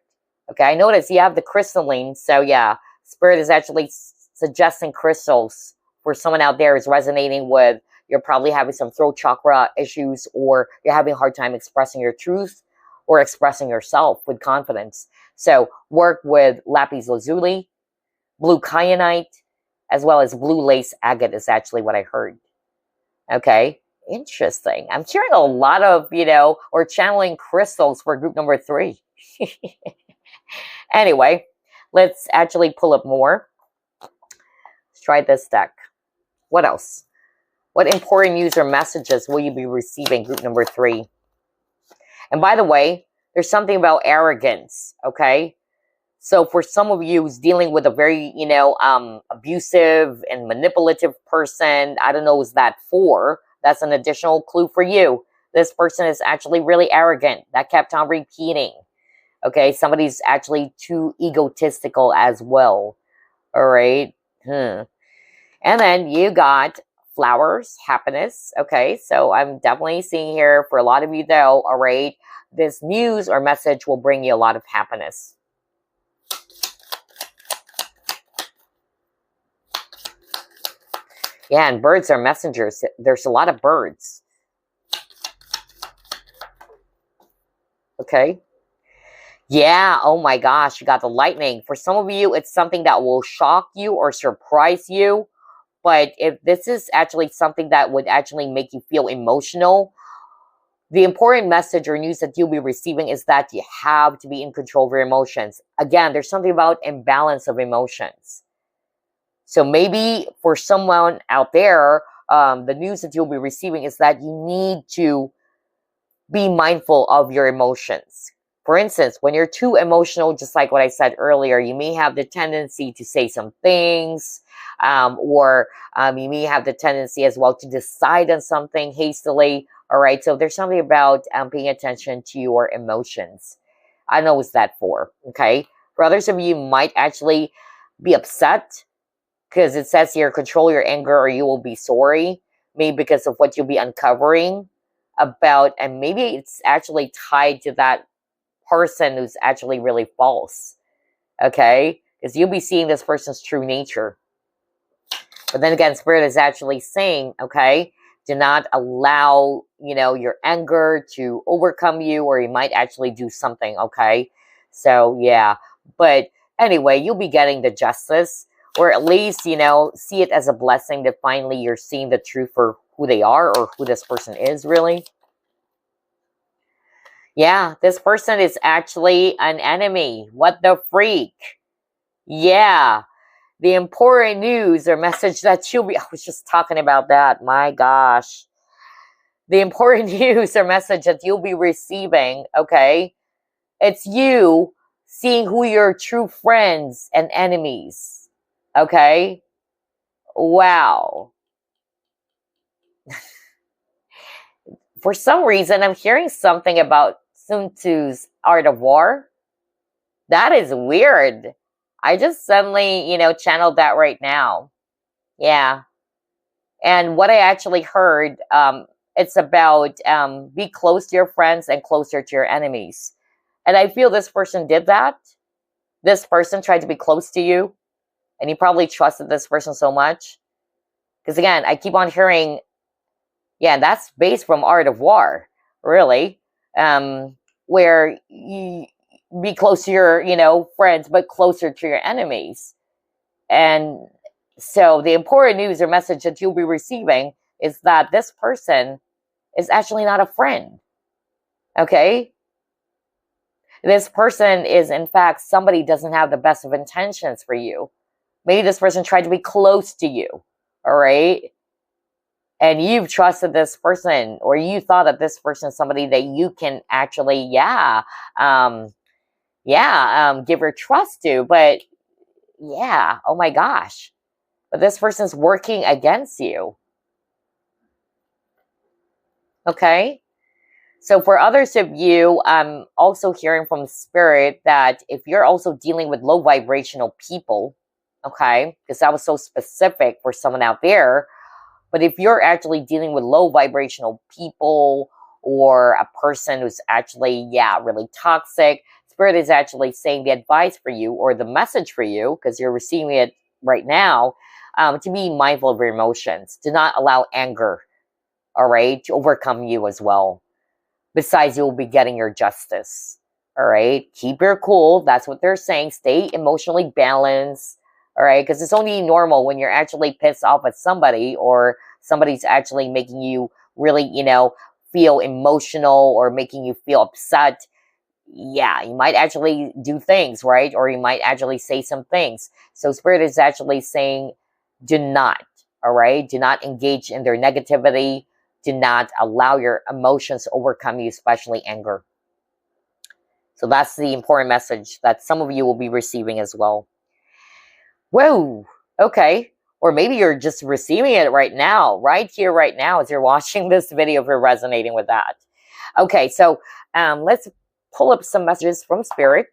Okay, I notice you have the crystalline. So yeah, Spirit is actually suggesting crystals for someone out there is resonating with. You're probably having some throat chakra issues, or you're having a hard time expressing your truth or expressing yourself with confidence. So work with lapis lazuli, blue kyanite, as well as blue lace agate is actually what I heard. Okay, interesting. I'm hearing a lot of, or channeling crystals for group number 3. Anyway, let's actually pull up more. Let's try this deck. What else? What important news or messages will you be receiving, group number 3? And by the way, there's something about arrogance, okay? So for some of you who's dealing with a very, abusive and manipulative person, I don't know who's that for. That's an additional clue for you. This person is actually really arrogant. That kept on repeating. Okay, somebody's actually too egotistical as well. All right. And then you got flowers, happiness. Okay, so I'm definitely seeing here for a lot of you though, all right, this news or message will bring you a lot of happiness. Yeah, and birds are messengers. There's a lot of birds. Okay. Yeah, oh my gosh, you got the lightning. For some of you, it's something that will shock you or surprise you. But if this is actually something that would actually make you feel emotional, the important message or news that you'll be receiving is that you have to be in control of your emotions. Again, there's something about imbalance of emotions. So maybe for someone out there, the news that you'll be receiving is that you need to be mindful of your emotions. For instance, when you're too emotional, just like what I said earlier, you may have the tendency to say some things, or you may have the tendency as well to decide on something hastily. All right, so there's something about paying attention to your emotions. I don't know what's that for, okay? For others of you, might actually be upset because it says here, control your anger or you will be sorry, maybe because of what you'll be uncovering about, and maybe it's actually tied to that person who's actually really false, okay? Because you'll be seeing this person's true nature. But then again, Spirit is actually saying, okay, do not allow, your anger to overcome you, or you might actually do something, okay? So, yeah. But anyway, you'll be getting the justice, or at least, see it as a blessing that finally you're seeing the truth for who they are or who this person is, really. Yeah, this person is actually an enemy. What the freak? Yeah. The important news or message that you'll be... I was just talking about that. My gosh. The important news or message that you'll be receiving, okay? It's you seeing who your true friends and enemies. Okay? Wow. For some reason, I'm hearing something about Sun Tzu's Art of War. That is weird. I just suddenly, channeled that right now. Yeah. And what I actually heard, it's about be close to your friends and closer to your enemies. And I feel this person did that. This person tried to be close to you. And you probably trusted this person so much. Because again, I keep on hearing, yeah, that's based from Art of War, really. Where you be close to your, friends, but closer to your enemies. And so the important news or message that you'll be receiving is that this person is actually not a friend. Okay? This person is, in fact, somebody doesn't have the best of intentions for you. Maybe this person tried to be close to you. All right? And you've trusted this person, or you thought that this person is somebody that you can actually, give your trust to. But yeah, oh my gosh. But this person's working against you. Okay? So for others of you, I'm also hearing from Spirit that if you're also dealing with low vibrational people, okay, because that was so specific for someone out there, but if you're actually dealing with low vibrational people or a person who's actually, really toxic, Spirit is actually saying the advice for you or the message for you, because you're receiving it right now, to be mindful of your emotions. Do not allow anger, all right, to overcome you as well. Besides, you'll be getting your justice, all right? Keep your cool. That's what they're saying. Stay emotionally balanced, all right? Because it's only normal when you're actually pissed off at somebody or somebody's actually making you really, feel emotional or making you feel upset. Yeah, you might actually do things, right? Or you might actually say some things. So Spirit is actually saying, do not, all right? Do not engage in their negativity. Do not allow your emotions to overcome you, especially anger. So that's the important message that some of you will be receiving as well. Whoa, okay. Or maybe you're just receiving it right now, right here, right now, as you're watching this video if you're resonating with that. Okay, so let's pull up some messages from Spirit.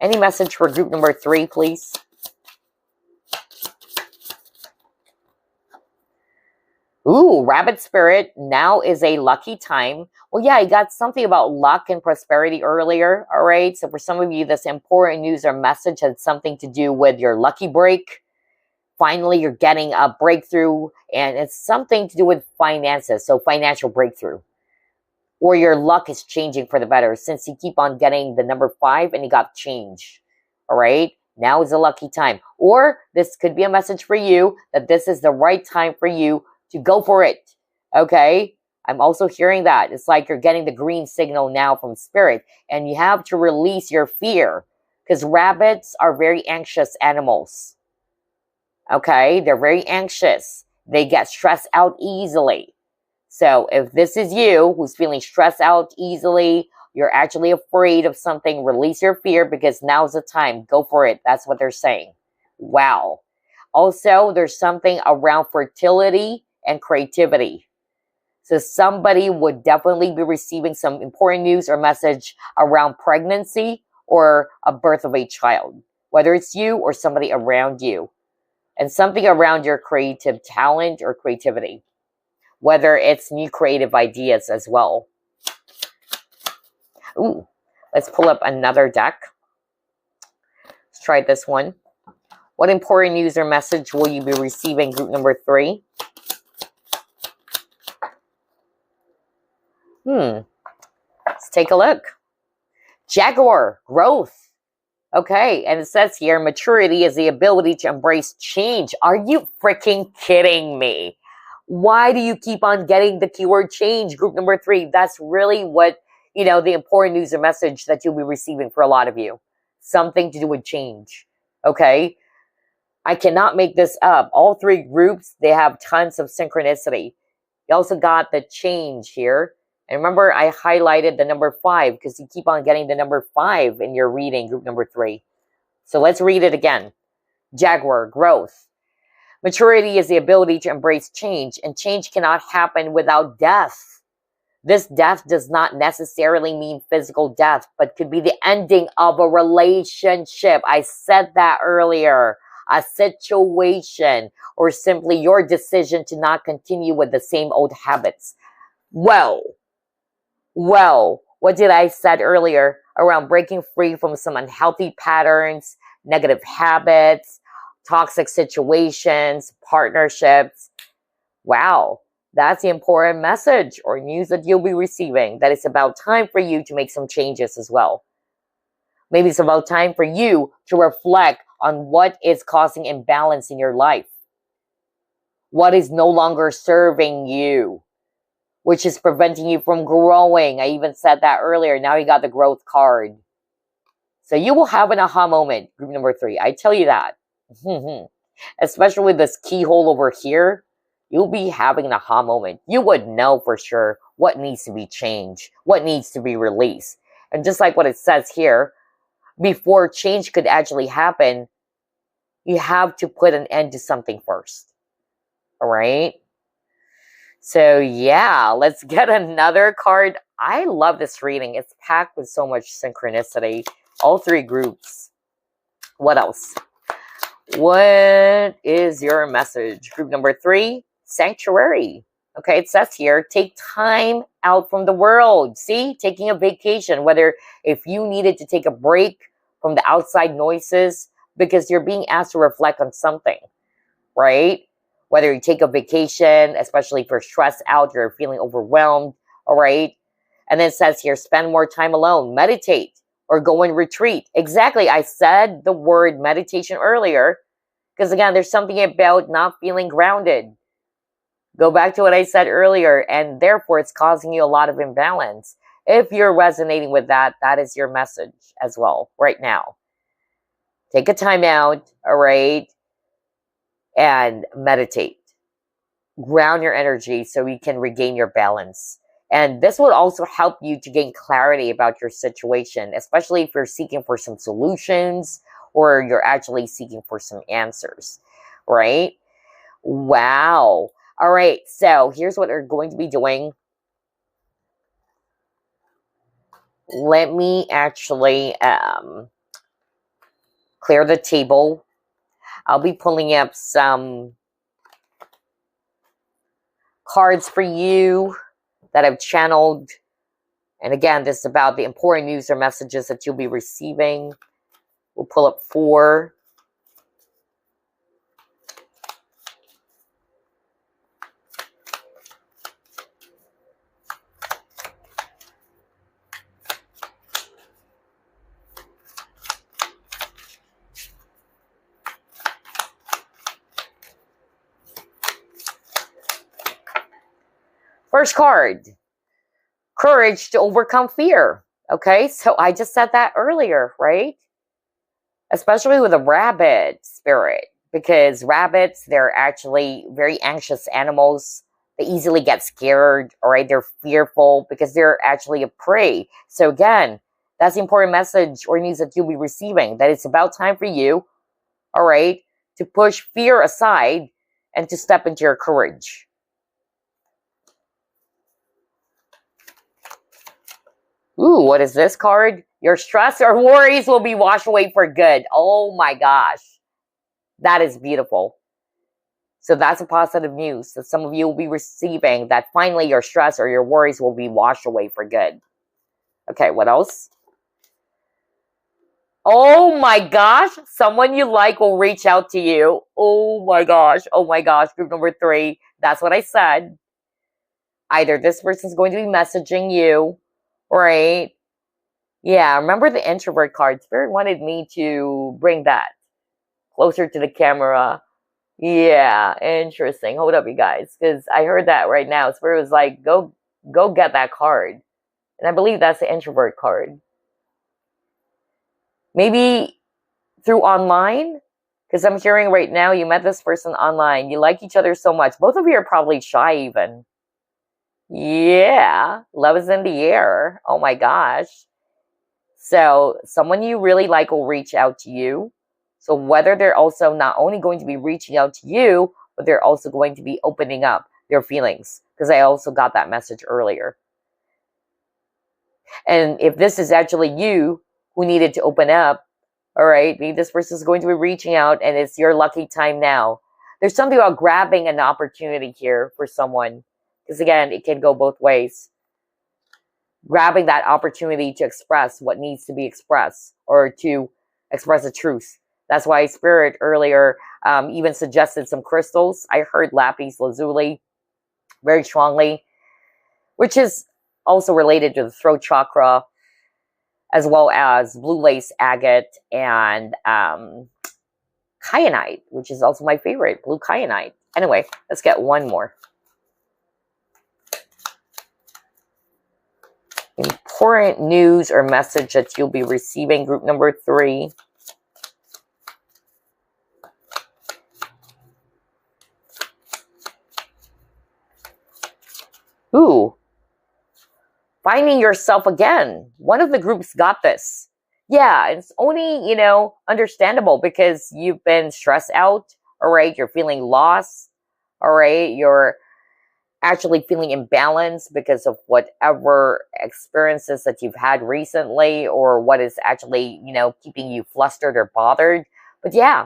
Any message for group number 3, please? Ooh, Rabbit Spirit, now is a lucky time. Well, yeah, I got something about luck and prosperity earlier, all right? So for some of you, this important news or message had something to do with your lucky break. Finally, you're getting a breakthrough, and it's something to do with finances, so financial breakthrough. Or your luck is changing for the better, since you keep on getting the number 5 and you got change, all right? Now is a lucky time. Or this could be a message for you that this is the right time for you to go for it, okay? I'm also hearing that. It's like you're getting the green signal now from Spirit, and you have to release your fear, because rabbits are very anxious animals, okay? They're very anxious. They get stressed out easily. So if this is you who's feeling stressed out easily, you're actually afraid of something, release your fear, because now's the time. Go for it. That's what they're saying. Wow. Also, there's something around fertility and creativity. So somebody would definitely be receiving some important news or message around pregnancy or a birth of a child, whether it's you or somebody around you. And something around your creative talent or creativity, whether it's new creative ideas as well. Ooh, let's pull up another deck. Let's try this one. What important news or message will you be receiving, group number 3? Let's take a look. Jaguar, growth. Okay, and it says here, maturity is the ability to embrace change. Are you freaking kidding me? Why do you keep on getting the keyword change, group number 3? That's really what, the important news or message that you'll be receiving for a lot of you. Something to do with change, okay? I cannot make this up. All 3 groups, they have tons of synchronicity. You also got the change here. And remember, I highlighted the number 5 because you keep on getting the number 5 in your reading, group number 3. So let's read it again. Jaguar, growth. Maturity is the ability to embrace change, and change cannot happen without death. This death does not necessarily mean physical death, but could be the ending of a relationship. I said that earlier. A situation, or simply your decision to not continue with the same old habits. Well, what did I said earlier around breaking free from some unhealthy patterns, negative habits, toxic situations, partnerships? Wow, that's the important message or news that you'll be receiving, that it's about time for you to make some changes as well. Maybe it's about time for you to reflect on what is causing imbalance in your life. What is no longer serving you, which is preventing you from growing. I even said that earlier. Now you got the growth card. So you will have an aha moment, group number 3. I tell you that. Especially with this keyhole over here, you'll be having an aha moment. You would know for sure what needs to be changed, what needs to be released. And just like what it says here, before change could actually happen, you have to put an end to something first. All right? So yeah, let's get another card. I love this reading. It's packed with so much synchronicity. All 3 groups. What else? What is your message? Group number 3, sanctuary. Okay, it says here, take time out from the world. See, taking a vacation, whether if you needed to take a break from the outside noises because you're being asked to reflect on something, right? Whether you take a vacation, especially if you're stressed out, you're feeling overwhelmed, all right? And then it says here, spend more time alone, meditate, or go and retreat. Exactly, I said the word meditation earlier, because again, there's something about not feeling grounded. Go back to what I said earlier, and therefore it's causing you a lot of imbalance. If you're resonating with that, that is your message as well right now. Take a time out, all right? And meditate. Ground your energy so you can regain your balance. And this would also help you to gain clarity about your situation, especially if you're seeking for some solutions or you're actually seeking for some answers, right? Wow. All right, so here's what we're going to be doing. Let me actually clear the table. I'll be pulling up some cards for you that I've channeled. And again, this is about the important news or messages that you'll be receiving. We'll pull up 4. First card, courage to overcome fear. Okay, so I just said that earlier, right? Especially with a rabbit spirit, because rabbits, they're actually very anxious animals. They easily get scared, all right? They're fearful because they're actually a prey. So again, that's the important message or news that you'll be receiving, that it's about time for you, all right, to push fear aside and to step into your courage. Ooh, what is this card? Your stress or worries will be washed away for good. Oh my gosh. That is beautiful. So that's a positive news that some of you will be receiving, that finally your stress or your worries will be washed away for good. Okay, what else? Oh my gosh. Someone you like will reach out to you. Oh my gosh. Oh my gosh. Group number 3. That's what I said. Either this person's going to be messaging you, right? Yeah, remember the introvert card? Spirit wanted me to bring that closer to the camera. Yeah, interesting. Hold up, you guys, because I heard that right now. Spirit was like, go get that card. And I believe that's the introvert card. Maybe through online, because I'm hearing right now you met this person online. You like each other so much. Both of you are probably shy even. Yeah, love is in the air. Oh my gosh. So someone you really like will reach out to you. So whether they're also not only going to be reaching out to you, but they're also going to be opening up their feelings. Because I also got that message earlier. And if this is actually you who needed to open up, all right, maybe this person is going to be reaching out and it's your lucky time now. There's something about grabbing an opportunity here for someone. Because again, it can go both ways. Grabbing that opportunity to express what needs to be expressed or to express the truth. That's why Spirit earlier even suggested some crystals. I heard lapis lazuli very strongly, which is also related to the throat chakra, as well as blue lace agate and kyanite, which is also my favorite, blue kyanite. Anyway, let's get one more. Important news or message that you'll be receiving, group number 3. Ooh, finding yourself again. One of the groups got this. Yeah, it's only, understandable because you've been stressed out, all right? You're feeling lost, all right? You're actually feeling imbalanced because of whatever experiences that you've had recently or what is actually, keeping you flustered or bothered. But yeah,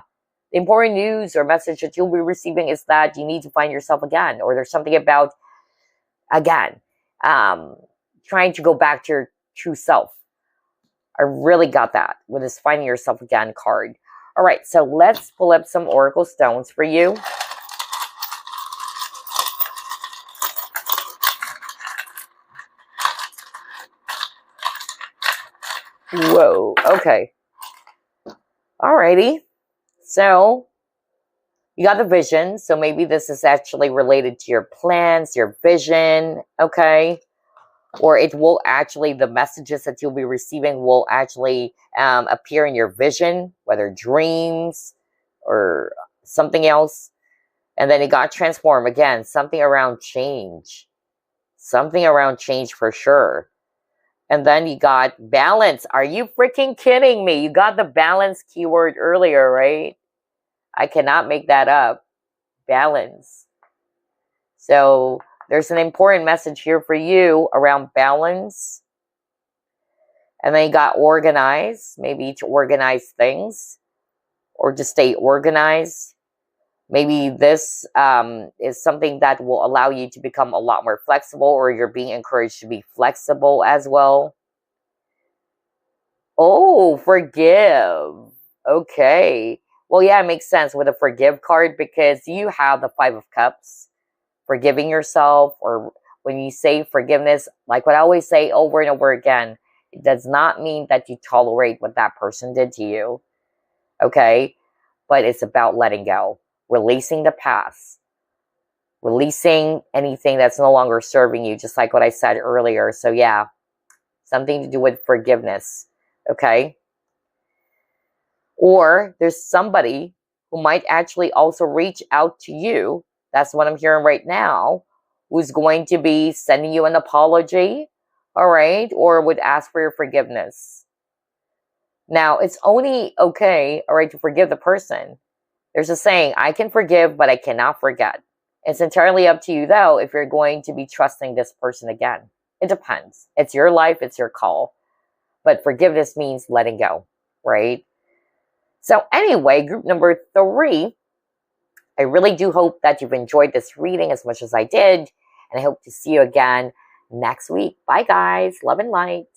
the important news or message that you'll be receiving is that you need to find yourself again, or there's something about, again, trying to go back to your true self. I really got that with this finding yourself again card. All right, so let's pull up some oracle stones for you. Whoa, okay. Alrighty. So you got the vision. So maybe this is actually related to your plans, your vision, okay? Or it will actually, the messages that you'll be receiving will actually appear in your vision, whether dreams or something else. And then it got transformed again, something around change. Something around change for sure. And then you got balance. Are you freaking kidding me? You got the balance keyword earlier, right? I cannot make that up. Balance. So there's an important message here for you around balance. And then you got organize. Maybe to organize things or to stay organized. Maybe this is something that will allow you to become a lot more flexible, or you're being encouraged to be flexible as well. Oh, forgive. Okay. Well, yeah, it makes sense with a forgive card because you have the Five of Cups, forgiving yourself, or when you say forgiveness, like what I always say over and over again, it does not mean that you tolerate what that person did to you. Okay? But it's about letting go. Releasing the past, releasing anything that's no longer serving you, just like what I said earlier. So yeah, something to do with forgiveness, okay? Or there's somebody who might actually also reach out to you, that's what I'm hearing right now, who's going to be sending you an apology, all right? Or would ask for your forgiveness. Now, it's only okay, all right, to forgive the person. There's a saying, I can forgive, but I cannot forget. It's entirely up to you, though, if you're going to be trusting this person again. It depends. It's your life. It's your call. But forgiveness means letting go, right? So anyway, group number 3, I really do hope that you've enjoyed this reading as much as I did. And I hope to see you again next week. Bye, guys. Love and light.